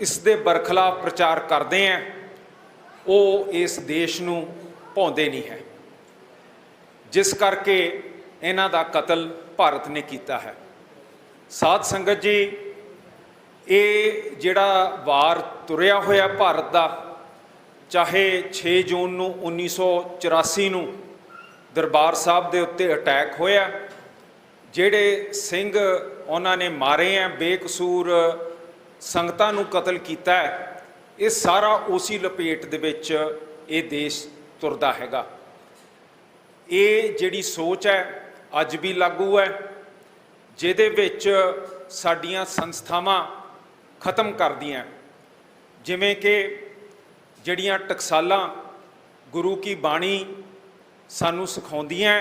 ਇਸ ਦੇ ਬਰਖਲਾਫ ਪ੍ਰਚਾਰ ਕਰਦੇ ਹੈ, ਉਹ ਇਸ ਦੇਸ਼ ਨੂੰ ਭਾਉਂਦੇ ਨਹੀਂ ਹੈ, ਜਿਸ ਕਰਕੇ ਇਹਨਾਂ ਦਾ ਕਤਲ ਭਾਰਤ ਨੇ ਕੀਤਾ ਹੈ। ਸਾਧ ਸੰਗਤ ਜੀ, ਇਹ ਜਿਹੜਾ ਵਾਰ ਤੁਰਿਆ ਹੋਇਆ ਭਾਰਤ ਦਾ, ਚਾਹੇ 6 ਜੂਨ ਨੂੰ 1984 ਨੂੰ ਦਰਬਾਰ ਸਾਹਿਬ ਦੇ ਉੱਤੇ ਅਟੈਕ ਹੋਇਆ, ਜਿਹੜੇ ਸਿੰਘ ਉਹਨਾਂ ਨੇ ਮਾਰੇ ਆ, ਬੇਕਸੂਰ ਸੰਗਤਾਂ ਨੂੰ ਕਤਲ ਕੀਤਾ ਹੈ, ਇਹ ਸਾਰਾ ਉਸੇ ਲਪੇਟ ਦੇ ਵਿੱਚ ਇਹ ਦੇਸ਼ ਤੁਰਦਾ ਹੈਗਾ। ਇਹ ਜਿਹੜੀ ਸੋਚ ਹੈ ਅੱਜ ਵੀ ਲਾਗੂ ਹੈ, ਜਿਹਦੇ ਵਿੱਚ ਸਾਡੀਆਂ ਸੰਸਥਾਵਾਂ ਖਤਮ ਕਰਦੀਆਂ, ਜਿਵੇਂ ਕਿ ਜਿਹੜੀਆਂ ਟਕਸਾਲਾਂ ਗੁਰੂ ਕੀ ਬਾਣੀ ਸਾਨੂੰ ਸਿਖਾਉਂਦੀਆਂ,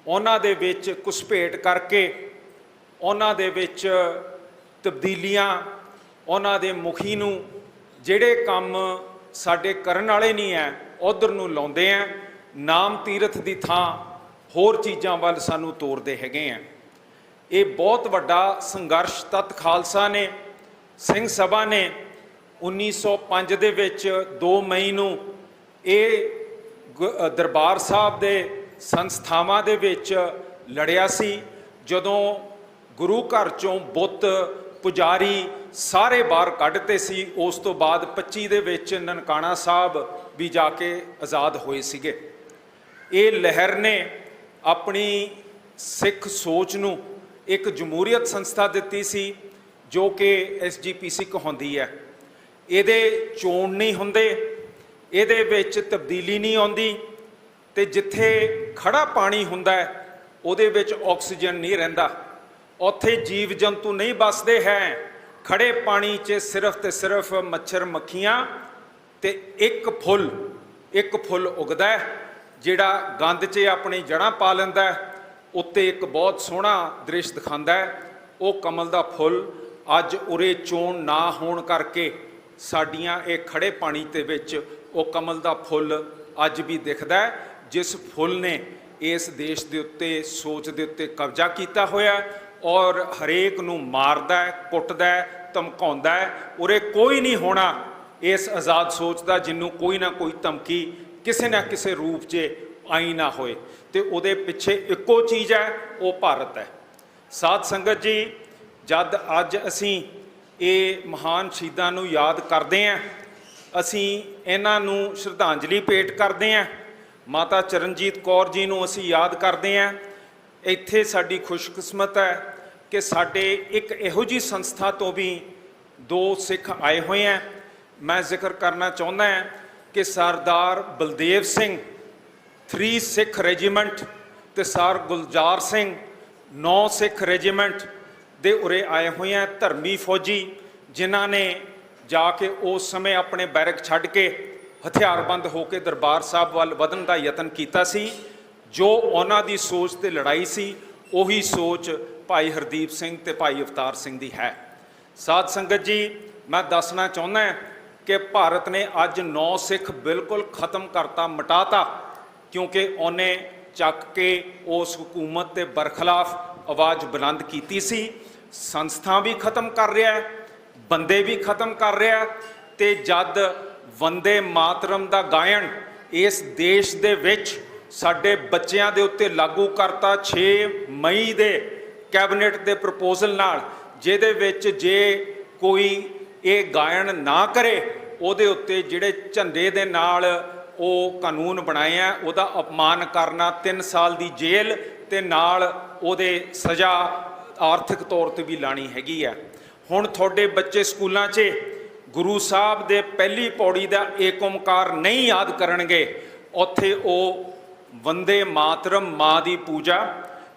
ਉਹਨਾਂ ਦੇ ਵਿੱਚ ਘੁਸਪੇਟ ਕਰਕੇ ਉਹਨਾਂ ਦੇ ਵਿੱਚ ਤਬਦੀਲੀਆਂ ਉਹਨਾਂ ਦੇ ਮੁਖੀ ਨੂੰ ਜਿਹੜੇ ਕੰਮ ਸਾਡੇ ਕਰਨ ਵਾਲੇ ਨਹੀਂ ਹੈ ਉਧਰ ਨੂੰ ਲਾਉਂਦੇ ਆ। ਨਾਮ ਤੀਰਥ ਦੀ ਥਾਂ ਹੋਰ ਚੀਜ਼ਾਂ ਵੱਲ ਸਾਨੂੰ ਤੋਰਦੇ ਹੈਗੇ ਆ। ਇਹ ਬਹੁਤ ਵੱਡਾ ਸੰਘਰਸ਼ ਤੱਤ ਖਾਲਸਾ ਨੇ, ਸਿੰਘ ਸਭਾ ਨੇ 1905 ਦੇ ਵਿੱਚ 2 ਮਈ ਨੂੰ ਇਹ ਦਰਬਾਰ ਸਾਹਿਬ ਦੇ ਸੰਸਥਾਵਾਂ ਦੇ ਵਿੱਚ ਲੜਿਆ ਸੀ, ਜਦੋਂ ਗੁਰੂ ਘਰ ਚੋਂ ਬੁੱਤ ਪੁਜਾਰੀ ਸਾਰੇ ਬਾਹਰ ਕੱਢਤੇ ਸੀ। ਉਸ ਤੋਂ ਬਾਅਦ 25 ਦੇ ਵਿੱਚ ਨਨਕਾਣਾ ਸਾਹਿਬ ਵੀ ਜਾ ਕੇ ਆਜ਼ਾਦ ਹੋਏ ਸੀਗੇ। ਇਹ ਲਹਿਰ ਨੇ ਆਪਣੀ ਸਿੱਖ ਸੋਚ ਨੂੰ ਇੱਕ ਜਮਹੂਰੀਅਤ ਸੰਸਥਾ ਦਿੱਤੀ ਸੀ ਜੋ ਕਿ SGPC ਕਹਾਉਂਦੀ ਹੈ। ਇਹਦੇ ਚੋਣ ਨਹੀਂ ਹੁੰਦੇ, ਇਹਦੇ ਵਿੱਚ ਤਬਦੀਲੀ ਨਹੀਂ ਆਉਂਦੀ, ਤੇ ਜਿੱਥੇ ਖੜਾ ਪਾਣੀ ਹੁੰਦਾ ਹੈ ਉਹਦੇ ਵਿੱਚ ਆਕਸੀਜਨ ਨਹੀਂ ਰਹਿੰਦਾ, ਉੱਥੇ ਜੀਵ ਜੰਤੂ ਨਹੀਂ ਵੱਸਦੇ ਹੈ। ਖੜੇ ਪਾਣੀ 'ਚ ਸਿਰਫ ਤੇ ਸਿਰਫ ਮੱਛਰ ਮੱਖੀਆਂ ਤੇ ਇੱਕ ਫੁੱਲ ਉਗਦਾ ਹੈ ਜਿਹੜਾ ਗੰਦ 'ਚ ਆਪਣੀ ਜੜ੍ਹਾਂ ਪਾ ਲੈਂਦਾ ਹੈ। ਉੱਤੇ ਇੱਕ ਬਹੁਤ ਸੋਹਣਾ ਦ੍ਰਿਸ਼ ਦਿਖਾਉਂਦਾ ਹੈ, ਉਹ ਕਮਲ ਦਾ ਫੁੱਲ। ਅੱਜ ਉਰੇ ਚੋਣ ਨਾ ਹੋਣ ਕਰਕੇ ਸਾਡੀਆਂ ਇਹ ਖੜੇ ਪਾਣੀ ਦੇ ਵਿੱਚ ਉਹ ਕਮਲ ਦਾ ਫੁੱਲ ਅੱਜ ਵੀ ਦਿਖਦਾ ਹੈ, ਜਿਸ ਫੁੱਲ ਨੇ ਇਸ ਦੇਸ਼ ਦੇ ਉੱਤੇ ਸੋਚ ਦੇ ਉੱਤੇ ਕਬਜ਼ਾ ਕੀਤਾ ਹੋਇਆ ਔਰ ਹਰੇਕ ਨੂੰ ਮਾਰਦਾ ਹੈ, ਕੁੱਟਦਾ ਹੈ, ਧਮਕਾਉਂਦਾ ਹੈ। ਉਰੇ ਕੋਈ ਨਹੀਂ ਹੋਣਾ ਇਸ ਆਜ਼ਾਦ ਸੋਚ ਦਾ ਜਿਹਨੂੰ ਕੋਈ ਨਾ ਕੋਈ ਧਮਕੀ ਕਿਸੇ ਨਾ ਕਿਸੇ ਰੂਪ 'ਚ ਆਈ ਨਾ ਹੋਏ, ਤੇ ਉਹਦੇ ਪਿੱਛੇ ਇੱਕੋ ਚੀਜ਼ ਹੈ, ਉਹ ਭਾਰਤ ਹੈ। ਸਾਧ ਸੰਗਤ ਜੀ, ਜਦ ਅੱਜ ਅਸੀਂ ਇਹ ਮਹਾਨ ਸ਼ਹੀਦਾਂ ਨੂੰ ਯਾਦ ਕਰਦੇ ਹਾਂ, ਅਸੀਂ ਇਹਨਾਂ ਨੂੰ ਸ਼ਰਧਾਂਜਲੀ ਭੇਟ ਕਰਦੇ ਹਾਂ। ਮਾਤਾ ਚਰਨਜੀਤ ਕੌਰ ਜੀ ਨੂੰ ਅਸੀਂ ਯਾਦ ਕਰਦੇ ਹਾਂ। ਇੱਥੇ ਸਾਡੀ ਖੁਸ਼ਕਿਸਮਤ ਹੈ ਕਿ ਸਾਡੇ ਇੱਕ ਇਹੋ ਜਿਹੀ ਸੰਸਥਾ ਤੋਂ ਵੀ 2 ਸਿੱਖ ਆਏ ਹੋਏ ਹੈ। ਮੈਂ ਜ਼ਿਕਰ ਕਰਨਾ ਚਾਹੁੰਦਾ ਹਾਂ ਕਿ ਸਰਦਾਰ ਬਲਦੇਵ ਸਿੰਘ 3 ਸਿੱਖ ਰੈਜੀਮੈਂਟ ਤੇ ਸਰ ਗੁਲਜ਼ਾਰ ਸਿੰਘ 9 ਸਿੱਖ ਰੈਜੀਮੈਂਟ ਦੇ ਉਰੇ ਆਏ ਹੋਏ ਹੈ। ਧਰਮੀ ਫੌਜੀ ਜਿਨ੍ਹਾਂ ਨੇ ਜਾ ਕੇ ਉਸ ਸਮੇਂ ਆਪਣੇ ਬੈਰਕ ਛੱਡ ਕੇ ਹਥਿਆਰਬੰਦ ਹੋ ਕੇ ਦਰਬਾਰ ਸਾਹਿਬ ਵੱਲ ਵਧਣ ਦਾ ਯਤਨ ਕੀਤਾ ਸੀ। ਜੋ ਉਹਨਾਂ ਦੀ ਸੋਚ ਤੇ ਲੜਾਈ ਸੀ, ਉਹੀ ਸੋਚ ਭਾਈ ਹਰਦੀਪ ਸਿੰਘ ਤੇ ਭਾਈ ਅਵਤਾਰ ਸਿੰਘ ਦੀ ਹੈ। ਸਾਧ ਸੰਗਤ ਜੀ, ਮੈਂ ਦੱਸਣਾ ਚਾਹੁੰਦਾ ਕਿ ਭਾਰਤ ਨੇ ਅੱਜ 9 ਸਿੱਖ ਬਿਲਕੁਲ ਖਤਮ ਕਰਤਾ, ਮਿਟਾਤਾ, ਕਿਉਂਕਿ ਉਹਨੇ ਚੱਕ ਕੇ ਉਸ ਹਕੂਮਤ ਦੇ ਬਰਖਲਾਫ ਆਵਾਜ਼ ਬੁਲੰਦ ਕੀਤੀ ਸੀ। ਸੰਸਥਾ ਵੀ ਖਤਮ ਕਰ ਰਿਹਾ ਹੈ, ਬੰਦੇ ਵੀ ਖਤਮ ਕਰ ਰਿਹਾ, ਤੇ ਜਦ ਵੰਦੇ ਮਾਤਰਮ ਦਾ ਗਾਇਨ ਇਸ ਦੇਸ਼ ਦੇ ਵਿੱਚ ਸਾਡੇ ਬੱਚਿਆਂ ਦੇ ਉੱਤੇ ਲਾਗੂ ਕਰਤਾ 6 ਮਈ ਦੇ ਕੈਬਨਿਟ ਦੇ ਪ੍ਰਪੋਜ਼ਲ ਨਾਲ, ਜਿਹਦੇ ਵਿੱਚ ਜੇ ਕੋਈ ਇਹ ਗਾਇਨ ਨਾ ਕਰੇ ਉਹਦੇ ਉੱਤੇ ਜਿਹੜੇ ਝੰਡੇ ਦੇ ਨਾਲ ਉਹ ਕਾਨੂੰਨ ਬਣਾਏ ਆ, ਉਹਦਾ ਅਪਮਾਨ ਕਰਨਾ 3 ਸਾਲ ਦੀ ਜੇਲ੍ਹ ਤੇ ਨਾਲ ਉਹਦੇ ਸਜ਼ਾ ਆਰਥਿਕ ਤੌਰ ਤੇ ਵੀ ਲਾਣੀ ਹੈਗੀ ਆ। ਹੁਣ ਤੁਹਾਡੇ ਬੱਚੇ ਸਕੂਲਾਂ 'ਚ ਗੁਰੂ ਸਾਹਿਬ ਦੇ ਪਹਿਲੀ ਪੌੜੀ ਦਾ ਏਕ ਓਮਕਾਰ ਨਹੀਂ ਯਾਦ ਕਰਨਗੇ, ਉੱਥੇ ਉਹ ਵੰਦੇ ਮਾਤਰਮ ਮਾਂ ਦੀ ਪੂਜਾ,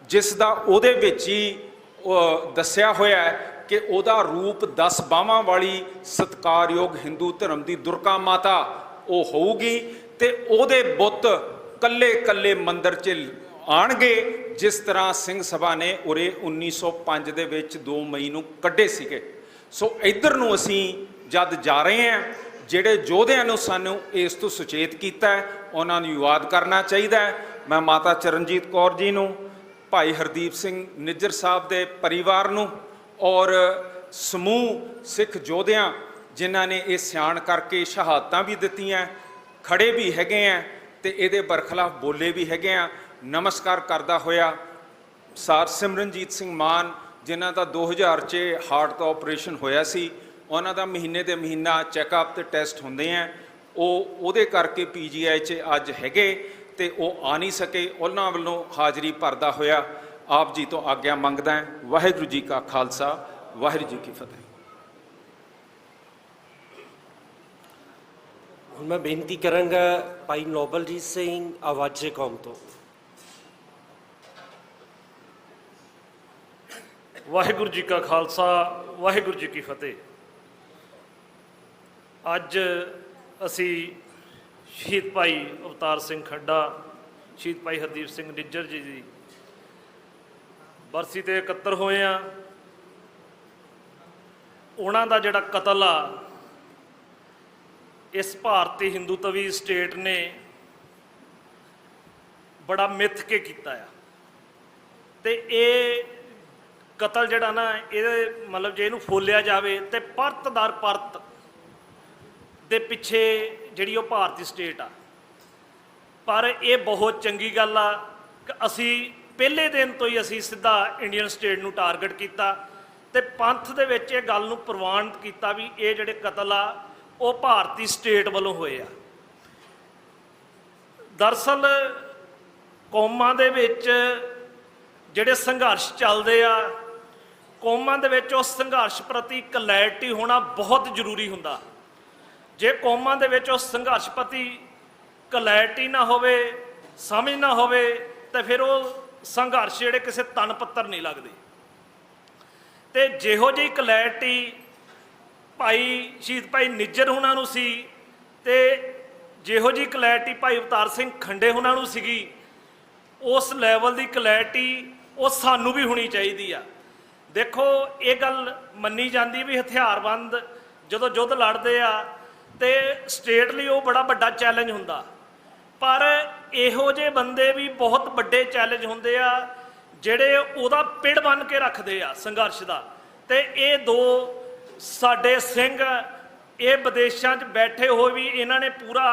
ਜਿਸ ਦਾ ਉਹਦੇ ਵਿੱਚ ਹੀ ਦੱਸਿਆ ਹੋਇਆ ਹੈ ਕਿ ਉਹਦਾ ਰੂਪ 10 ਬਾਹਾਂ ਵਾਲੀ ਸਤਿਕਾਰਯੋਗ ਹਿੰਦੂ ਧਰਮ ਦੀ ਦੁਰਗਾ ਮਾਤਾ ਉਹ ਹੋਊਗੀ, ਤੇ ਉਹਦੇ ਬੁੱਤ ਕੱਲੇ ਕੱਲੇ ਮੰਦਿਰ 'ਚ ਆਣਗੇ, ਜਿਸ ਤਰ੍ਹਾਂ ਸਿੰਘ ਸਭਾ ਨੇ ਉਰੇ 1905 ਦੇ ਵਿੱਚ 2 ਮਈ ਨੂੰ ਕੱਢੇ ਸੀਗੇ। ਸੋ ਇੱਧਰ ਨੂੰ ਅਸੀਂ ਜਦ ਜਾ ਰਹੇ ਹਾਂ, ਜਿਹੜੇ ਯੋਧਿਆਂ ਨੂੰ ਸਾਨੂੰ ਇਸ ਤੋਂ ਸੁਚੇਤ ਕੀਤਾ ਹੈ ਉਹਨਾਂ ਨੂੰ ਯਾਦ ਕਰਨਾ ਚਾਹੀਦਾ ਹੈ। ਮੈਂ ਮਾਤਾ ਚਰਨਜੀਤ ਕੌਰ ਜੀ ਨੂੰ, ਭਾਈ ਹਰਦੀਪ ਸਿੰਘ ਨਿੱਜਰ ਸਾਹਿਬ ਦੇ ਪਰਿਵਾਰ ਨੂੰ ਔਰ ਸਮੂਹ ਸਿੱਖ ਯੋਧਿਆਂ ਜਿਨ੍ਹਾਂ ਨੇ ਇਹ ਸਿਆਣ ਕਰਕੇ ਸ਼ਹਾਦਤਾਂ ਵੀ ਦਿੱਤੀਆਂ, ਖੜੇ ਵੀ ਹੈਗੇ ਆ ਤੇ ਇਹਦੇ ਬਰਖਲਾਫ ਬੋਲੇ ਵੀ ਹੈਗੇ ਆ, ਨਮਸਕਾਰ ਕਰਦਾ ਹੋਇਆ ਸਰ ਸਿਮਰਨਜੀਤ ਸਿੰਘ ਮਾਨ ਜਿਨ੍ਹਾਂ ਦਾ 2000 'ਚ ਹਾਰਟ ਦਾ ਆਪਰੇਸ਼ਨ ਹੋਇਆ ਸੀ, ਉਹਨਾਂ ਦਾ ਮਹੀਨੇ ਦੇ ਮਹੀਨਾ ਚੈੱਕਅਪ ਤੇ ਟੈਸਟ ਹੁੰਦੇ ਆ, ਉਹਦੇ ਕਰਕੇ PGI 'ਚ ਅੱਜ ਹੈਗੇ ਤੇ ਉਹ ਆ ਨਹੀਂ ਸਕੇ। ਉਹਨਾਂ ਵੱਲੋਂ ਹਾਜ਼ਰੀ ਭਰਦਾ ਹੋਇਆ ਆਪ ਜੀ ਤੋਂ ਆਗਿਆ ਮੰਗਦਾ ਹਾਂ। ਵਾਹਿਗੁਰੂ ਜੀ ਕਾ ਖਾਲਸਾ, ਵਾਹਿਗੁਰੂ ਜੀ ਕੀ ਫਤਿਹ। ਹੁਣ ਮੈਂ ਬੇਨਤੀ ਕਰਾਂਗਾ ਭਾਈ ਨੋਬਲਜੀਤ ਸਿੰਘ ਆਵਾਜ਼ੇ ਕੌਮ ਤੋਂ। ਵਾਹਿਗੁਰੂ ਜੀ ਕਾ ਖਾਲਸਾ, ਵਾਹਿਗੁਰੂ ਜੀ ਕੀ ਫਤਿਹ। ਅੱਜ ਅਸੀਂ ਸ਼ਹੀਦ ਭਾਈ ਅਵਤਾਰ ਸਿੰਘ ਖੰਡਾ, ਸ਼ਹੀਦ ਭਾਈ ਹਰਦੀਪ ਸਿੰਘ ਨਿੱਜਰ ਜੀ ਦੀ ਬਰਸੀ ਤੇ ਇਕੱਤਰ ਹੋਏ ਆ। ਉਹਨਾਂ ਦਾ ਜਿਹੜਾ ਕਤਲ ਆ ਇਸ ਭਾਰਤੀ ਹਿੰਦੂਤਵੀ ਸਟੇਟ ਨੇ ਬੜਾ ਮਿੱਥ ਕੇ ਕੀਤਾ ਆ। ਤੇ ਇਹ ਕਤਲ ਜਿਹੜਾ ਨਾ ਇਹਦੇ ਮਤਲਬ ਜੇ ਇਹਨੂੰ ਫੋਲਿਆ ਜਾਵੇ ਤੇ ਪਰਤ ਦਰ ਪਰਤ ਦੇ ਪਿੱਛੇ ਜਿਹੜੀ ਉਹ ਭਾਰਤੀ ਸਟੇਟ ਆ। ਪਰ ਇਹ ਬਹੁਤ ਚੰਗੀ ਗੱਲ ਆ ਕਿ ਅਸੀਂ ਪਹਿਲੇ ਦਿਨ ਤੋਂ ਹੀ ਅਸੀਂ ਸਿੱਧਾ ਇੰਡੀਅਨ ਸਟੇਟ ਨੂੰ ਟਾਰਗੇਟ ਕੀਤਾ ਤੇ ਪੰਥ ਦੇ ਵਿੱਚ ਇਹ ਗੱਲ ਨੂੰ ਪ੍ਰਵਾਨਿਤ ਕੀਤਾ ਵੀ ਇਹ ਜਿਹੜੇ ਕਤਲ ਆ ਉਹ ਭਾਰਤੀ ਸਟੇਟ ਵੱਲੋਂ ਹੋਏ ਆ। ਦਰਅਸਲ ਕੌਮਾਂ ਦੇ ਵਿੱਚ ਜਿਹੜੇ ਸੰਘਰਸ਼ ਚੱਲਦੇ ਆ, ਕੌਮਾਂ ਦੇ ਵਿੱਚ ਉਸ ਸੰਘਰਸ਼ ਪ੍ਰਤੀ ਕਲੈਰਿਟੀ ਹੋਣਾ ਬਹੁਤ ਜ਼ਰੂਰੀ ਹੁੰਦਾ। ਜੇ ਕੌਮਾਂ ਦੇ ਵਿੱਚ ਉਸ ਸੰਘਰਸ਼ ਪ੍ਰਤੀ ਕਲੈਰਿਟੀ ਨਾ ਹੋਵੇ, ਸਮਝ ਨਾ ਹੋਵੇ, ਤਾਂ ਫਿਰ ਉਹ ਸੰਘਰਸ਼ ਜਿਹੜੇ ਕਿਸੇ ਤਨ ਪੱਤਰ ਨਹੀਂ ਲੱਗਦੇ। ਤੇ ਜਿਹੋ ਜਿਹੀ ਕਲੈਰਿਟੀ ਭਾਈ ਸ਼ਹੀਦ ਭਾਈ ਨਿੱਜਰ ਹੋਣਾ ਨੂੰ ਸੀ ਤੇ ਜਿਹੋ ਜਿਹੀ ਕਲੈਰਿਟੀ ਭਾਈ ਅਵਤਾਰ ਸਿੰਘ ਖੰਡੇ ਹੋਣਾ ਨੂੰ ਸੀਗੀ, ਉਸ ਲੈਵਲ ਦੀ ਕਲੈਰਿਟੀ ਉਹ ਸਾਨੂੰ ਵੀ ਹੋਣੀ ਚਾਹੀਦੀ ਆ। ਦੇਖੋ ਇਹ ਗੱਲ ਮੰਨੀ ਜਾਂਦੀ ਵੀ ਹਥਿਆਰਬੰਦ ਜਦੋਂ ਯੁੱਧ ਲੜਦੇ ਆ ਤੇ ਸਟੇਟ ਲਈ ਉਹ ਬੜਾ ਵੱਡਾ ਚੈਲੰਜ ਹੁੰਦਾ, ਪਰ ਇਹੋ ਜਿਹੇ ਬੰਦੇ ਵੀ ਬਹੁਤ ਵੱਡੇ ਚੈਲੰਜ ਹੁੰਦੇ ਆ ਜਿਹੜੇ ਉਹਦਾ ਪਿੜ ਬਣ ਕੇ ਰੱਖਦੇ ਆ ਸੰਘਰਸ਼ ਦਾ। ਤੇ ਇਹ ਦੋ ਸਾਡੇ ਸਿੰਘ ਇਹ ਵਿਦੇਸ਼ਾਂ 'ਚ ਬੈਠੇ ਹੋਏ ਵੀ ਇਹਨਾਂ ਨੇ ਪੂਰਾ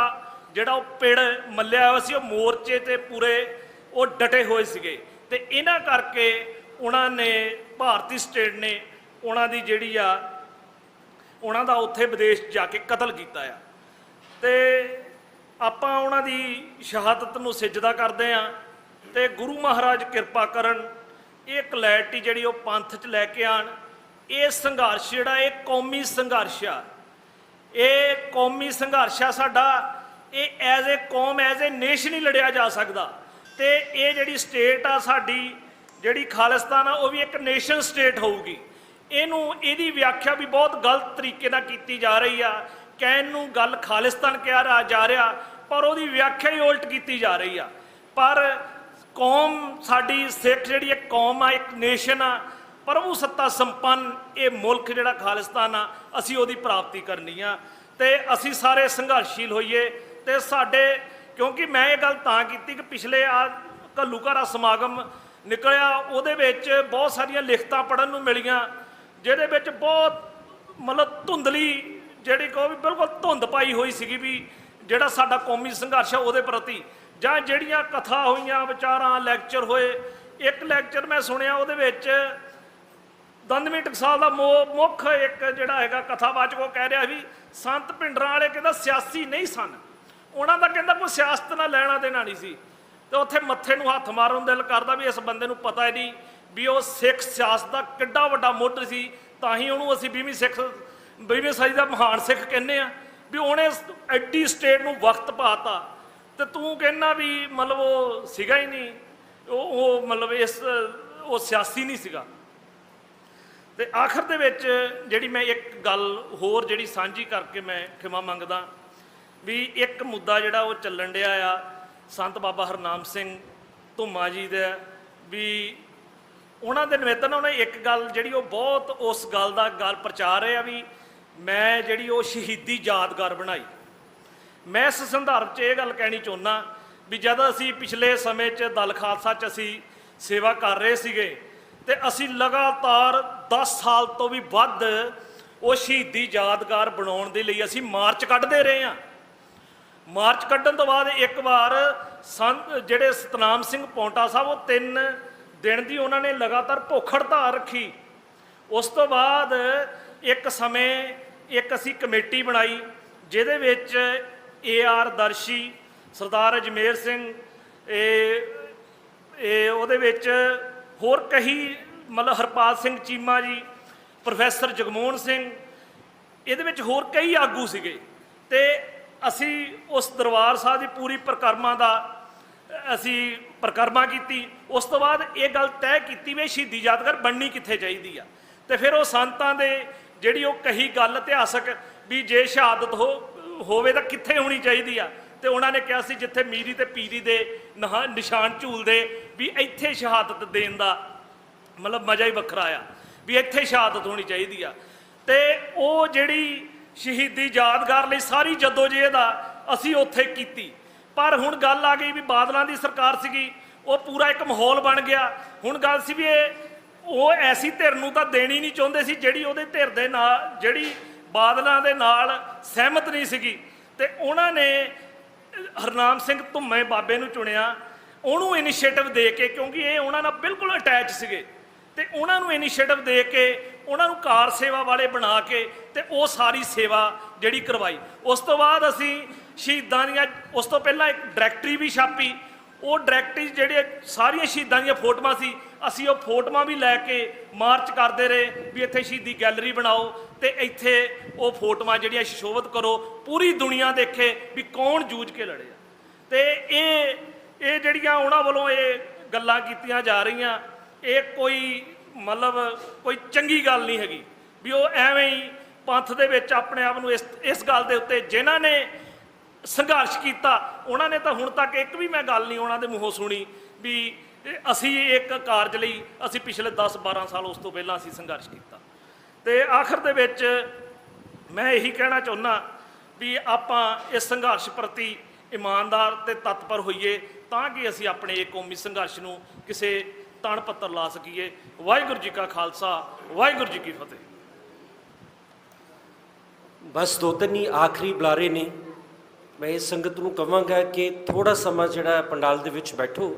ਜਿਹੜਾ ਉਹ ਪਿੜ ਮੱਲਿਆ ਹੋਇਆ ਸੀ, ਉਹ ਮੋਰਚੇ ਤੇ ਪੂਰੇ ਉਹ ਡਟੇ ਹੋਏ ਸੀਗੇ। ਤੇ ਇਹਨਾਂ ਕਰਕੇ ਉਹਨਾਂ ਨੇ ਭਾਰਤੀ ਸਟੇਟ ਨੇ ਉਹਨਾਂ ਦੀ ਜਿਹੜੀ ਆ ਉਹਨਾਂ ਦਾ ਉੱਥੇ ਵਿਦੇਸ਼ ਜਾ ਕੇ ਕਤਲ ਕੀਤਾ ਆ। ਤੇ ਆਪਾਂ ਉਹਨਾਂ ਦੀ ਸ਼ਹਾਦਤ ਨੂੰ ਸਿਜਦਾ ਕਰਦੇ ਆ ਤੇ ਗੁਰੂ ਮਹਾਰਾਜ ਕਿਰਪਾ ਕਰਨ ਇਹ ਕਲੈਰਿਟੀ ਜਿਹੜੀ ਉਹ ਪੰਥ 'ਚ ਲੈ ਕੇ ਆਣ। ਇਹ ਸੰਘਰਸ਼ ਜਿਹੜਾ ਇਹ ਕੌਮੀ ਸੰਘਰਸ਼ ਆ, ਇਹ ਕੌਮੀ ਸੰਘਰਸ਼ ਆ ਸਾਡਾ। ਇਹ ਐਜ਼ ਏ ਕੌਮ ਐਜ਼ ਏ ਨੇਸ਼ਨ ਹੀ ਲੜਿਆ ਜਾ ਸਕਦਾ। ਤੇ ਇਹ ਜਿਹੜੀ ਸਟੇਟ ਆ ਸਾਡੀ ਜਿਹੜੀ ਖਾਲਿਸਤਾਨ ਆ ਉਹ ਵੀ ਇੱਕ ਨੇਸ਼ਨ ਸਟੇਟ ਹੋਊਗੀ। ਇਹਦੀ ਵਿਆਖਿਆ ਵੀ ਬਹੁਤ ਗਲਤ ਤਰੀਕੇ ਨਾਲ ਕੀਤੀ ਜਾ ਰਹੀ ਆ। ਕਹਿਣ ਨੂੰ ਗੱਲ ਖਾਲਿਸਤਾਨ ਕਿਹਾ ਜਾ ਰਿਹਾ, ਪਰ ਉਹਦੀ ਵਿਆਖਿਆ ਹੀ ਉਲਟ ਕੀਤੀ ਜਾ ਰਹੀ ਆ। ਪਰ ਕੌਮ ਸਾਡੀ ਸਿੱਖ ਜਿਹੜੀ ਇੱਕ ਕੌਮ ਆ, ਇੱਕ ਨੇਸ਼ਨ ਆ, ਪ੍ਰਭੂ ਸੱਤਾ ਸੰਪੰਨ ਇਹ ਮੁਲਕ ਜਿਹੜਾ ਖਾਲਿਸਤਾਨ ਆ, ਅਸੀਂ ਉਹਦੀ ਪ੍ਰਾਪਤੀ ਕਰਨੀ ਆ। ਤੇ ਅਸੀਂ ਸਾਰੇ ਸੰਘਰਸ਼ੀਲ ਹੋਈਏ। ਤੇ ਸਾਡੇ ਕਿਉਂਕਿ ਮੈਂ ਇਹ ਗੱਲ ਤਾਂ ਕੀਤੀ ਕਿ ਪਿਛਲੇ ਆ ਘੱਲੂਘਾਰਾ ਸਮਾਗਮ ਨਿਕਲਿਆ, ਉਹਦੇ ਵਿੱਚ ਬਹੁਤ ਸਾਰੀਆਂ ਲਿਖਤਾਂ ਪੜ੍ਹਨ ਨੂੰ ਮਿਲੀਆਂ ਜਿਹਦੇ ਵਿੱਚ ਬਹੁਤ ਮਤਲਬ ਧੁੰਦਲੀ ਜਿਹੜੀ ਕਹੋ ਵੀ ਬਿਲਕੁਲ ਧੁੰਦ ਪਾਈ ਹੋਈ ਸੀਗੀ ਵੀ ਜਿਹੜਾ ਸਾਡਾ ਕੌਮੀ ਸੰਘਰਸ਼ ਆ ਉਹਦੇ ਪ੍ਰਤੀ, ਜਾਂ ਜਿਹੜੀਆਂ ਕਥਾ ਹੋਈਆਂ, ਵਿਚਾਰਾਂ, ਲੈਕਚਰ ਹੋਏ। ਇੱਕ ਲੈਕਚਰ ਮੈਂ ਸੁਣਿਆ ਉਹਦੇ ਵਿੱਚ ਦੰਦਮੀ ਟਕਸਾਲ ਦਾ ਮੁੱਖ ਇੱਕ ਜਿਹੜਾ ਹੈਗਾ ਕਥਾਵਾਚਕ ਉਹ ਕਹਿ ਰਿਹਾ ਵੀ ਸੰਤ ਭਿੰਡਰਾਂ ਵਾਲੇ ਕਹਿੰਦਾ ਸਿਆਸੀ ਨਹੀਂ ਸਨ, ਉਹਨਾਂ ਦਾ ਕਹਿੰਦਾ ਕੋਈ ਸਿਆਸਤ ਨਾਲ ਲੈਣਾ ਦੇਣਾ ਨਹੀਂ ਸੀ। ਤੇ ਉੱਥੇ ਮੱਥੇ ਨੂੰ ਹੱਥ ਮਾਰਨ ਦਿਲ ਕਰਦਾ ਵੀ ਇਸ ਬੰਦੇ ਨੂੰ ਪਤਾ ਹੀ ਨਹੀਂ ਵੀ ਉਹ ਸਿੱਖ ਸਿਆਸਤ ਦਾ ਕਿੱਡਾ ਵੱਡਾ ਮੁੱਢ ਸੀ। ਤਾਂ ਹੀ ਉਹਨੂੰ ਅਸੀਂ 20ਵੀਂ ਸਦੀ ਦਾ ਮਹਾਨ ਸਿੱਖ ਕਹਿੰਦੇ ਆ ਵੀ ਉਹਨੇ ਐਡੀ ਸਟੇਟ ਨੂੰ ਵਕਤ ਪਾਤਾ। ਤੇ ਤੂੰ ਕਹਿੰਦਾ ਵੀ ਮਤਲਬ ਉਹ ਸੀਗਾ ਹੀ ਨਹੀਂ, ਉਹ ਮਤਲਬ ਉਹ ਸਿਆਸੀ ਨਹੀਂ ਸੀਗਾ। ਤੇ ਆਖਰ ਦੇ ਵਿੱਚ ਜਿਹੜੀ ਮੈਂ ਇੱਕ ਗੱਲ ਹੋਰ ਜਿਹੜੀ ਸਾਂਝੀ ਕਰਕੇ ਮੈਂ ਖਿਮਾ ਮੰਗਦਾ ਵੀ ਇੱਕ ਮੁੱਦਾ ਜਿਹੜਾ ਉਹ ਚੱਲਣ ਡਿਆ ਆ ਸੰਤ ਬਾਬਾ ਹਰਨਾਮ ਸਿੰਘ ਧੁੰਮਾ ਜੀ ਦਾ, ਵੀ ਉਹਨਾਂ ਦੇ ਨਿਮਿਤ ਨਾਲ ਉਹਨੇ ਇੱਕ ਗੱਲ ਜਿਹੜੀ ਉਹ ਬਹੁਤ ਉਸ ਗੱਲ ਦਾ ਗੱਲ ਪ੍ਰਚਾਰ ਰਿਹਾ ਵੀ ਮੈਂ ਜਿਹੜੀ ਉਹ ਸ਼ਹੀਦੀ ਯਾਦਗਾਰ ਬਣਾਈ। ਮੈਂ ਇਸ ਸੰਦਰਭ 'ਚ ਇਹ ਗੱਲ ਕਹਿਣੀ ਚਾਹੁੰਦਾ ਵੀ ਜਦ ਅਸੀਂ ਪਿਛਲੇ ਸਮੇਂ 'ਚ ਦਲ ਖਾਲਸਾ 'ਚ ਅਸੀਂ ਸੇਵਾ ਕਰ ਰਹੇ ਸੀਗੇ ਤੇ ਅਸੀਂ ਲਗਾਤਾਰ 10 ਸਾਲ ਤੋਂ ਵੀ ਵੱਧ ਉਹ ਸ਼ਹੀਦੀ ਯਾਦਗਾਰ ਬਣਾਉਣ ਦੇ ਲਈ ਅਸੀਂ ਮਾਰਚ ਕੱਢਦੇ ਰਹੇ ਹਾਂ। ਮਾਰਚ ਕੱਢਣ ਤੋਂ ਬਾਅਦ ਇੱਕ ਵਾਰ ਜਿਹੜੇ ਸਤਨਾਮ ਸਿੰਘ ਪੌਂਟਾ ਸਾਹਿਬ ਉਹ 3 ਦਿਨ ਦੀ ਉਹਨਾਂ ਨੇ ਲਗਾਤਾਰ ਭੁੱਖ ਹੜਤਾਲ ਰੱਖੀ। ਉਸ ਤੋਂ ਬਾਅਦ ਇੱਕ ਸਮੇਂ ਇੱਕ ਅਸੀਂ ਕਮੇਟੀ ਬਣਾਈ ਜਿਹਦੇ ਵਿੱਚ AR ਦਰਸ਼ੀ, ਸਰਦਾਰ ਅਜਮੇਰ ਸਿੰਘ, ਉਹਦੇ ਵਿੱਚ ਹੋਰ ਕਈ ਮਤਲਬ ਹਰਪਾਲ ਸਿੰਘ ਚੀਮਾ ਜੀ, ਪ੍ਰੋਫੈਸਰ ਜਗਮੋਹਨ ਸਿੰਘ, ਇਹਦੇ ਵਿੱਚ ਹੋਰ ਕਈ ਆਗੂ ਸੀਗੇ। ਤੇ ਅਸੀਂ ਉਸ ਦਰਬਾਰ ਸਾਹਿਬ ਦੀ ਪੂਰੀ ਪਰਿਕਰਮਾ ਦਾ ਅਸੀਂ ਪਰਿਕਰਮਾ ਕੀਤੀ। ਉਸ ਤੋਂ ਬਾਅਦ ਇਹ ਗੱਲ ਤੈਅ ਕੀਤੀ ਵੀ ਸ਼ਹੀਦੀ ਯਾਦਗਾਰ ਬਣਨੀ ਕਿੱਥੇ ਚਾਹੀਦੀ ਆ। ਤੇ ਫਿਰ ਉਹ ਸੰਤਾਂ ਦੇ ਜਿਹੜੀ ਉਹ ਕਹੀ ਗੱਲ ਇਤਿਹਾਸਕ ਵੀ ਜੇ ਸ਼ਹਾਦਤ ਹੋਵੇ ਤਾਂ ਕਿੱਥੇ ਹੋਣੀ ਚਾਹੀਦੀ ਆ। ਤੇ ਉਹਨਾਂ ਨੇ ਕਿਹਾ ਸੀ ਜਿੱਥੇ ਮੀਰੀ ਤੇ ਪੀਰੀ ਦੇ ਨਿਸ਼ਾਨ ਝੂਲਦੇ ਵੀ ਇੱਥੇ ਸ਼ਹਾਦਤ ਦੇਣ ਦਾ ਮਤਲਬ ਮਜ਼ਾ ਹੀ ਵੱਖਰਾ ਆ, ਵੀ ਇੱਥੇ ਸ਼ਹਾਦਤ ਹੋਣੀ ਚਾਹੀਦੀ ਆ। ਤੇ ਉਹ ਜਿਹੜੀ ਸ਼ਹੀਦੀ ਯਾਦਗਾਰ ਲਈ ਸਾਰੀ ਜਦੋਜਹਿਦ ਆ ਅਸੀਂ ਉੱਥੇ ਕੀਤੀ। ਪਰ ਹੁਣ ਗੱਲ ਆ ਗਈ ਵੀ ਬਾਦਲਾਂ ਦੀ ਸਰਕਾਰ ਸੀਗੀ, ਉਹ ਪੂਰਾ ਇੱਕ ਮਾਹੌਲ ਬਣ ਗਿਆ। ਹੁਣ ਗੱਲ ਸੀ ਵੀ ਉਹ ਐਸੀ ਧਿਰ ਨੂੰ ਤਾਂ ਦੇਣੀ ਨਹੀਂ ਚਾਹੁੰਦੇ ਸੀ ਜਿਹੜੀ ਉਹਦੇ ਧਿਰ ਦੇ ਨਾਲ, ਜਿਹੜੀ ਬਾਦਲਾਂ ਦੇ ਨਾਲ ਸਹਿਮਤ ਨਹੀਂ ਸੀਗੀ, ਤੇ ਉਹਨਾਂ ਨੇ ਹਰਨਾਮ ਸਿੰਘ ਧੁੰਮੇ ਬਾਬੇ ਨੂੰ ਚੁਣਿਆ, ਉਹਨੂੰ ਇਨੀਸ਼ੀਏਟਿਵ ਦੇ ਕੇ, ਕਿਉਂਕਿ ਇਹ ਉਹਨਾਂ ਨਾਲ ਬਿਲਕੁਲ ਅਟੈਚ ਸੀਗੇ, ਤੇ ਉਹਨਾਂ ਨੂੰ ਇਨੀਸ਼ੀਏਟਿਵ ਦੇ ਕੇ ਉਹਨਾਂ ਨੂੰ ਕਾਰ ਸੇਵਾ ਵਾਲੇ ਬਣਾ ਕੇ ਤੇ ਉਹ ਸਾਰੀ ਸੇਵਾ ਜਿਹੜੀ ਕਰਵਾਈ। ਉਸ ਤੋਂ ਬਾਅਦ ਅਸੀਂ ਸ਼ਹੀਦਾਂ ਦੀਆਂ, ਉਸ ਤੋਂ ਪਹਿਲਾਂ ਇੱਕ ਡਾਇਰੈਕਟਰੀ ਵੀ ਛਾਪੀ। ਉਹ ਡਾਇਰੈਕਟਰੀ ਜਿਹੜੇ ਸਾਰੀਆਂ ਸ਼ਹੀਦਾਂ ਦੀਆਂ ਫੋਟੋਆਂ ਸੀ, ਅਸੀਂ ਉਹ ਫੋਟੋਆਂ ਵੀ ਲੈ ਕੇ ਮਾਰਚ ਕਰਦੇ ਰਹੇ ਵੀ ਇੱਥੇ ਸ਼ਹੀਦੀ ਗੈਲਰੀ ਬਣਾਓ ਤੇ ਇੱਥੇ ਉਹ ਫੋਟੋਆਂ ਜਿਹੜੀਆਂ ਸ਼ੋਭਤ ਕਰੋ, ਪੂਰੀ ਦੁਨੀਆ ਦੇਖੇ ਵੀ ਕੌਣ ਜੂਝ ਕੇ ਲੜਿਆ। ਤੇ ਇਹ ਜਿਹੜੀਆਂ ਉਹਨਾਂ ਵੱਲੋਂ ਇਹ ਗੱਲਾਂ ਕੀਤੀਆਂ ਜਾ ਰਹੀਆਂ, ਇਹ ਕੋਈ ਮਤਲਬ ਕੋਈ ਚੰਗੀ ਗੱਲ ਨਹੀਂ ਹੈਗੀ ਵੀ ਉਹ ਐਵੇਂ ਹੀ ਪੰਥ ਦੇ ਵਿੱਚ ਆਪਣੇ ਆਪ ਨੂੰ ਇਸ ਗੱਲ ਦੇ ਉੱਤੇ, ਜਿਨ੍ਹਾਂ ਨੇ ਸੰਘਰਸ਼ ਕੀਤਾ ਉਹਨਾਂ ਨੇ ਤਾਂ ਹੁਣ ਤੱਕ ਇੱਕ ਵੀ ਮੈਂ ਗੱਲ ਨਹੀਂ ਉਹਨਾਂ ਦੇ ਮੂੰਹੋਂ ਸੁਣੀ ਵੀ ਅਸੀਂ ਇੱਕ ਕਾਰਜ ਲਈ ਅਸੀਂ ਪਿਛਲੇ 10-12 ਸਾਲ ਉਸ ਤੋਂ ਪਹਿਲਾਂ ਅਸੀਂ ਸੰਘਰਸ਼ ਕੀਤਾ। ਤੇ ਆਖਰ ਦੇ ਵਿੱਚ ਮੈਂ ਇਹੀ ਕਹਿਣਾ ਚਾਹੁੰਦਾ ਵੀ ਆਪਾਂ ਇਸ ਸੰਘਰਸ਼ ਪ੍ਰਤੀ ਇਮਾਨਦਾਰ ਤੇ ਤਤਪਰ ਹੋਈਏ ਤਾਂ ਕਿ ਅਸੀਂ ਆਪਣੇ ਇਹ ਕੌਮੀ ਸੰਘਰਸ਼ ਨੂੰ ਕਿਸੇ ਤਣ ਪੱਤਰ ਲਾ ਸਕੀਏ। ਵਾਹਿਗੁਰੂ ਜੀ ਕਾ ਖਾਲਸਾ, ਵਾਹਿਗੁਰੂ ਜੀ ਕੀ ਫਤਿਹ। ਬਸ 2-3 ਹੀ ਆਖਰੀ ਬੁਲਾਰੇ ਨੇ। ਮੈਂ ਇਸ ਸੰਗਤ ਨੂੰ ਕਹਾਂਗਾ ਕਿ ਥੋੜਾ ਸਮਾਂ ਜਿਹੜਾ ਪੰਡਾਲ ਦੇ ਵਿੱਚ ਬੈਠੋ।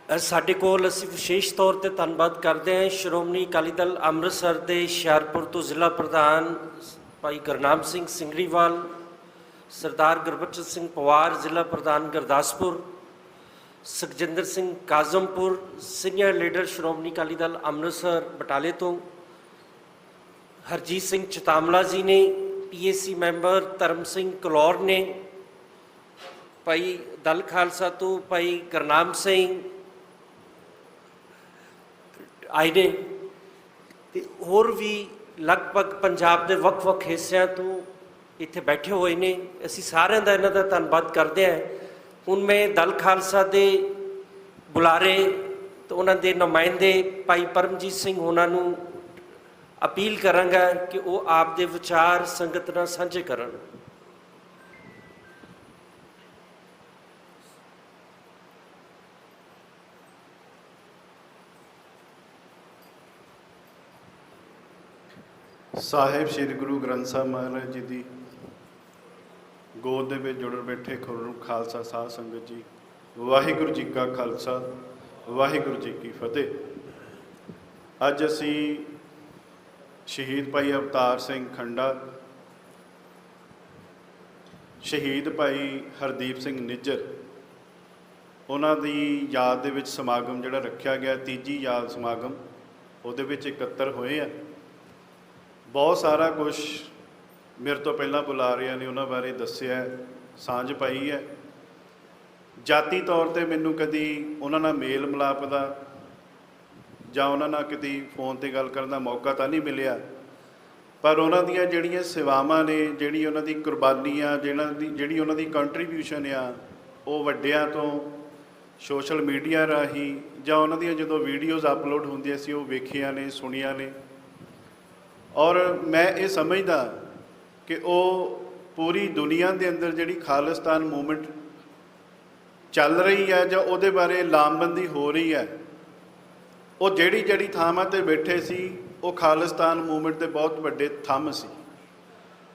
ਸਾਡੇ ਕੋਲ ਅਸੀਂ ਵਿਸ਼ੇਸ਼ ਤੌਰ ਤੇ ਧੰਨਵਾਦ ਕਰਦੇ ਹਾਂ ਸ਼੍ਰੋਮਣੀ ਅਕਾਲੀ ਦਲ ਅੰਮ੍ਰਿਤਸਰ ਦੇ ਹੁਸ਼ਿਆਰਪੁਰ ਤੋਂ ਜ਼ਿਲ੍ਹਾ ਪ੍ਰਧਾਨ ਭਾਈ ਗੁਰਨਾਮ ਸਿੰਘ ਸਿੰਗਰੀਵਾਲ, ਸਰਦਾਰ ਗੁਰਬਚਨ ਸਿੰਘ ਪਵਾਰ ਜ਼ਿਲ੍ਹਾ ਪ੍ਰਧਾਨ ਗੁਰਦਾਸਪੁਰ, ਸੁਖਜਿੰਦਰ ਸਿੰਘ ਕਾਜ਼ਮਪੁਰ ਸੀਨੀਅਰ ਲੀਡਰ ਸ਼੍ਰੋਮਣੀ ਅਕਾਲੀ ਦਲ ਅੰਮ੍ਰਿਤਸਰ ਬਟਾਲੇ ਤੋਂ, ਹਰਜੀਤ ਸਿੰਘ ਚਤਾਮਲਾ ਜੀ ਨੇ, PAC ਮੈਂਬਰ ਧਰਮ ਸਿੰਘ ਕਲੌਰ ਨੇ, ਭਾਈ ਦਲ ਖਾਲਸਾ ਤੋਂ ਭਾਈ ਗੁਰਨਾਮ ਸਿੰਘ ਆਏ ਨੇ, ਤੇ ਹੋਰ ਵੀ ਲਗਭਗ ਪੰਜਾਬ ਦੇ ਵੱਖ-ਵੱਖ ਹਿੱਸਿਆਂ ਤੋਂ ਇੱਥੇ ਬੈਠੇ ਹੋਏ ਨੇ। ਅਸੀਂ ਸਾਰਿਆਂ ਦਾ ਇਹਨਾਂ ਦਾ ਧੰਨਵਾਦ ਕਰਦੇ ਹਾਂ। ਹੁਣ ਮੈਂ ਦਲ ਖਾਲਸਾ ਦੇ ਬੁਲਾਰੇ ਤੇ ਉਹਨਾਂ ਦੇ ਨੁਮਾਇੰਦੇ ਭਾਈ ਪਰਮਜੀਤ ਸਿੰਘ ਉਹਨਾਂ ਨੂੰ ਅਪੀਲ ਕਰਾਂਗਾ ਕਿ ਉਹ ਆਪ ਦੇ ਵਿਚਾਰ ਸੰਗਤ ਨਾਲ ਸਾਂਝੇ ਕਰਨ। ਸਾਹਿਬ ਸ੍ਰੀ ਗੁਰੂ ਗ੍ਰੰਥ ਸਾਹਿਬ ਮਹਾਰਾਜ ਜੀ ਦੀ ਗੋਦ ਦੇ ਵਿੱਚ ਜੁੜ ਬੈਠੇ ਖੁਰੂ ਖਾਲਸਾ ਸਾਧ ਸੰਗਤ ਜੀ, ਵਾਹਿਗੁਰੂ ਜੀ ਕਾ ਖਾਲਸਾ, ਵਾਹਿਗੁਰੂ ਜੀ ਕੀ ਫਤਿਹ। ਅੱਜ ਅਸੀਂ ਸ਼ਹੀਦ ਭਾਈ ਅਵਤਾਰ ਸਿੰਘ ਖੰਡਾ, ਸ਼ਹੀਦ ਭਾਈ ਹਰਦੀਪ ਸਿੰਘ ਨਿੱਜਰ, ਉਹਨਾਂ ਦੀ ਯਾਦ ਦੇ ਵਿੱਚ ਸਮਾਗਮ ਜਿਹੜਾ ਰੱਖਿਆ ਗਿਆ, ਤੀਜੀ ਯਾਦ ਸਮਾਗਮ, ਉਹਦੇ ਵਿੱਚ ਇਕੱਤਰ ਹੋਏ ਆ। ਬਹੁਤ ਸਾਰਾ ਕੁਝ ਮੇਰੇ ਤੋਂ ਪਹਿਲਾਂ ਬੁਲਾਰਿਆਂ ਨੇ ਉਹਨਾਂ ਬਾਰੇ ਦੱਸਿਆ, ਸਾਂਝ ਪਾਈ ਹੈ। ਜਾਤੀ ਤੌਰ ਤੇ ਮੈਨੂੰ ਕਦੀ ਉਹਨਾਂ ਨਾਲ ਮੇਲ ਮਿਲਾਪ ਦਾ ਜਾਂ ਉਹਨਾਂ ਨਾਲ ਕਦੀ ਫੋਨ ਤੇ ਗੱਲ ਕਰਨ ਦਾ ਮੌਕਾ ਤਾਂ ਨਹੀਂ ਮਿਲਿਆ, ਪਰ ਉਹਨਾਂ ਦੀਆਂ ਜਿਹੜੀਆਂ ਸੇਵਾਵਾਂ ਨੇ, ਜਿਹੜੀ ਉਹਨਾਂ ਦੀ ਕੁਰਬਾਨੀ ਆ, ਜਿਹੜੀ ਉਹਨਾਂ ਦੀ ਕੰਟਰੀਬਿਊਸ਼ਨ ਆ, ਉਹ ਵੱਡਿਆਂ ਤੋਂ ਸੋਸ਼ਲ ਮੀਡੀਆ ਰਾਹੀਂ ਜਾਂ ਉਹਨਾਂ ਦੀਆਂ ਜਦੋਂ ਵੀਡੀਓਜ਼ ਅਪਲੋਡ ਹੁੰਦੀਆਂ ਸੀ ਉਹ ਵੇਖੀਆਂ ਨੇ, ਸੁਣੀਆਂ ਨੇ। ਔਰ ਮੈਂ ਇਹ ਸਮਝਦਾ ਕਿ ਉਹ ਪੂਰੀ ਦੁਨੀਆ ਦੇ ਅੰਦਰ ਜਿਹੜੀ ਖਾਲਿਸਤਾਨ ਮੂਵਮੈਂਟ ਚੱਲ ਰਹੀ ਹੈ ਜਾਂ ਉਹਦੇ ਬਾਰੇ ਲਾਮਬੰਦੀ ਹੋ ਰਹੀ ਹੈ, ਉਹ ਜਿਹੜੀ ਥਾਵਾਂ 'ਤੇ ਬੈਠੇ ਸੀ ਉਹ ਖਾਲਿਸਤਾਨ ਮੂਵਮੈਂਟ ਦੇ ਬਹੁਤ ਵੱਡੇ ਥੰਮ ਸੀ।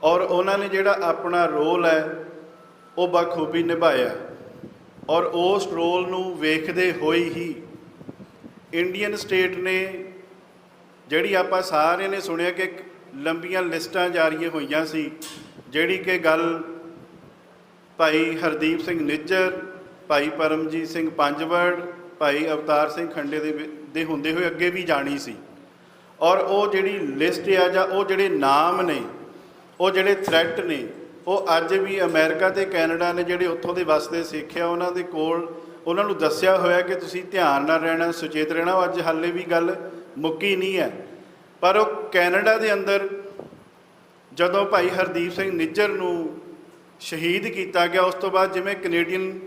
ਔਰ ਉਹਨਾਂ ਨੇ ਜਿਹੜਾ ਆਪਣਾ ਰੋਲ ਹੈ ਉਹ ਬਖੂਬੀ ਨਿਭਾਇਆ। ਔਰ ਉਸ ਰੋਲ ਨੂੰ ਵੇਖਦੇ ਹੋਏ ਹੀ ਇੰਡੀਅਨ ਸਟੇਟ ਨੇ, ਜਿਹੜੀ ਆਪਾਂ ਸਾਰਿਆਂ ਨੇ ਸੁਣਿਆ ਕਿ ਲੰਬੀਆਂ ਲਿਸਟਾਂ ਜਾਰੀ ਹੋਈਆਂ ਸੀ, ਜਿਹੜੀ ਕਿ ਗੱਲ ਭਾਈ ਹਰਦੀਪ ਸਿੰਘ ਨਿੱਜਰ, ਭਾਈ ਪਰਮਜੀਤ ਸਿੰਘ ਪੰਜਵੜ, ਭਾਈ ਅਵਤਾਰ ਸਿੰਘ ਖੰਡੇ ਦੇ ਹੁੰਦੇ ਹੋਏ ਅੱਗੇ ਵੀ ਜਾਣੀ ਸੀ। ਔਰ ਉਹ ਜਿਹੜੀ ਲਿਸਟ ਆ ਜਾਂ ਉਹ ਜਿਹੜੇ ਨਾਮ ਨੇ, ਉਹ ਜਿਹੜੇ ਥ੍ਰੈਟ ਨੇ, ਉਹ ਅੱਜ ਵੀ ਅਮਰੀਕਾ ਤੇ ਕੈਨੇਡਾ ਨੇ ਜਿਹੜੇ ਉੱਥੋਂ ਦੇ ਵਸਦੇ ਸਿੱਖ ਆ, ਉਹਨਾਂ ਦੇ ਕੋਲ ਉਹਨਾਂ ਨੂੰ ਦੱਸਿਆ ਹੋਇਆ ਕਿ ਤੁਸੀਂ ਧਿਆਨ ਨਾਲ ਰਹਿਣਾ, ਸੁਚੇਤ ਰਹਿਣਾ। ਉਹ ਅੱਜ ਹਾਲੇ ਵੀ ਗੱਲ ਮੁੱਕੀ ਨਹੀਂ ਹੈ। ਪਰ ਉਹ ਕੈਨੇਡਾ ਦੇ ਅੰਦਰ ਜਦੋਂ ਭਾਈ ਹਰਦੀਪ ਸਿੰਘ ਨਿੱਜਰ ਨੂੰ ਸ਼ਹੀਦ ਕੀਤਾ ਗਿਆ, ਉਸ ਤੋਂ ਬਾਅਦ ਜਿਵੇਂ ਕੈਨੇਡੀਅਨ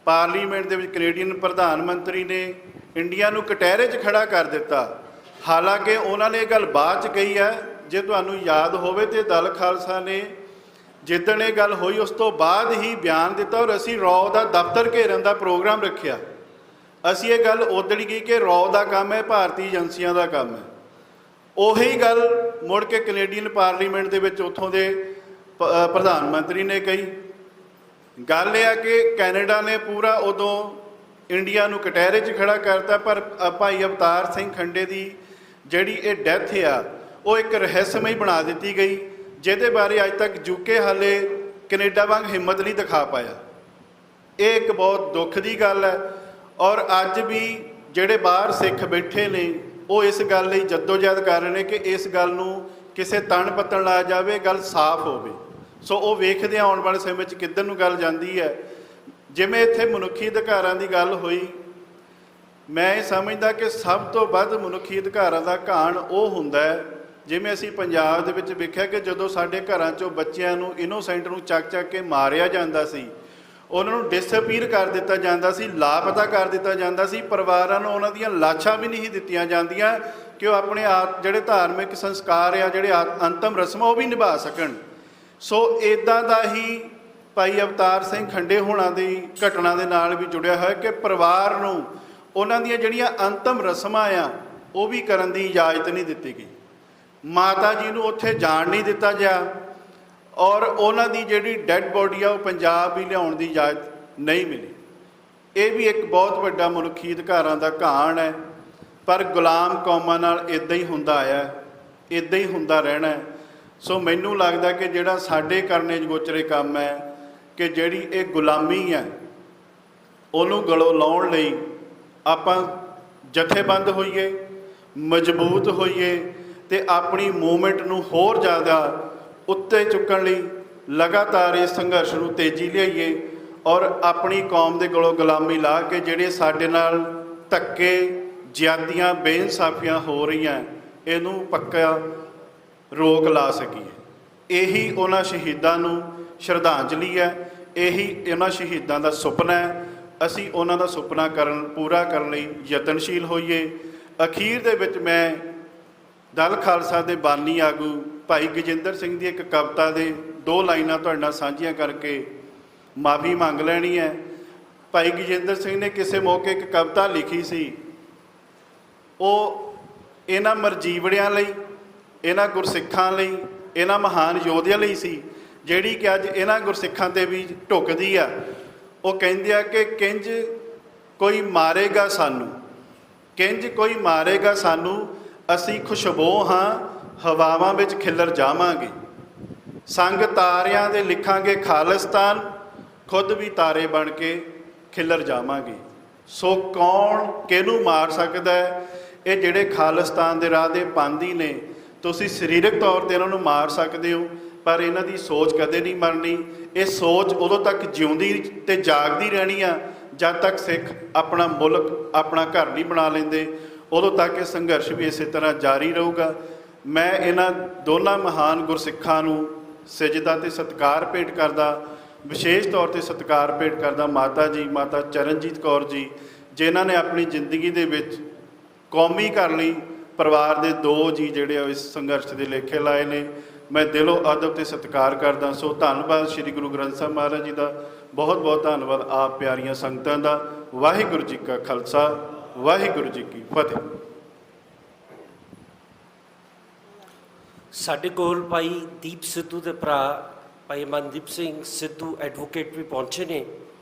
ਪਾਰਲੀਮੈਂਟ ਦੇ ਵਿੱਚ ਕੈਨੇਡੀਅਨ ਪ੍ਰਧਾਨ ਮੰਤਰੀ ਨੇ ਇੰਡੀਆ ਨੂੰ ਕਟਹਿਰੇ 'ਚ ਖੜਾ ਕਰ ਦਿੱਤਾ, ਹਾਲਾਂਕਿ ਉਹਨਾਂ ਨੇ ਇਹ ਗੱਲ ਬਾਅਦ 'ਚ ਕਹੀ ਹੈ। ਜੇ ਤੁਹਾਨੂੰ ਯਾਦ ਹੋਵੇ ਤੇ ਦਲ ਖਾਲਸਾ ਨੇ ਜਿੱਦਣ ਇਹ ਗੱਲ ਹੋਈ ਉਸ ਤੋਂ ਬਾਅਦ ਹੀ ਬਿਆਨ ਦਿੱਤਾ ਔਰ ਅਸੀਂ ਰੌ ਦਾ ਦਫ਼ਤਰ ਘੇਰਨ ਦਾ ਪ੍ਰੋਗਰਾਮ ਰੱਖਿਆ। ਅਸੀਂ ਇਹ ਗੱਲ ਉਦਣ ਹੀ ਕਹੀ ਕਿ ਰੌ ਦਾ ਕੰਮ ਹੈ, ਭਾਰਤੀ ਏਜੰਸੀਆਂ ਦਾ ਕੰਮ ਹੈ। ਉਹੀ ਗੱਲ ਮੁੜ ਕੇ ਕੈਨੇਡੀਅਨ ਪਾਰਲੀਮੈਂਟ ਦੇ ਵਿੱਚ ਉੱਥੋਂ ਦੇ ਪ੍ਰਧਾਨ ਮੰਤਰੀ ਨੇ ਕਹੀ। ਗੱਲ ਇਹ ਆ ਕਿ ਕੈਨੇਡਾ ਨੇ ਪੂਰਾ ਉਦੋਂ ਇੰਡੀਆ ਨੂੰ ਕਟਹਿਰੇ 'ਚ ਖੜਾ ਕਰਤਾ, ਪਰ ਭਾਈ ਅਵਤਾਰ ਸਿੰਘ ਖੰਡੇ ਦੀ ਜਿਹੜੀ ਇਹ ਡੈਥ ਆ ਉਹ ਇੱਕ ਰਹੱਸਮਈ ਬਣਾ ਦਿੱਤੀ ਗਈ, ਜਿਹਦੇ ਬਾਰੇ ਅੱਜ ਤੱਕ ਯੂਕੇ ਹਾਲੇ ਕੈਨੇਡਾ ਵਾਂਗ ਹਿੰਮਤ ਨਹੀਂ ਦਿਖਾ ਪਾਇਆ। ਇਹ ਇੱਕ ਬਹੁਤ ਦੁੱਖ ਦੀ ਗੱਲ ਹੈ। ਔਰ ਅੱਜ ਵੀ ਜਿਹੜੇ ਬਾਹਰ ਸਿੱਖ ਬੈਠੇ ਨੇ ਉਹ ਇਸ ਗੱਲ ਲਈ ਜੱਦੋਜਹਿਦ ਕਰ ਰਹੇ ਨੇ ਕਿ ਇਸ ਗੱਲ ਨੂੰ ਕਿਸੇ ਤਣ ਪੱਤਣ ਲਾ ਜਾਵੇ, ਗੱਲ ਸਾਫ਼ ਹੋਵੇ। ਸੋ ਉਹ ਵੇਖਦੇ ਆਉਣ ਵਾਲੇ ਸਮੇਂ ਵਿੱਚ ਕਿੱਧਰ ਨੂੰ ਗੱਲ ਜਾਂਦੀ ਹੈ। ਜਿਵੇਂ ਇੱਥੇ ਮਨੁੱਖੀ ਅਧਿਕਾਰਾਂ ਦੀ ਗੱਲ ਹੋਈ, ਮੈਂ ਇਹ ਸਮਝਦਾ ਕਿ ਸਭ ਤੋਂ ਵੱਧ ਮਨੁੱਖੀ ਅਧਿਕਾਰਾਂ ਦਾ ਘਾਣ ਉਹ ਹੁੰਦਾ ਹੈ, ਜਿਵੇਂ ਅਸੀਂ ਪੰਜਾਬ ਦੇ ਵਿੱਚ ਵੇਖਿਆ ਕਿ ਜਦੋਂ ਸਾਡੇ ਘਰਾਂ 'ਚੋਂ ਬੱਚਿਆਂ ਨੂੰ ਇਨੋਸੈਂਟ ਨੂੰ ਚੱਕ ਕੇ ਮਾਰਿਆ ਜਾਂਦਾ ਸੀ, ਉਹਨਾਂ ਨੂੰ ਡਿਸਅਪੀਅਰ ਕਰ ਦਿੱਤਾ ਜਾਂਦਾ ਸੀ, ਲਾਪਤਾ ਕਰ ਦਿੱਤਾ ਜਾਂਦਾ ਸੀ, ਪਰਿਵਾਰਾਂ ਨੂੰ ਉਹਨਾਂ ਦੀਆਂ ਲਾਸ਼ਾਂ ਵੀ ਨਹੀਂ ਦਿੱਤੀਆਂ ਜਾਂਦੀਆਂ ਕਿ ਉਹ ਆਪਣੇ ਜਿਹੜੇ ਧਾਰਮਿਕ ਸੰਸਕਾਰ ਆ, ਜਿਹੜੇ ਅੰਤਮ ਰਸਮਾਂ ਉਹ ਵੀ ਨਿਭਾ ਸਕਣ। ਸੋ ਇੱਦਾਂ ਦਾ ਹੀ ਭਾਈ ਅਵਤਾਰ ਸਿੰਘ ਖੰਡੇ ਹੋਣਾ ਦੀ ਘਟਨਾ ਦੇ ਨਾਲ ਵੀ ਜੁੜਿਆ ਹੋਇਆ ਕਿ ਪਰਿਵਾਰ ਨੂੰ ਉਹਨਾਂ ਦੀਆਂ ਜਿਹੜੀਆਂ ਅੰਤਮ ਰਸਮਾਂ ਆ ਉਹ ਵੀ ਕਰਨ ਦੀ ਇਜਾਜ਼ਤ ਨਹੀਂ ਦਿੱਤੀ ਗਈ। ਮਾਤਾ ਜੀ ਨੂੰ ਉੱਥੇ ਜਾਣ ਨਹੀਂ ਦਿੱਤਾ ਗਿਆ ਔਰ ਉਹਨਾਂ ਦੀ ਜਿਹੜੀ ਡੈੱਡ ਬੋਡੀ ਆ ਉਹ ਪੰਜਾਬ ਵੀ ਲਿਆਉਣ ਦੀ ਇਜਾਜ਼ਤ ਨਹੀਂ ਮਿਲੀ। ਇਹ ਵੀ ਇੱਕ ਬਹੁਤ ਵੱਡਾ ਮਨੁੱਖੀ ਅਧਿਕਾਰਾਂ ਦਾ ਘਾਣ ਹੈ। ਪਰ ਗੁਲਾਮ ਕੌਮਾਂ ਨਾਲ ਇੱਦਾਂ ਹੀ ਹੁੰਦਾ ਆਇਆ, ਇੱਦਾਂ ਹੀ ਹੁੰਦਾ ਰਹਿਣਾ। ਸੋ ਮੈਨੂੰ ਲੱਗਦਾ ਕਿ ਜਿਹੜਾ ਸਾਡੇ ਕਰਨੇ ਗੋਚਰੇ ਕੰਮ ਹੈ ਕਿ ਜਿਹੜੀ ਇਹ ਗੁਲਾਮੀ ਹੈ ਉਹਨੂੰ ਗਲੋਂ ਲਾਉਣ ਲਈ ਆਪਾਂ ਜਥੇਬੰਦ ਹੋਈਏ, ਮਜ਼ਬੂਤ ਹੋਈਏ ਤੇ ਆਪਣੀ ਮੂਵਮੈਂਟ ਨੂੰ ਹੋਰ ਜ਼ਿਆਦਾ ਉੱਤੇ ਚੁੱਕਣ ਲਈ ਲਗਾਤਾਰ ਇਸ ਸੰਘਰਸ਼ ਨੂੰ ਤੇਜ਼ੀ ਲਿਆਈਏ ਔਰ ਆਪਣੀ ਕੌਮ ਦੇ ਗਲੋਂ ਗੁਲਾਮੀ ਲਾ ਕੇ ਜਿਹੜੇ ਸਾਡੇ ਨਾਲ ਧੱਕੇ, ਜ਼ਿਆਦੀਆਂ, ਬੇਇਨਸਾਫੀਆਂ ਹੋ ਰਹੀਆਂ ਇਹਨੂੰ ਪੱਕਾ ਰੋਕ ਲਾ ਸਕੀਏ। ਇਹੀ ਉਹਨਾਂ ਸ਼ਹੀਦਾਂ ਨੂੰ ਸ਼ਰਧਾਂਜਲੀ ਹੈ, ਇਹੀ ਇਹਨਾਂ ਸ਼ਹੀਦਾਂ ਦਾ ਸੁਪਨਾ ਹੈ। ਅਸੀਂ ਉਹਨਾਂ ਦਾ ਸੁਪਨਾ ਪੂਰਾ ਕਰਨ ਲਈ ਯਤਨਸ਼ੀਲ ਹੋਈਏ। ਅਖੀਰ ਦੇ ਵਿੱਚ ਮੈਂ ਦਲ ਖਾਲਸਾ ਦੇ ਬਾਨੀ ਆਗੂ ਭਾਈ ਗਜਿੰਦਰ ਸਿੰਘ ਦੀ ਇੱਕ ਕਵਿਤਾ ਦੇ 2 ਲਾਈਨਾਂ ਤੁਹਾਡੇ ਨਾਲ ਸਾਂਝੀਆਂ ਕਰਕੇ ਮਾਫੀ ਮੰਗ ਲੈਣੀ ਹੈ। ਭਾਈ ਗਜਿੰਦਰ ਸਿੰਘ ਨੇ ਕਿਸੇ ਮੌਕੇ ਇੱਕ ਕਵਿਤਾ ਲਿਖੀ ਸੀ, ਉਹ ਇਹਨਾਂ ਮਰਜੀਵੜਿਆਂ ਲਈ, ਇਹਨਾਂ ਗੁਰਸਿੱਖਾਂ ਲਈ, ਇਹਨਾਂ ਮਹਾਨ ਯੋਧਿਆਂ ਲਈ ਸੀ, ਜਿਹੜੀ ਕਿ ਅੱਜ ਇਹਨਾਂ ਗੁਰਸਿੱਖਾਂ 'ਤੇ ਵੀ ਢੁੱਕਦੀ ਆ। ਉਹ ਕਹਿੰਦੇ ਆ ਕਿ ਕਿੰਜ ਕੋਈ ਮਾਰੇਗਾ ਸਾਨੂੰ, ਕਿੰਜ ਕੋਈ ਮਾਰੇਗਾ ਸਾਨੂੰ, ਅਸੀਂ ਖੁਸ਼ਬੂ ਹਾਂ ਹਵਾਵਾਂ ਵਿੱਚ ਖਿਲਰ ਜਾਵਾਂਗੇ। ਸੰਗ ਤਾਰਿਆਂ ਦੇ ਲਿਖਾਂਗੇ ਖਾਲਿਸਤਾਨ, ਖੁਦ ਵੀ ਤਾਰੇ ਬਣ ਕੇ ਖਿਲਰ ਜਾਵਾਂਗੇ। ਸੋ ਕੌਣ ਕਿਹਨੂੰ ਮਾਰ ਸਕਦਾ ਹੈ? ਇਹ ਜਿਹੜੇ ਖਾਲਿਸਤਾਨ ਦੇ ਰਾਹ ਦੇ ਪਾਂਦੀ ਨੇ, ਤੁਸੀਂ ਸਰੀਰਕ ਤੌਰ 'ਤੇ ਇਹਨਾਂ ਨੂੰ ਮਾਰ ਸਕਦੇ ਹੋ, ਪਰ ਇਹਨਾਂ ਦੀ ਸੋਚ ਕਦੇ ਨਹੀਂ ਮਰਨੀ। ਇਹ ਸੋਚ ਉਦੋਂ ਤੱਕ ਜਿਉਂਦੀ ਤੇ ਜਾਗਦੀ ਰਹਿਣੀ ਆ ਜਦ ਤੱਕ ਸਿੱਖ ਆਪਣਾ ਮੁਲਕ, ਆਪਣਾ ਘਰ ਨਹੀਂ ਬਣਾ ਲੈਂਦੇ। ਉਦੋਂ ਤੱਕ ਇਹ ਸੰਘਰਸ਼ ਵੀ ਇਸੇ ਤਰ੍ਹਾਂ ਜਾਰੀ ਰਹੂਗਾ। ਮੈਂ ਇਹਨਾਂ ਦੋਨਾਂ ਮਹਾਨ ਗੁਰਸਿੱਖਾਂ ਨੂੰ ਸਜਦਾ ਤੇ ਸਤਿਕਾਰ ਭੇਟ ਕਰਦਾ, ਵਿਸ਼ੇਸ਼ ਤੌਰ 'ਤੇ ਸਤਿਕਾਰ ਭੇਟ ਕਰਦਾ ਮਾਤਾ ਜੀ, ਮਾਤਾ ਚਰਨਜੀਤ ਕੌਰ ਜੀ, ਜਿਨ੍ਹਾਂ ਨੇ ਆਪਣੀ ਜ਼ਿੰਦਗੀ ਦੇ ਵਿੱਚ ਕੌਮੀ ਘਰ ਲਈ ਪਰਿਵਾਰ ਦੇ 2 ਜੀ ਜਿਹੜੇ ਆ ਇਸ ਸੰਘਰਸ਼ ਦੇ ਲੇਖੇ ਲਾਏ ਨੇ। ਮੈਂ ਦਿਲੋਂ ਅਦਬ ਤੇ ਸਤਿਕਾਰ ਕਰਦਾ। ਸੋ ਧੰਨਵਾਦ ਸ੍ਰੀ ਗੁਰੂ ਗ੍ਰੰਥ ਸਾਹਿਬ ਮਹਾਰਾਜ ਜੀ ਦਾ, ਬਹੁਤ ਬਹੁਤ ਧੰਨਵਾਦ ਆਪ ਪਿਆਰੀਆਂ ਸੰਗਤਾਂ ਦਾ। ਵਾਹਿਗੁਰੂ ਜੀ ਕਾ ਖਾਲਸਾ, ਵਾਹਿਗੁਰੂ ਜੀ ਕੀ ਫਤਿਹ। ਸਾਡੇ ਕੋਲ ਭਾਈ ਦੀਪ ਸਿੱਧੂ ਦੇ ਭਰਾ ਭਾਈ ਮਨਦੀਪ ਸਿੰਘ ਸਿੱਧੂ ਐਡਵੋਕੇਟ ਵੀ ਪਹੁੰਚੇ ਨੇ।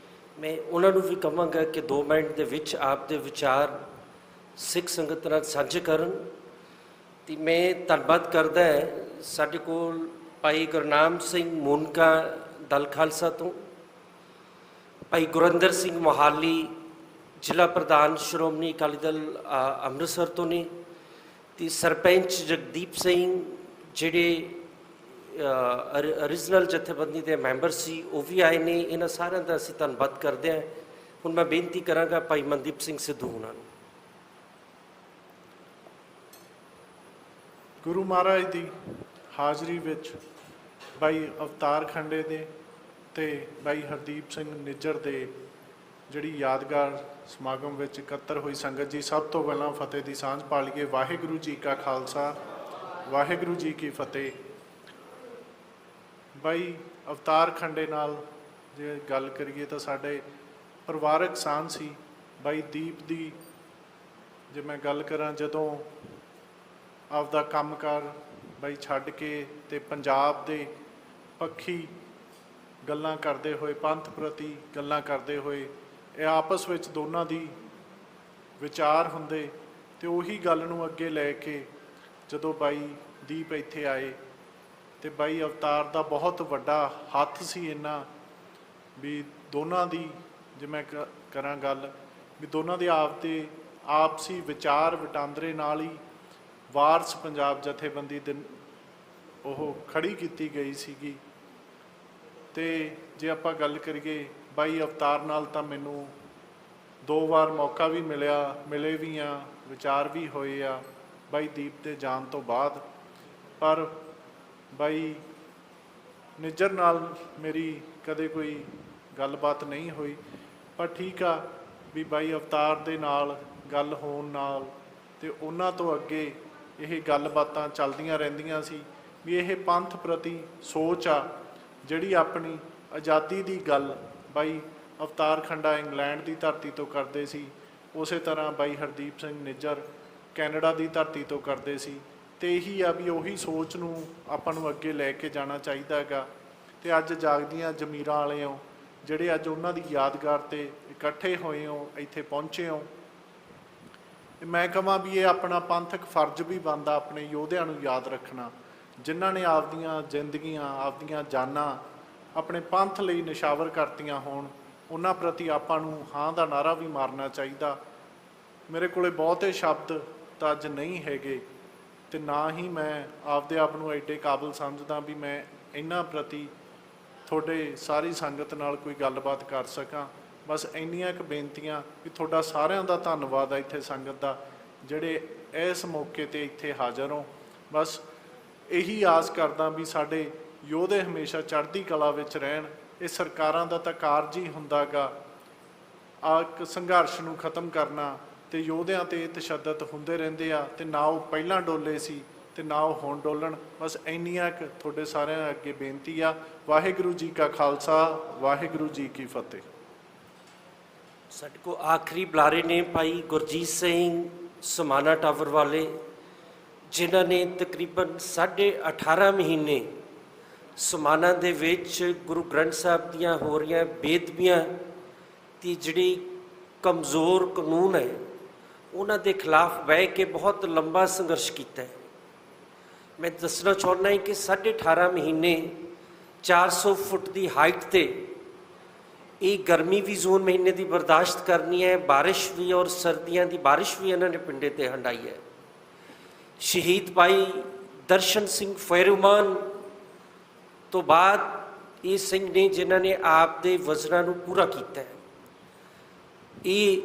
ਮੈਂ ਉਹਨਾਂ ਨੂੰ ਵੀ ਕਹਾਂਗਾ ਕਿ 2 ਮਿੰਟ ਦੇ ਵਿੱਚ ਆਪ ਦੇ ਵਿਚਾਰ ਸਿੱਖ ਸੰਗਤ ਨਾਲ ਸਾਂਝੇ ਕਰਨ। ਤੇ ਮੈਂ ਧੰਨਵਾਦ ਕਰਦਾ ਸਾਡੇ ਕੋਲ ਭਾਈ ਗੁਰਨਾਮ ਸਿੰਘ ਮੂਨਕਾ ਦਲ ਖਾਲਸਾ ਤੋਂ, ਭਾਈ ਗੁਰਿੰਦਰ ਸਿੰਘ ਮੋਹਾਲੀ ਜ਼ਿਲ੍ਹਾ ਪ੍ਰਧਾਨ ਸ਼੍ਰੋਮਣੀ ਅਕਾਲੀ ਦਲ ਅੰਮ੍ਰਿਤਸਰ ਤੋਂ ਨੇ, ਤੇ ਸਰਪੰਚ ਜਗਦੀਪ ਸਿੰਘ ਜਿਹੜੇ ਓਰੀਜਨਲ ਜਥੇਬੰਦੀ ਦੇ ਮੈਂਬਰ ਸੀ ਉਹ ਵੀ ਆਏ ਨੇ। ਇਹਨਾਂ ਸਾਰਿਆਂ ਦਾ ਅਸੀਂ ਧੰਨਵਾਦ ਕਰਦੇ ਹਾਂ। ਹੁਣ ਮੈਂ ਬੇਨਤੀ ਕਰਾਂਗਾ ਭਾਈ ਮਨਦੀਪ ਸਿੰਘ ਸਿੱਧੂ ਉਹਨਾਂ ਨੂੰ। ਗੁਰੂ ਮਹਾਰਾਜ ਦੀ ਹਾਜ਼ਰੀ ਵਿੱਚ ਭਾਈ ਅਵਤਾਰ ਖੰਡੇ ਦੇ ਤੇ ਭਾਈ ਹਰਦੀਪ ਸਿੰਘ ਨਿੱਜਰ ਦੇ ਜਿਹੜੀ ਯਾਦਗਾਰ ਸਮਾਗਮ ਵਿੱਚ ਇਕੱਤਰ ਹੋਈ ਸੰਗਤ ਜੀ, ਸਭ ਤੋਂ ਪਹਿਲਾਂ ਫਤਿਹ ਦੀ ਸਾਂਝ ਪਾ ਲਈਏ। ਵਾਹਿਗੁਰੂ ਜੀ ਕਾ ਖਾਲਸਾ, ਵਾਹਿਗੁਰੂ ਜੀ ਕੀ ਫਤਿਹ। ਬਾਈ ਅਵਤਾਰ ਖੰਡੇ ਨਾਲ ਜੇ ਗੱਲ ਕਰੀਏ ਤਾਂ ਸਾਡੇ ਪਰਿਵਾਰਕ ਸਾਂਝ ਸੀ। ਬਾਈ ਦੀਪ ਦੀ ਜੇ ਮੈਂ ਗੱਲ ਕਰਾਂ, ਜਦੋਂ ਆਪਦਾ ਕੰਮਕਾਰ ਬਾਈ ਛੱਡ ਕੇ ਤੇ ਪੰਜਾਬ ਦੇ ਪੱਖੀ ਗੱਲਾਂ ਕਰਦੇ ਹੋਏ, ਪੰਥ ਪ੍ਰਤੀ ਗੱਲਾਂ ਕਰਦੇ ਹੋਏ, ਇਹ ਆਪਸ ਵਿੱਚ ਦੋਨਾਂ ਦੀ ਵਿਚਾਰ ਹੁੰਦੇ ਤੇ ਉਹੀ ਗੱਲ ਨੂੰ ਅੱਗੇ ਲੈ ਕੇ ਜਦੋਂ ਬਾਈ ਦੀਪ ਇੱਥੇ ਆਏ ਤੇ ਬਾਈ ਅਵਤਾਰ ਦਾ ਬਹੁਤ ਵੱਡਾ ਹੱਥ ਸੀ ਇੰਨਾ ਵੀ ਦੋਨਾਂ ਦੀ, ਜੇ ਮੈਂ ਕਰਾਂ ਗੱਲ ਵੀ ਦੋਨਾਂ ਦੇ ਆਪਸੀ ਵਿਚਾਰ ਵਟਾਂਦਰੇ ਨਾਲ ਹੀ ਵਾਰਸ ਪੰਜਾਬ ਜਥੇਬੰਦੀ ਦੇ ਉਹ ਖੜੀ ਕੀਤੀ ਗਈ ਸੀਗੀ। ਤੇ ਜੇ ਆਪਾਂ ਗੱਲ ਕਰੀਏ ਬਾਈ ਅਵਤਾਰ ਨਾਲ ਤਾਂ ਮੈਨੂੰ 2 ਵਾਰ ਮੌਕਾ ਵੀ ਮਿਲੇ ਵੀ ਆ, ਵਿਚਾਰ ਵੀ ਹੋਏ ਆ ਬਾਈ ਦੀਪ ਦੇ ਜਾਣ ਤੋਂ ਬਾਅਦ। ਪਰ ਬਾਈ ਨਿੱਜਰ ਨਾਲ ਮੇਰੀ ਕਦੇ ਕੋਈ ਗੱਲਬਾਤ ਨਹੀਂ ਹੋਈ, ਪਰ ਠੀਕ ਆ ਵੀ ਬਾਈ ਅਵਤਾਰ ਦੇ ਨਾਲ ਗੱਲ ਹੋਣ ਨਾਲ ਤੇ ਉਹਨਾਂ ਤੋਂ ਅੱਗੇ ਇਹ ਗੱਲਬਾਤਾਂ ਚੱਲਦੀਆਂ ਰਹਿੰਦੀਆਂ ਸੀ ਵੀ ਇਹ ਪੰਥ ਪ੍ਰਤੀ ਸੋਚ ਆ ਜਿਹੜੀ ਆਪਣੀ ਆਜ਼ਾਦੀ ਦੀ ਗੱਲ ਬਾਈ ਅਵਤਾਰ ਖੰਡਾ ਇੰਗਲੈਂਡ ਦੀ ਧਰਤੀ ਤੋਂ ਕਰਦੇ ਸੀ, ਉਸੇ ਤਰ੍ਹਾਂ ਬਾਈ ਹਰਦੀਪ ਸਿੰਘ ਨਿੱਜਰ ਕੈਨੇਡਾ ਦੀ ਧਰਤੀ ਤੋਂ ਕਰਦੇ ਸੀ। ਤੇ ਇਹੀ ਆ ਵੀ ਉਹੀ ਸੋਚ ਨੂੰ ਆਪਾਂ ਨੂੰ ਅੱਗੇ ਲੈ ਕੇ ਜਾਣਾ ਚਾਹੀਦਾ ਹੈਗਾ। ਤੇ ਅੱਜ ਜਾਗਦੀਆਂ ਜ਼ਮੀਰਾਂ ਵਾਲੇ ਹੋ ਜਿਹੜੇ ਅੱਜ ਉਹਨਾਂ ਦੀ ਯਾਦਗਾਰ ਤੇ ਇਕੱਠੇ ਹੋਏ ਹੋ, ਇੱਥੇ ਪਹੁੰਚੇ ਹੋ, ਮੈਂ ਕਹਾਂ ਵੀ ਇਹ ਆਪਣਾ ਪੰਥਕ ਫਰਜ਼ ਵੀ ਬਣਦਾ ਆਪਣੇ ਯੋਧਿਆਂ ਨੂੰ ਯਾਦ ਰੱਖਣਾ, ਜਿਨ੍ਹਾਂ ਨੇ ਆਪਦੀਆਂ ਜ਼ਿੰਦਗੀਆਂ, ਆਪਦੀਆਂ ਜਾਨਾਂ ਆਪਣੇ ਪੰਥ ਲਈ ਨਿਸ਼ਾਵਰ ਕਰਤੀਆਂ ਹੋਣ। ਉਹਨਾਂ ਪ੍ਰਤੀ ਆਪਾਂ ਨੂੰ ਹਾਂ ਦਾ ਨਾਅਰਾ ਵੀ ਮਾਰਨਾ ਚਾਹੀਦਾ। ਮੇਰੇ ਕੋਲੇ ਬਹੁਤੇ ਸ਼ਬਦ ਤਾਂ ਅੱਜ ਨਹੀਂ ਹੈਗੇ ਤੇ ਨਾ ਹੀ ਮੈਂ ਆਪਦੇ ਆਪ ਨੂੰ ਐਡੇ ਕਾਬਿਲ ਸਮਝਦਾ ਵੀ ਮੈਂ ਇਹਨਾਂ ਪ੍ਰਤੀ ਤੁਹਾਡੇ ਸਾਰੀ ਸੰਗਤ ਨਾਲ ਕੋਈ ਗੱਲਬਾਤ ਕਰ ਸਕਾਂ। ਬਸ ਇੰਨੀਆਂ ਕੁ ਬੇਨਤੀਆਂ ਵੀ ਤੁਹਾਡਾ ਸਾਰਿਆਂ ਦਾ ਧੰਨਵਾਦ ਆ ਇੱਥੇ ਸੰਗਤ ਦਾ, ਜਿਹੜੇ ਇਸ ਮੌਕੇ ਤੇ ਇੱਥੇ ਹਾਜ਼ਰ ਹੋ। ਬਸ ਇਹੀ ਆਸ ਕਰਦਾ ਵੀ ਸਾਡੇ ਯੋਧੇ ਹਮੇਸ਼ਾ ਚੜ੍ਹਦੀ ਕਲਾ ਵਿੱਚ ਰਹਿਣ। ਇਹ ਸਰਕਾਰਾਂ ਦਾ ਤਾਂ ਕਾਰਜ ਹੀ ਹੁੰਦਾ ਗਾ ਇੱਕ ਸੰਘਰਸ਼ ਨੂੰ ਖਤਮ ਕਰਨਾ, ਤੇ ਯੋਧਿਆਂ ਤੇ ਤਸ਼ੱਦਦ ਹੁੰਦੇ ਰਹਿੰਦੇ ਆ ਤੇ ਨਾ ਉਹ ਪਹਿਲਾਂ ਡੋਲੇ ਸੀ ਤੇ ਨਾ ਉਹ ਹੁਣ ਡੋਲਣ। ਬਸ ਇੰਨੀਆਂ ਕੁ ਤੁਹਾਡੇ ਸਾਰਿਆਂ ਅੱਗੇ ਬੇਨਤੀ ਆ। ਵਾਹਿਗੁਰੂ ਜੀ ਕਾ ਖਾਲਸਾ, ਵਾਹਿਗੁਰੂ ਜੀ ਕੀ ਫਤਿਹ। ਸਾਡੇ ਕੋਲ ਆਖਰੀ ਬੁਲਾਰੇ ਨੇ ਭਾਈ ਗੁਰਜੀਤ ਸਿੰਘ ਸਮਾਣਾ ਟਾਵਰ ਵਾਲੇ, ਜਿਨ੍ਹਾਂ ਨੇ ਤਕਰੀਬਨ 18.5 ਮਹੀਨੇ ਸਮਾਣਾ ਦੇ ਵਿੱਚ ਗੁਰੂ ਗ੍ਰੰਥ ਸਾਹਿਬ ਦੀਆਂ ਹੋ ਰਹੀਆਂ ਬੇਅਦਬੀਆਂ ਦੀ ਜਿਹੜੀ ਕਮਜ਼ੋਰ ਕਾਨੂੰਨ ਹੈ ਉਹਨਾਂ ਦੇ ਖਿਲਾਫ ਬਹਿ ਕੇ ਬਹੁਤ ਲੰਬਾ ਸੰਘਰਸ਼ ਕੀਤਾ ਹੈ। ਮੈਂ ਦੱਸਣਾ ਚਾਹੁੰਦਾ ਹਾਂ ਕਿ 18.5 ਮਹੀਨੇ 400 ਫੁੱਟ ਦੀ ਹਾਈਟ ਤੇ ਇਹ ਗਰਮੀ ਵੀ ਜ਼ੂਨ ਮਹੀਨੇ ਦੀ ਬਰਦਾਸ਼ਤ ਕਰਨੀ ਹੈ, ਬਾਰਿਸ਼ ਵੀ ਔਰ ਸਰਦੀਆਂ ਦੀ ਬਾਰਿਸ਼ ਵੀ ਇਹਨਾਂ ਨੇ ਪਿੰਡੇ ਤੇ ਹੰਡਾਈ ਹੈ। ਸ਼ਹੀਦ ਭਾਈ ਦਰਸ਼ਨ ਸਿੰਘ ਫੈਰੂਮਾਨ ਤੋਂ ਬਾਅਦ ਇਹ ਸਿੰਘ ਨੇ ਜਿਨ੍ਹਾਂ ਨੇ ਆਪ ਦੇ ਵਜ਼ਨਾਂ ਨੂੰ ਪੂਰਾ ਕੀਤਾ ਹੈ। ਇਹ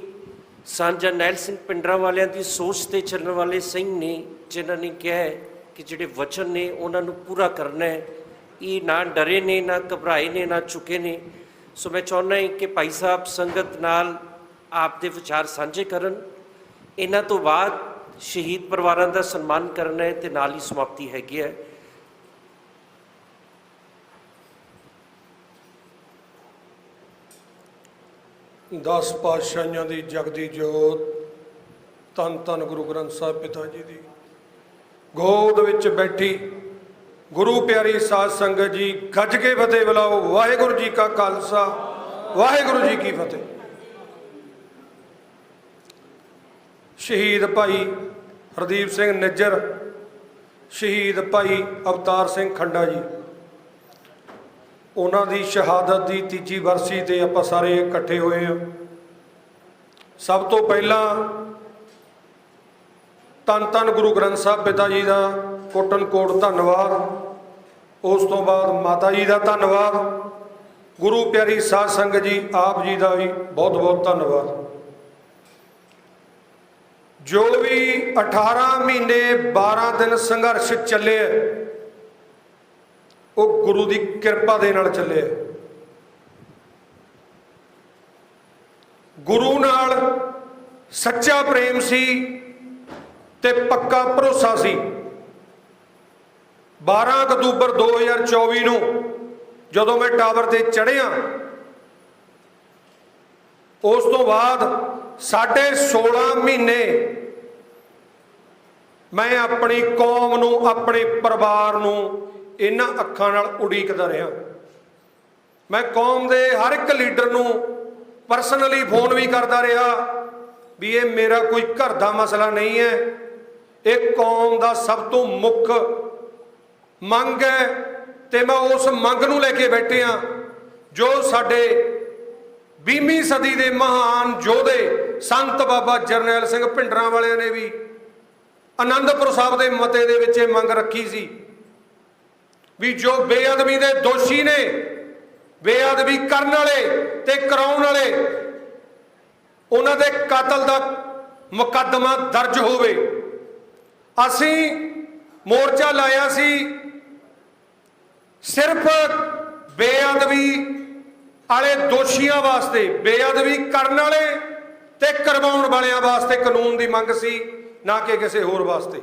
ਸਾਂਝਾ ਨੈਲ ਸਿੰਘ ਪਿੰਡਰਾਂ ਵਾਲਿਆਂ ਦੀ ਸੋਚ ਤੇ ਚੱਲਣ ਵਾਲੇ ਸਿੰਘ ਨੇ, ਜਿਨ੍ਹਾਂ ਨੇ ਕਿਹਾ ਹੈ ਕਿ ਜਿਹੜੇ ਵਚਨ ਨੇ ਉਹਨਾਂ ਨੂੰ ਪੂਰਾ ਕਰਨਾ ਹੈ। ਇਹ ਨਾ ਡਰੇ ਨੇ, ਨਾ ਘਬਰਾਏ ਨੇ, ਨਾ ਚੁੱਕੇ ਨੇ। ਸੋ ਮੈਂ ਚਾਹੁੰਦਾ ਹਾਂ ਕਿ ਭਾਈ ਸਾਹਿਬ ਸੰਗਤ ਨਾਲ ਆਪ ਦੇ ਵਿਚਾਰ ਸਾਂਝੇ ਕਰਨ। ਇਹਨਾਂ ਤੋਂ ਬਾਅਦ ਸ਼ਹੀਦ ਪਰਿਵਾਰਾਂ ਦਾ ਸਨਮਾਨ ਕਰਨਾ ਹੈ ਤੇ ਨਾਲ ਹੀ ਸਮਾਪਤੀ ਹੈਗੀ ਹੈ। ਦਸ ਪਾਤਸ਼ਾਹੀਆਂ ਦੀ ਜਗਦੀ ਜੋਤ, ਧੰਨ ਧੰਨ ਗੁਰੂ ਗ੍ਰੰਥ ਸਾਹਿਬ ਪਿਤਾ ਜੀ ਦੀ ਗੋਦ ਵਿੱਚ ਬੈਠੀ ਗੁਰੂ ਪਿਆਰੀ ਸਾਧ ਸੰਗਤ ਜੀ, ਗੱਜ ਕੇ ਫਤਿਹ ਬੁਲਾਓ। ਵਾਹਿਗੁਰੂ ਜੀ ਕਾ ਖਾਲਸਾ, ਵਾਹਿਗੁਰੂ ਜੀ ਕੀ ਫਤਿਹ। ਸ਼ਹੀਦ ਭਾਈ ਹਰਦੀਪ ਸਿੰਘ ਨਿੱਜਰ, ਸ਼ਹੀਦ ਭਾਈ ਅਵਤਾਰ ਸਿੰਘ ਖੰਡਾ ਜੀ, ਉਹਨਾਂ ਦੀ ਸ਼ਹਾਦਤ ਦੀ 3ਜੀ ਬਰਸੀ ਤੇ ਆਪਾਂ ਸਾਰੇ ਇਕੱਠੇ ਹੋਏ ਹਾਂ। ਸਭ ਤੋਂ ਪਹਿਲਾਂ ਧੰਨ ਧੰਨ ਗੁਰੂ ਗ੍ਰੰਥ ਸਾਹਿਬ ਪਿਤਾ ਜੀ ਦਾ ਕੋਟਨ ਕੋਟ ਧੰਨਵਾਦ। ਉਸ ਤੋਂ ਬਾਅਦ ਮਾਤਾ ਜੀ ਦਾ ਧੰਨਵਾਦ, ਗੁਰੂ ਪਿਆਰੀ ਸਾਧ ਸੰਗਤ ਜੀ ਆਪ ਜੀ ਦਾ ਵੀ ਬਹੁਤ ਬਹੁਤ ਧੰਨਵਾਦ। ਜੋ ਵੀ 18 ਮਹੀਨੇ 12 ਦਿਨ ਸੰਘਰਸ਼ ਚੱਲੇ ਉਹ ਗੁਰੂ ਦੀ ਕਿਰਪਾ ਦੇ ਨਾਲ ਚੱਲੇ। ਗੁਰੂ ਨਾਲ ਸੱਚਾ ਪ੍ਰੇਮ ਸੀ ਤੇ ਪੱਕਾ ਭਰੋਸਾ ਸੀ। 12 ਅਕਤੂਬਰ 2024 ਨੂੰ ਜਦੋਂ ਮੈਂ ਟਾਵਰ ਤੇ ਚੜ੍ਹਿਆ, ਉਸ ਤੋਂ ਬਾਅਦ 16.5 ਮਹੀਨੇ ਮੈਂ ਆਪਣੀ ਕੌਮ ਨੂੰ, ਆਪਣੇ ਪਰਿਵਾਰ ਨੂੰ ਇਹਨਾਂ ਅੱਖਾਂ ਨਾਲ ਉਡੀਕਦਾ ਰਿਹਾ। ਮੈਂ ਕੌਮ ਦੇ ਹਰ ਇੱਕ ਲੀਡਰ ਨੂੰ ਪਰਸਨਲੀ ਫੋਨ ਵੀ ਕਰਦਾ ਰਿਹਾ ਵੀ ਇਹ ਮੇਰਾ ਕੋਈ ਘਰ ਦਾ ਮਸਲਾ ਨਹੀਂ ਹੈ, ਇਹ ਕੌਮ ਦਾ ਸਭ ਤੋਂ ਮੁੱਖ ਮੰਗ ਹੈ ਤੇ ਮੈਂ ਉਸ ਮੰਗ ਨੂੰ ਲੈ ਕੇ ਬੈਠੇ ਹਾਂ ਜੋ ਸਾਡੇ 20ਵੀਂ ਸਦੀ ਦੇ ਮਹਾਨ ਯੋਧੇ ਸੰਤ ਬਾਬਾ ਜਰਨੈਲ ਸਿੰਘ ਭਿੰਡਰਾਂ ਵਾਲਿਆਂ ਨੇ ਵੀ ਆਨੰਦਪੁਰ ਸਾਹਿਬ ਦੇ ਮਤੇ ਦੇ ਵਿੱਚ ਇਹ ਮੰਗ ਰੱਖੀ ਸੀ ਵੀ ਜੋ ਬੇਅਦਬੀ ਦੇ ਦੋਸ਼ੀ ਨੇ, ਬੇਅਦਬੀ ਕਰਨ ਵਾਲੇ ਤੇ ਕਰਾਉਣ ਵਾਲੇ, ਉਹਨਾਂ ਦੇ ਕਾਤਲ ਦਾ ਮੁਕੱਦਮਾ ਦਰਜ ਹੋਵੇ। ਅਸੀਂ ਮੋਰਚਾ ਲਾਇਆ ਸੀ ਸਿਰਫ ਬੇਅਦਬੀ ਵਾਲੇ ਦੋਸ਼ੀਆਂ ਵਾਸਤੇ, ਬੇਅਦਬੀ ਕਰਨ ਵਾਲੇ ਤੇ ਕਰਵਾਉਣ ਵਾਲਿਆਂ ਵਾਸਤੇ ਕਾਨੂੰਨ ਦੀ ਮੰਗ ਸੀ, ਨਾ ਕਿ ਕਿਸੇ ਹੋਰ ਵਾਸਤੇ।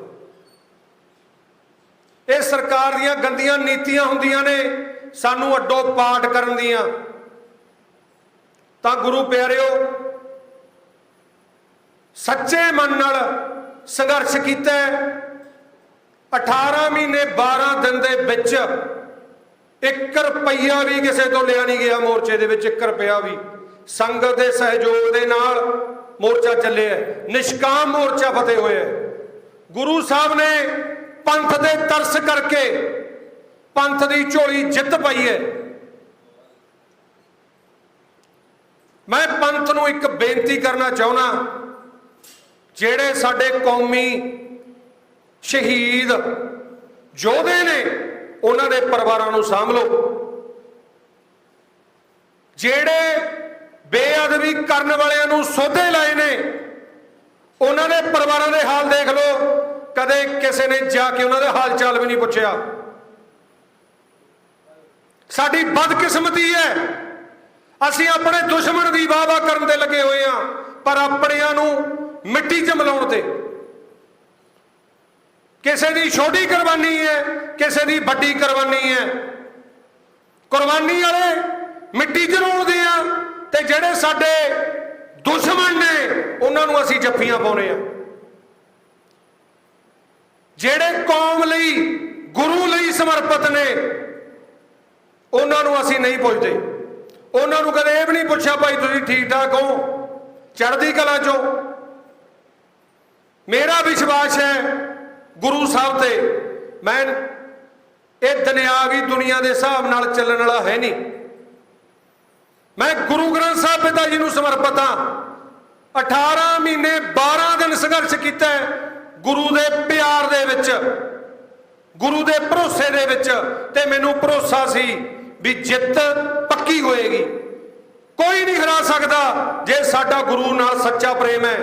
ਇਹ ਸਰਕਾਰ ਦੀਆਂ ਗੰਦੀਆਂ ਨੀਤੀਆਂ ਹੁੰਦੀਆਂ ਨੇ ਸਾਨੂੰ ਅੱਡੋ ਪਾਟ ਕਰਨ ਦੀਆਂ। ਤਾਂ ਗੁਰੂ ਪਿਆਰਿਓ, ਸੱਚੇ ਮਨ ਨਾਲ ਸੰਘਰਸ਼ ਕੀਤਾ। 18 ਮਹੀਨੇ 12 ਦਿਨ ਦੇ ਵਿੱਚ 1 ਰੁਪਈਆ ਵੀ ਕਿਸੇ ਤੋਂ ਲਿਆ ਨਹੀਂ ਗਿਆ ਮੋਰਚੇ ਦੇ ਵਿੱਚ, 1 ਰੁਪਈਆ ਵੀ। ਸੰਗਤ ਦੇ ਸਹਿਯੋਗ ਦੇ ਨਾਲ ਮੋਰਚਾ ਚੱਲਿਆ, ਨਿਸ਼ਕਾਮ ਮੋਰਚਾ ਫਤਿਹ ਹੋਇਆ। ਗੁਰੂ ਸਾਹਿਬ ਨੇ ਪੰਥ ਤੇ ਤਰਸ ਕਰਕੇ ਪੰਥ ਦੀ ਝੋਲੀ ਜਿੱਤ ਪਾਈ ਹੈ। ਮੈਂ ਪੰਥ ਨੂੰ ਇੱਕ ਬੇਨਤੀ ਕਰਨਾ ਚਾਹੁੰਦਾ, ਜਿਹੜੇ ਸਾਡੇ ਕੌਮੀ ਸ਼ਹੀਦ ਯੋਧੇ ਨੇ ਉਹਨਾਂ ਦੇ ਪਰਿਵਾਰਾਂ ਨੂੰ ਸਾਂਭ ਲਓ। ਜਿਹੜੇ ਬੇਅਦਬੀ ਕਰਨ ਵਾਲਿਆਂ ਨੂੰ ਸੋਧੇ ਲਾਏ ਨੇ ਉਹਨਾਂ ਦੇ ਪਰਿਵਾਰਾਂ ਦੇ ਹਾਲ ਦੇਖ ਲਓ। ਕਦੇ ਕਿਸੇ ਨੇ ਜਾ ਕੇ ਉਹਨਾਂ ਦੇ ਹਾਲ ਚਾਲ ਵੀ ਨਹੀਂ ਪੁੱਛਿਆ। ਸਾਡੀ ਬਦਕਿਸਮਤੀ ਹੈ, ਅਸੀਂ ਆਪਣੇ ਦੁਸ਼ਮਣ ਦੀ ਵਾਹ-ਵਾਹ ਕਰਨ ਤੇ ਲੱਗੇ ਹੋਏ ਹਾਂ, ਪਰ ਆਪਣਿਆਂ ਨੂੰ ਮਿੱਟੀ 'ਚ ਮਿਲਾਉਣ ਤੇ। ਕਿਸੇ ਦੀ ਛੋਟੀ ਕੁਰਬਾਨੀ ਹੈ, ਕਿਸੇ ਦੀ ਵੱਡੀ ਕੁਰਬਾਨੀ ਹੈ। ਕੁਰਬਾਨੀ ਵਾਲੇ ਮਿੱਟੀ 'ਚ ਰੋਲਦੇ ਆ ਤੇ ਜਿਹੜੇ ਸਾਡੇ ਦੁਸ਼ਮਣ ਨੇ ਉਹਨਾਂ ਨੂੰ ਅਸੀਂ ਜੱਫੀਆਂ ਪਾਉਂਦੇ ਆ। ਜਿਹੜੇ ਕੌਮ ਲਈ, ਗੁਰੂ ਲਈ ਸਮਰਪਿਤ ਨੇ ਉਹਨਾਂ ਨੂੰ ਅਸੀਂ ਨਹੀਂ ਪੁੱਛਦੇ। ਉਹਨਾਂ ਨੂੰ ਕਦੇ ਇਹ ਵੀ ਨਹੀਂ ਪੁੱਛਿਆ ਭਾਈ ਤੁਸੀਂ ਠੀਕ ਠਾਕ ਹੋ, ਚੜ੍ਹਦੀ ਕਲਾ 'ਚੋਂ। ਮੇਰਾ ਵਿਸ਼ਵਾਸ ਹੈ ਗੁਰੂ ਸਾਹਿਬ ਤੇ। ਮੈਂ ਇਹ ਦੁਨਿਆਵੀ ਦੁਨੀਆ ਦੇ ਹਿਸਾਬ ਨਾਲ ਚੱਲਣ ਵਾਲਾ ਹੈ ਨਹੀਂ। ਮੈਂ ਗੁਰੂ ਗ੍ਰੰਥ ਸਾਹਿਬ ਪਿਤਾ ਜੀ ਨੂੰ ਸਮਰਪਿਤ ਹਾਂ। 18 ਮਹੀਨੇ 12 ਦਿਨ ਸੰਘਰਸ਼ ਕੀਤਾ ਗੁਰੂ ਦੇ ਪਿਆਰ ਦੇ ਵਿੱਚ, ਗੁਰੂ ਦੇ ਭਰੋਸੇ ਦੇ ਵਿੱਚ, ਤੇ ਮੈਨੂੰ ਭਰੋਸਾ ਸੀ ਵੀ ਜਿੱਤ ਪੱਕੀ ਹੋਏਗੀ। ਕੋਈ ਨਹੀਂ ਹਰਾ ਸਕਦਾ ਜੇ ਸਾਡਾ ਗੁਰੂ ਨਾਲ ਸੱਚਾ ਪ੍ਰੇਮ ਹੈ,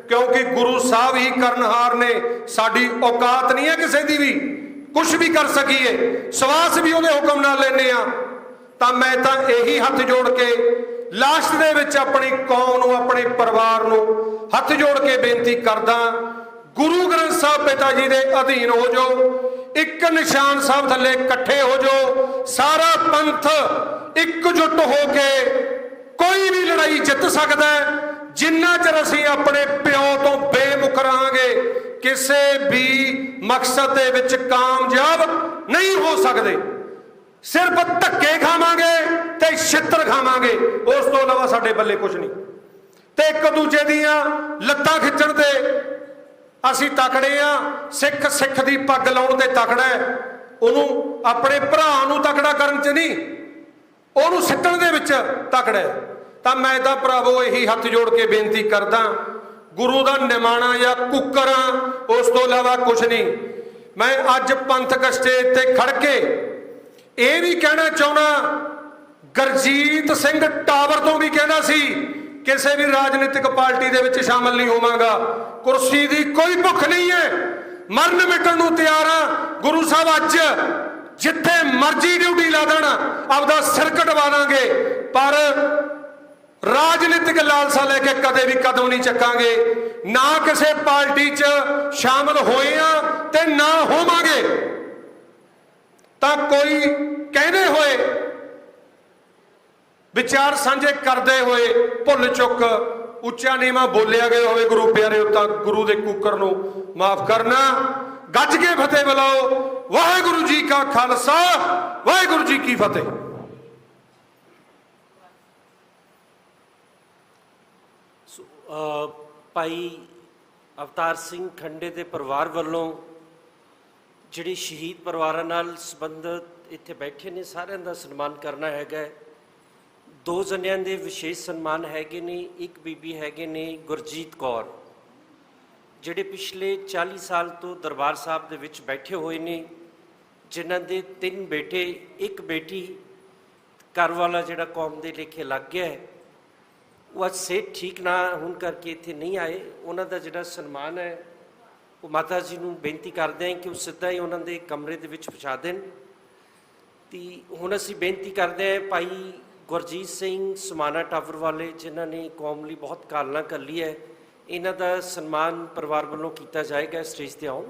ਕਿਉਂਕਿ ਗੁਰੂ ਸਾਹਿਬ ਹੀ ਕਰਨਹਾਰ ਨੇ। ਸਾਡੀ ਔਕਾਤ ਨਹੀਂ ਹੈ ਕਿਸੇ ਦੀ ਵੀ ਕੁਝ ਵੀ ਕਰ ਸਕੀਏ, ਸਵਾਸ ਵੀ ਉਹਦੇ ਹੁਕਮ ਨਾਲ ਲੈਂਦੇ ਆ। ਤਾਂ ਮੈਂ ਤਾਂ ਇਹੀ ਹੱਥ ਜੋੜ ਕੇ ਲਾਸਟ ਦੇ ਵਿੱਚ ਆਪਣੀ ਕੌਮ ਨੂੰ, ਆਪਣੇ ਪਰਿਵਾਰ ਨੂੰ ਹੱਥ ਜੋੜ ਕੇ ਬੇਨਤੀ ਕਰਦਾ, ਗੁਰੂ ਗ੍ਰੰਥ ਸਾਹਿਬ ਪਿਤਾ ਜੀ ਦੇ ਅਧੀਨ ਹੋ ਜਾਓ, ਇੱਕ ਨਿਸ਼ਾਨ ਸਾਹਿਬ ਥੱਲੇ ਇਕੱਠੇ ਹੋ ਜਾਓ। ਸਾਰਾ ਪੰਥ ਇਕਜੁੱਟ ਹੋ ਕੇ ਕੋਈ ਵੀ ਲੜਾਈ ਜਿੱਤ ਸਕਦਾ ਹੈ। ਜਿੰਨਾ ਚਿਰ ਅਸੀਂ ਆਪਣੇ ਪਿਓ ਤੋਂ ਬੇਮੁਖ ਰਹਾਂਗੇ ਕਿਸੇ ਵੀ ਮਕਸਦ ਦੇ ਵਿੱਚ ਕਾਮਯਾਬ ਨਹੀਂ ਹੋ ਸਕਦੇ। ਸਿਰਫ ਧੱਕੇ ਖਾਵਾਂਗੇ ਤੇ ਛਿੱਤਰ ਖਾਵਾਂਗੇ, ਉਸ ਤੋਂ ਇਲਾਵਾ ਸਾਡੇ ਬੱਲੇ ਕੁਝ ਨਹੀਂ। ਤੇ ਇੱਕ ਦੂਜੇ ਦੀਆਂ ਲੱਤਾਂ ਖਿੱਚਣ ਤੇ ਅਸੀਂ ਤਕੜੇ ਆ। ਸਿੱਖ ਸਿੱਖ ਦੀ ਪੱਗ ਲਾਉਣ ਤੇ ਤਕੜਾ ਹੈ, ਉਹਨੂੰ ਆਪਣੇ ਭਰਾ ਨੂੰ ਤਕੜਾ ਕਰਨ 'ਚ ਨਹੀਂ, ਉਹਨੂੰ ਸਿੱਟਣ ਦੇ ਵਿੱਚ ਤਕੜਾ ਹੈ। ਤਾਂ ਮੈਂ ਤਾਂ ਭਰਾਵੋ ਇਹੀ ਹੱਥ ਜੋੜ ਕੇ ਬੇਨਤੀ ਕਰਦਾ, ਗੁਰੂ ਦਾ ਨਿਮਾਣਾ ਜਾਂ ਕੁੱਕਰਾਂ, ਉਸ ਤੋਂ ਇਲਾਵਾ ਕੁਝ ਨਹੀਂ। ਮੈਂ ਅੱਜ ਪੰਥਕ ਸਟੇਜ ਤੇ ਖੜ ਕੇ ਇਹ ਵੀ ਕਹਿਣਾ ਚਾਹੁੰਦਾ, ਗੁਰਜੀਤ ਸਿੰਘ ਟਾਵਰ ਤੋਂ ਵੀ ਕਹਿੰਦਾ ਸੀ ਕਿਸੇ ਵੀ ਰਾਜਨੀਤਿਕ ਪਾਰਟੀ ਦੇ ਵਿੱਚ ਸ਼ਾਮਲ ਨਹੀਂ ਹੋਵਾਂਗਾ। ਕੁਰਸੀ ਦੀ ਕੋਈ ਭੁੱਖ ਨਹੀਂ ਹੈ, ਮਰਨ ਮਿਟਣ ਨੂੰ ਤਿਆਰ ਆ। ਗੁਰੂ ਸਾਹਿਬ ਅੱਜ ਜਿੱਥੇ ਮਰਜ਼ੀ ਡਿਊਟੀ ਲਾ ਦੇਣ, ਆਪਦਾ ਸਿਰ ਕਟਵਾ ਦਾਂਗੇ, ਪਰ ਰਾਜਨੀਤਿਕ ਲਾਲਸਾ ਲੈ ਕੇ ਕਦੇ ਵੀ ਕਦਮ ਨਹੀਂ ਚੱਕਾਂਗੇ, ਨਾ ਕਿਸੇ ਪਾਰਟੀ 'ਚ ਸ਼ਾਮਲ ਹੋਏ ਆ ਤੇ ਨਾ ਹੋਵਾਂਗੇ। ਤਾਂ ਕੋਈ ਕਹਿੰਦੇ ਹੋਏ, ਵਿਚਾਰ ਸਾਂਝੇ ਕਰਦੇ ਹੋਏ ਭੁੱਲ ਚੁੱਕ ਉੱਚਾ ਨੀਵਾਂ ਬੋਲਿਆ ਗਿਆ ਹੋਵੇ ਗੁਰੂ ਪਿਆਰਿਓ, ਤਾਂ ਗੁਰੂ ਦੇ ਕੂਕਰ ਨੂੰ ਮਾਫ ਕਰਨਾ। ਗੱਜ ਕੇ ਫਤਿਹ ਬੁਲਾਓ। ਵਾਹਿਗੁਰੂ ਜੀ ਕਾ ਖਾਲਸਾ, ਵਾਹਿਗੁਰੂ ਜੀ ਕੀ ਫਤਿਹ। ਭਾਈ ਅਵਤਾਰ ਸਿੰਘ ਖੰਡੇ ਦੇ ਪਰਿਵਾਰ ਵੱਲੋਂ ਜਿਹੜੇ ਸ਼ਹੀਦ ਪਰਿਵਾਰਾਂ ਨਾਲ ਸੰਬੰਧਿਤ ਇੱਥੇ ਬੈਠੇ ਨੇ ਸਾਰਿਆਂ ਦਾ ਸਨਮਾਨ ਕਰਨਾ ਹੈਗਾ। ਦੋ ਜਣਿਆਂ ਦੇ ਵਿਸ਼ੇਸ਼ ਸਨਮਾਨ ਹੈਗੇ ਨੇ। ਇੱਕ ਬੀਬੀ ਹੈਗੇ ਨੇ ਗੁਰਜੀਤ ਕੌਰ, ਜਿਹੜੇ ਪਿਛਲੇ 40 ਸਾਲ ਤੋਂ ਦਰਬਾਰ ਸਾਹਿਬ ਦੇ ਵਿੱਚ ਬੈਠੇ ਹੋਏ ਨੇ, ਜਿਨ੍ਹਾਂ ਦੇ 3 ਬੇਟੇ, ਇੱਕ ਬੇਟੀ। ਘਰ ਵਾਲਾ ਜਿਹੜਾ ਕੌਮ ਦੇ ਲੇਖੇ ਲੱਗ ਗਿਆ ਹੈ, ਉਹ ਅੱਜ ਸਿਹਤ ਠੀਕ ਨਾ ਹੋਣ ਕਰਕੇ ਇੱਥੇ ਨਹੀਂ ਆਏ। ਉਹਨਾਂ ਦਾ ਜਿਹੜਾ ਸਨਮਾਨ ਹੈ ਉਹ ਮਾਤਾ ਜੀ ਨੂੰ ਬੇਨਤੀ ਕਰਦੇ ਹਾਂ ਕਿ ਉਹ ਸਿੱਧਾ ਹੀ ਉਹਨਾਂ ਦੇ ਕਮਰੇ ਦੇ ਵਿੱਚ ਪਹੁੰਚਾ ਦੇਣ। ਤੇ ਹੁਣ ਅਸੀਂ ਬੇਨਤੀ ਕਰਦੇ ਹਾਂ ਭਾਈ ਗੁਰਜੀਤ ਸਿੰਘ ਸਮਾਣਾ ਟਾਵਰ ਵਾਲੇ, ਜਿਨ੍ਹਾਂ ਨੇ ਕੌਮ ਲਈ ਬਹੁਤ ਕਾਲਨਾ ਕੱਲੀ ਹੈ, ਇਹਨਾਂ ਦਾ ਸਨਮਾਨ ਪਰਿਵਾਰ ਵੱਲੋਂ ਕੀਤਾ ਜਾਏਗਾ। ਸਟੇਜ ਤੇ ਆਓ।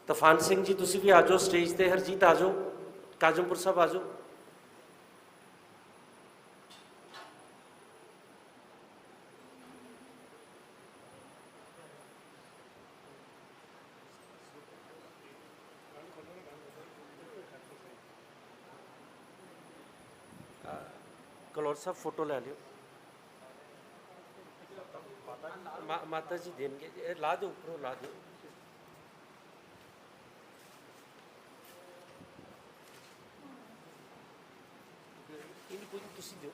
ਤੂਫਾਨ ਸਿੰਘ ਜੀ ਤੁਸੀਂ ਵੀ ਆ ਜਾਓ ਸਟੇਜ ਤੇ। ਹਰਜੀਤ ਆ ਜਾਓ। ਕਾਜਮਪੁਰ ਸਾਹਿਬ ਆ ਜਾਓ। ਕਲੌਰ ਸਾਹਿਬ ਫੋਟੋ ਲੈ ਲਿਓ। ਮਾਤਾ ਜੀ ਦੇਣਗੇ, ਇਹ ਲਾ ਦਿਓ ਉੱਪਰੋਂ, ਲਾ ਦਿਓ। ਇਹਨੂੰ ਕੋਈ ਤੁਸੀਂ ਦਿਓ।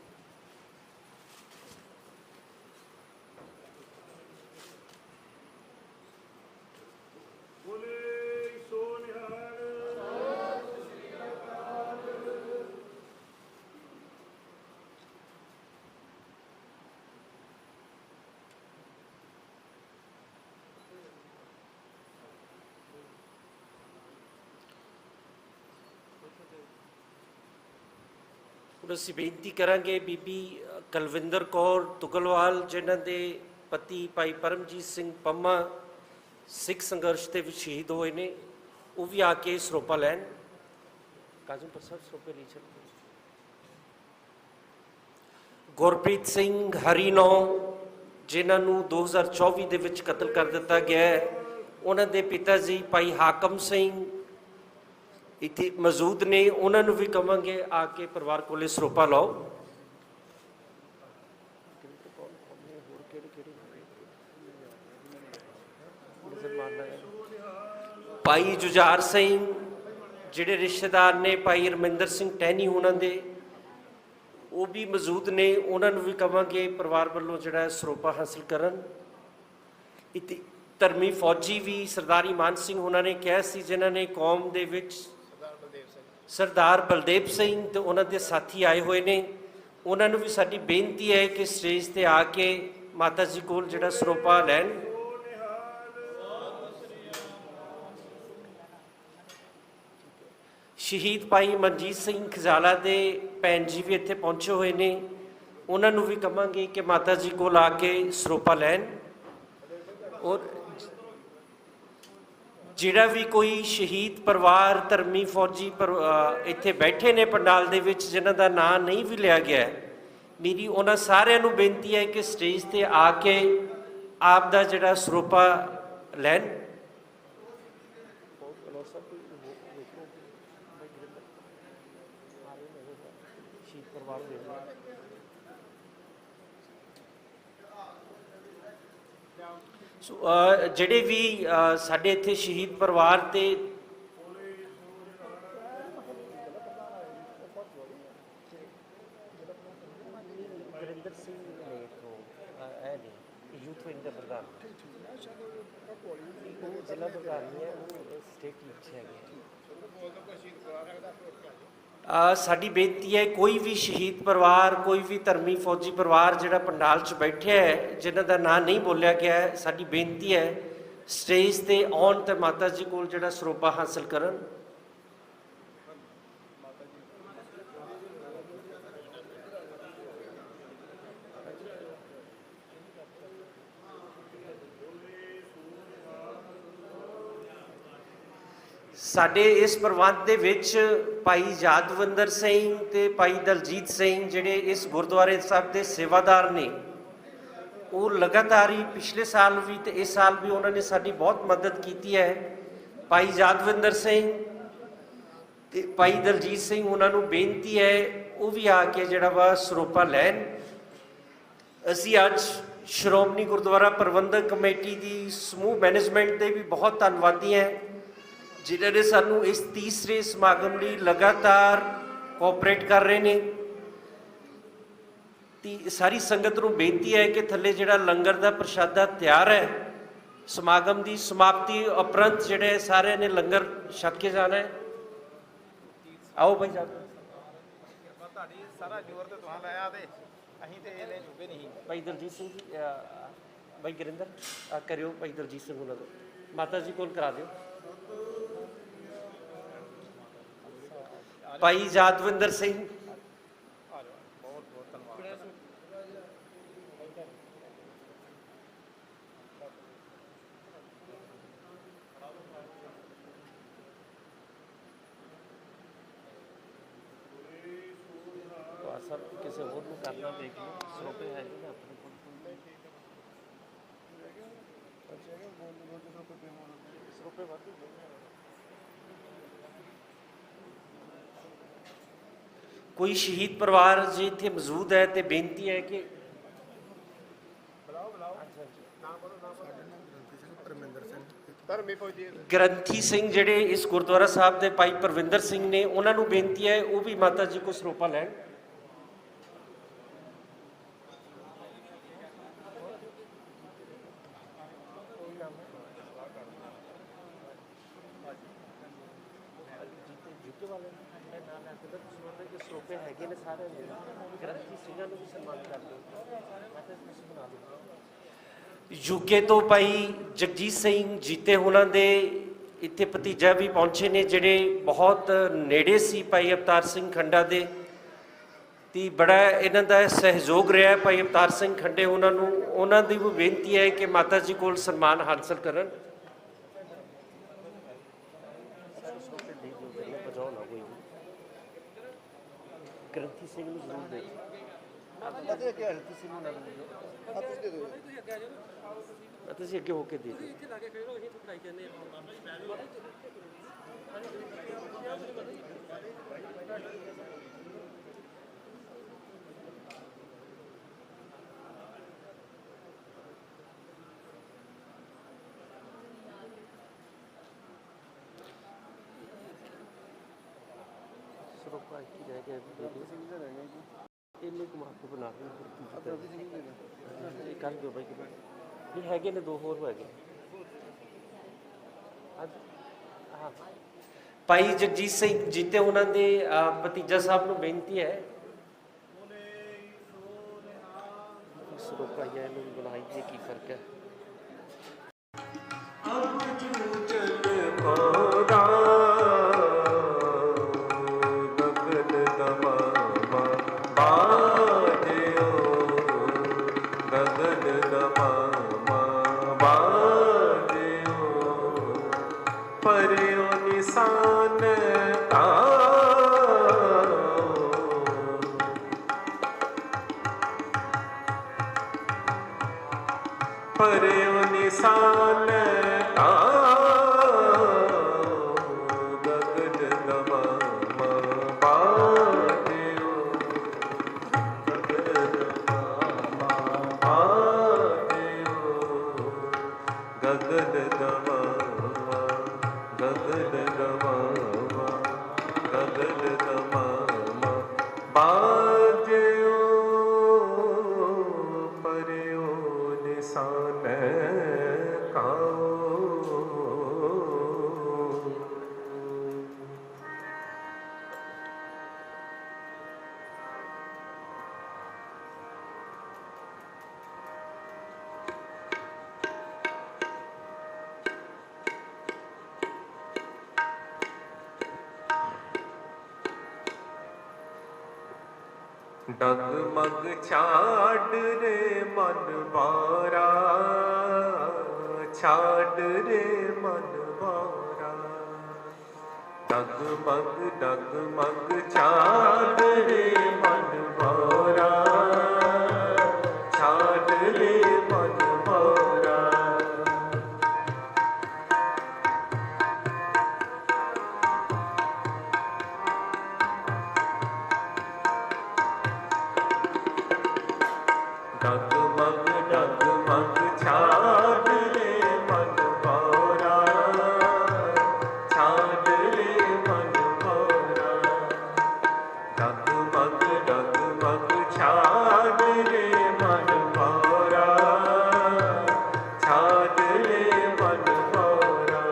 ਹੁਣ ਅਸੀਂ ਬੇਨਤੀ ਕਰਾਂਗੇ ਬੀਬੀ ਕੁਲਵਿੰਦਰ ਕੌਰ ਤੁਗਲਵਾਲ, ਜਿਨ੍ਹਾਂ ਦੇ ਪਤੀ ਭਾਈ ਪਰਮਜੀਤ ਸਿੰਘ ਪੰਮਾ ਸਿੱਖ ਸੰਘਰਸ਼ ਦੇ ਵਿੱਚ ਸ਼ਹੀਦ ਹੋਏ ਨੇ, ਉਹ ਵੀ ਆ ਕੇ ਸਰੋਪਾ ਲੈਣ। ਕਾਜਮਪੁਰ ਸਾਹਿਬ ਸਰੋਪੇ ਲਈ ਚੱਲ। ਗੁਰਪ੍ਰੀਤ ਸਿੰਘ ਹਰੀਨੌ, ਜਿਨ੍ਹਾਂ ਨੂੰ 2024 ਦੇ ਵਿੱਚ ਕਤਲ ਕਰ ਦਿੱਤਾ ਗਿਆ ਹੈ, ਉਹਨਾਂ ਦੇ ਪਿਤਾ ਜੀ ਭਾਈ ਹਾਕਮ ਸਿੰਘ ਇੱਥੇ ਮੌਜੂਦ ਨੇ। ਉਹਨਾਂ ਨੂੰ ਵੀ ਕਵਾਂਗੇ ਆ ਕੇ ਪਰਿਵਾਰ ਕੋਲੇ ਸਰੋਪਾ ਲਾਓ। ਭਾਈ ਜੁਝਾਰ ਸਿੰਘ, ਜਿਹੜੇ ਰਿਸ਼ਤੇਦਾਰ ਨੇ ਭਾਈ ਰਮਿੰਦਰ ਸਿੰਘ ਟਹਿਣੀ ਉਹਨਾਂ ਦੇ, ਉਹ ਵੀ ਮੌਜੂਦ ਨੇ। ਉਹਨਾਂ ਨੂੰ ਵੀ ਕਵਾਂਗੇ ਪਰਿਵਾਰ ਵੱਲੋਂ ਜਿਹੜਾ ਸਰੋਪਾ ਹਾਸਲ ਕਰਨ। ਇੱਥੇ ਧਰਮੀ ਫੌਜੀ ਵੀ ਸਰਦਾਰ ਇਮਾਨ ਸਿੰਘ ਉਹਨਾਂ ਨੇ ਕਿਹਾ ਸੀ, ਜਿਨ੍ਹਾਂ ਨੇ ਕੌਮ ਦੇ ਵਿੱਚ ਸਰਦਾਰ ਬਲਦੇਵ ਸਿੰਘ ਤੇ ਉਹਨਾਂ ਦੇ ਸਾਥੀ ਆਏ ਹੋਏ ਨੇ। ਉਹਨਾਂ ਨੂੰ ਵੀ ਸਾਡੀ ਬੇਨਤੀ ਹੈ ਕਿ ਸਟੇਜ ਤੇ ਆ ਕੇ ਮਾਤਾ ਜੀ ਕੋਲ ਜਿਹੜਾ ਸਰੋਪਾ ਲੈਣ। ਸ਼ਹੀਦ ਭਾਈ ਮਨਜੀਤ ਸਿੰਘ ਖਜਾਲਾ ਦੇ ਭੈਣ ਜੀ ਵੀ ਇੱਥੇ ਪਹੁੰਚੇ ਹੋਏ ਨੇ। ਉਹਨਾਂ ਨੂੰ ਵੀ ਕਹਾਂਗੇ ਕਿ ਮਾਤਾ ਜੀ ਕੋਲ ਆ ਕੇ ਸਰੋਪਾ ਲੈਣ। ਔਰ ਜਿਹੜਾ ਵੀ ਕੋਈ ਸ਼ਹੀਦ ਪਰਿਵਾਰ, ਧਰਮੀ ਫੌਜੀ ਇੱਥੇ ਬੈਠੇ ਨੇ ਪੰਡਾਲ ਦੇ ਵਿੱਚ, ਜਿਨ੍ਹਾਂ ਦਾ ਨਾਂ ਨਹੀਂ ਵੀ ਲਿਆ ਗਿਆ, ਮੇਰੀ ਉਹਨਾਂ ਸਾਰਿਆਂ ਨੂੰ ਬੇਨਤੀ ਹੈ ਕਿ ਸਟੇਜ ਤੇ ਆ ਕੇ ਆਪ ਦਾ ਜਿਹੜਾ ਸਰੋਪਾ ਲੈਣ। ਜਿਹੜੇ ਵੀ ਸਾਡੇ ਇੱਥੇ ਸ਼ਹੀਦ ਪਰਿਵਾਰ ਤੇ ਗੁਰਿੰਦਰ ਸਿੰਘ ਨੇ ਯੂਥ ਵਿੰਗ ਦਾ ਪ੍ਰਧਾਨ, ਉਹ ਜ਼ਿਲ੍ਹਾ ਪ੍ਰਧਾਨ ਨਹੀਂ ਹੈ, ਉਹ ਸਟੇਟ ਵਿੱਚ ਹੈਗੇ। ਸਾਡੀ ਬੇਨਤੀ ਹੈ ਕੋਈ ਵੀ ਸ਼ਹੀਦ ਪਰਿਵਾਰ, ਕੋਈ ਵੀ ਧਰਮੀ ਫੌਜੀ ਪਰਿਵਾਰ ਜਿਹੜਾ ਪੰਡਾਲ 'ਚ ਬੈਠਿਆ ਹੈ, ਜਿਨ੍ਹਾਂ ਦਾ ਨਾਂ ਨਹੀਂ ਬੋਲਿਆ ਗਿਆ ਹੈ, ਸਾਡੀ ਬੇਨਤੀ ਹੈ ਸਟੇਜ ਤੇ ਆਉਣ ਤੇ ਮਾਤਾ ਜੀ ਕੋਲ ਜਿਹੜਾ ਸਰੋਪਾ ਹਾਸਲ ਕਰਨ। ਸਾਡੇ ਇਸ ਪ੍ਰਬੰਧ ਦੇ ਵਿੱਚ ਭਾਈ ਯਾਦਵਿੰਦਰ ਸਿੰਘ ਤੇ ਭਾਈ ਦਲਜੀਤ ਸਿੰਘ ਜਿਹੜੇ ਇਸ ਗੁਰਦੁਆਰੇ ਸਾਹਿਬ ਦੇ ਸੇਵਾਦਾਰ ਨੇ, ਉਹ ਲਗਾਤਾਰ ਹੀ ਪਿਛਲੇ ਸਾਲ ਵੀ ਤੇ ਇਸ ਸਾਲ ਵੀ ਉਹਨਾਂ ਨੇ ਸਾਡੀ ਬਹੁਤ ਮਦਦ ਕੀਤੀ ਹੈ। ਭਾਈ ਯਾਦਵਿੰਦਰ ਸਿੰਘ ਤੇ ਭਾਈ ਦਲਜੀਤ ਸਿੰਘ, ਉਹਨਾਂ ਨੂੰ ਬੇਨਤੀ ਹੈ ਉਹ ਵੀ ਆ ਕੇ ਜਿਹੜਾ ਵਾ ਸਰੋਪਾ ਲੈਣ। ਅਸੀਂ ਅੱਜ ਸ਼੍ਰੋਮਣੀ ਗੁਰਦੁਆਰਾ ਪ੍ਰਬੰਧਕ ਕਮੇਟੀ ਦੀ ਸਮੂਹ ਮੈਨੇਜਮੈਂਟ ਦੇ ਵੀ ਬਹੁਤ ਧੰਨਵਾਦੀ ਹੈ, ਜਿਨ੍ਹਾਂ ਨੇ ਸਾਨੂੰ ਇਸ ਤੀਸਰੇ ਸਮਾਗਮ ਲਈ ਲਗਾਤਾਰ ਕੋਆਪਰੇਟ ਕਰ ਰਹੇ ਨੇ। ਤੇ ਸਾਰੀ ਸੰਗਤ ਨੂੰ ਬੇਨਤੀ ਹੈ ਕਿ ਥੱਲੇ ਜਿਹੜਾ ਲੰਗਰ ਦਾ ਪ੍ਰਸ਼ਾਦਾ ਤਿਆਰ ਹੈ, ਸਮਾਗਮ ਦੀ ਸਮਾਪਤੀ ਉਪਰੰਤ ਜਿਹੜੇ ਸਾਰਿਆਂ ਨੇ ਲੰਗਰ ਛਕ ਕੇ ਜਾਣਾ ਹੈ। ਆਓ ਭਾਈ ਸਾਹਿਬ, ਤੁਹਾਡੀ ਸਾਰਾ ਜ਼ੋਰ ਤੇ ਤੁਹਾਨੂੰ ਲਾਇਆ ਤੇ ਅਸੀਂ ਤੇ ਇਹਨੇ ਜੁਗੇ ਨਹੀਂ। ਭਾਈ ਦਲਜੀਤ ਸਿੰਘ ਜੀ, ਭਾਈ ਗੁਰਿੰਦਰ ਕਰਿਓ, ਭਾਈ ਦਲਜੀਤ ਸਿੰਘ ਉਹਨਾਂ ਨੂੰ ਮਾਤਾ ਜੀ ਕੋਲ ਕਰਾ ਦਿਓ। ਭਾਈ ਯਾਦਵਿੰਦਰ ਸਿੰਘ, ਬਹੁਤ ਬਹੁਤ ਧੰਨਵਾਦ। ਸਰ ਕਿਸੇ ਹੋਰ ਨੂੰ ਕਰਨਾ ਦੇਖ ਲਓ, ਸਰੋਪੇ ਹੈ ਜੀ ਆਪਣੇ ਕੋਲ। ਸਰੋਪੇ ਵਾਧੂ ਕੋਈ ਸ਼ਹੀਦ ਪਰਿਵਾਰ ਜੇ ਇੱਥੇ ਮੌਜੂਦ ਹੈ ਤੇ ਬੇਨਤੀ ਹੈ ਕਿ ਗ੍ਰੰਥੀ ਸਿੰਘ ਜਿਹੜੇ ਇਸ ਗੁਰਦੁਆਰਾ ਸਾਹਿਬ ਦੇ ਭਾਈ ਪਰਵਿੰਦਰ ਸਿੰਘ ਨੇ, ਉਹਨਾਂ ਨੂੰ ਬੇਨਤੀ ਹੈ ਉਹ ਵੀ ਮਾਤਾ ਜੀ ਕੋ ਸਰੋਪਾ ਲੈਣ। ਸਰੋਪੇ ਹੈਗੇ ਨੇ ਸਾਰੇ, ਗ੍ਰੰਥੀ ਸਿੰਘਾਂ ਨੂੰ ਵੀ ਸਨਮਾਨ ਕਰ ਦਿਓ। ਯੂਕੇ ਤੋਂ ਭਾਈ ਜਗਜੀਤ ਸਿੰਘ ਜੀਤੇ ਉਹਨਾਂ ਦੇ ਇੱਥੇ ਭਤੀਜਾ ਵੀ ਪਹੁੰਚੇ ਨੇ, ਜਿਹੜੇ ਬਹੁਤ ਨੇੜੇ ਸੀ ਭਾਈ ਅਵਤਾਰ ਸਿੰਘ ਖੰਡਾ ਦੇ, ਤੇ ਬੜਾ ਇਹਨਾਂ ਦਾ ਸਹਿਯੋਗ ਰਿਹਾ ਭਾਈ ਅਵਤਾਰ ਸਿੰਘ ਖੰਡੇ ਉਹਨਾਂ ਨੂੰ। ਉਹਨਾਂ ਦੀ ਵੀ ਬੇਨਤੀ ਹੈ ਕਿ ਮਾਤਾ ਜੀ ਕੋਲ ਸਨਮਾਨ ਹਾਸਲ ਕਰਨ। ਗ੍ਰੰਥੀ ਸਿੰਘ ਨੂੰ ਜ਼ਰੂਰ ਦੇ ਤੁਸੀਂ ਅੱਗੇ ਹੋ ਕੇ ਦੇ ਦਿਓ। ਸਰੋਪਾ ਕੀ ਰਹਿ ਗਿਆ ਇਹਨੇ ਕੁ ਮਾਪੇ ਬਣਾ ਕੇ ਕਰ ਦਿਓ ਬਾਈ। ਨਹੀਂ ਹੈਗੇ ਨੇ, ਦੋ ਹੋਰ ਹੈਗੇ। ਹਾਂ, ਭਾਈ ਜਗਜੀਤ ਸਿੰਘ ਜੀਤੇ ਉਹਨਾਂ ਦੇ ਭਤੀਜਾ ਸਾਹਿਬ ਨੂੰ ਬੇਨਤੀ ਹੈ ਸਰੋਪਾ ਇਹਨੂੰ ਬਣਾਈ ਜੇ ਕੀ ਫਰਕ ਹੈ। ਪਰਿਓ ਨਿਸ਼ਾਨ ਗਗਨ ਗਮਮ ਬਾਦਿਓ ਗਗਨ ਗਮਮ ਬਾਦਿਓ ਗਗਨ ਗਮਮ ਗਗਨ ਗਮਮ ਗਗਨ ਗਮਮ ਬਾਦਿਓ ਪਰਿਓ ਨਿਸ਼ਾਨ ਡਗਮਗ ਛਾੜ ਰੇ ਮਨ ਵਾਰਾ, ਛਾੜ ਰੇ ਮਨ ਵਾਰਾ, ਡਗਮਗ ਡਗਮਗ ਛਾੜ ਰੇ ਮਨ ਭੋਰਾ, ਛਾੜ ਰੇ ਮਨ ਭੋਰਾ। ਡਗਮਗ ਡਗਮਗ ਛਾੜ ਰੇ ਮਨ ਭੋਰਾ, ਛਾੜ ਰੇ ਮਨ ਭੋਰਾ। ਡਗਮਗ ਡਗਮਗ ਛਾੜ ਰੇ ਮਨ ਭੋਰਾ, ਛਾੜ ਰੇ ਮਨ ਭੋਰਾ।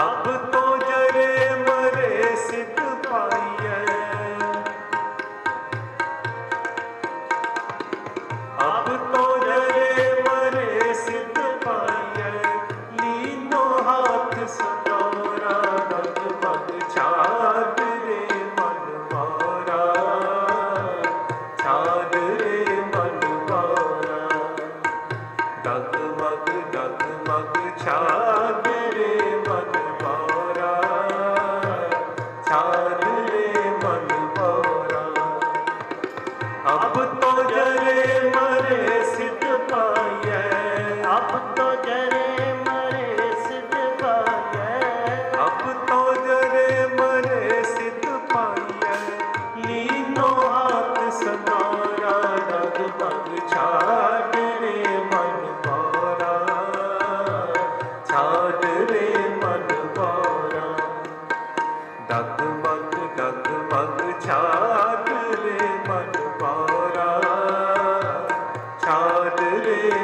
ਅਬ ਤੋ ਜਰੇ ਮਰੇ ਸਿੱਧ ਪਾਈਐ, ਅਬ ਤੋ ਜਰੇ ਮਰੇ ਸਿੱਧ ਪਾਈਐ। ਲੀਨੋ ਹੱਥ ਸੰਤੋਰਾ, ਡਗਮਗ ਛਾੜ ਰੇ ਮਨ ਭੋਰਾ, ਛਾੜ ਰੇ ਮਨ ਭੋਰਾ। ਡਗਮਗ ਡਗਮਗ ਛਾੜ ਰੇ ਮਨ ਭੋਰਾ, ਛਾੜ ਰੇ ਮਨ ਭੋਰਾ। ਅਬ ਤੋ ਜਰੇ ਮਰੇ ਸਿੱਧ ਪਾਈਐ, ਅਬ ਤੋ ਜਰੇ ਮਰੇ ਸਿੱਧ ਪਾਈਐ, ਅਬ ਤੋ ਜਰੇ ਮਰੇ ਸਿੱਧ ਪਾਈਐ। ਲੀਨੋ ਹੱਥ ਸੰਤੋਰਾ, ਡਗਮਗ ਛਾੜ ਰੇ ਮਨ ਭੋਰਾ, ਛਾੜ ਰੇ ਮਨ ਭੋਰਾ। ਡਗਮਗ ਡਗਮਗ ਛਾੜ ਰੇ ਮਨ ਭੋਰਾ, ਛਾੜ ਰੇ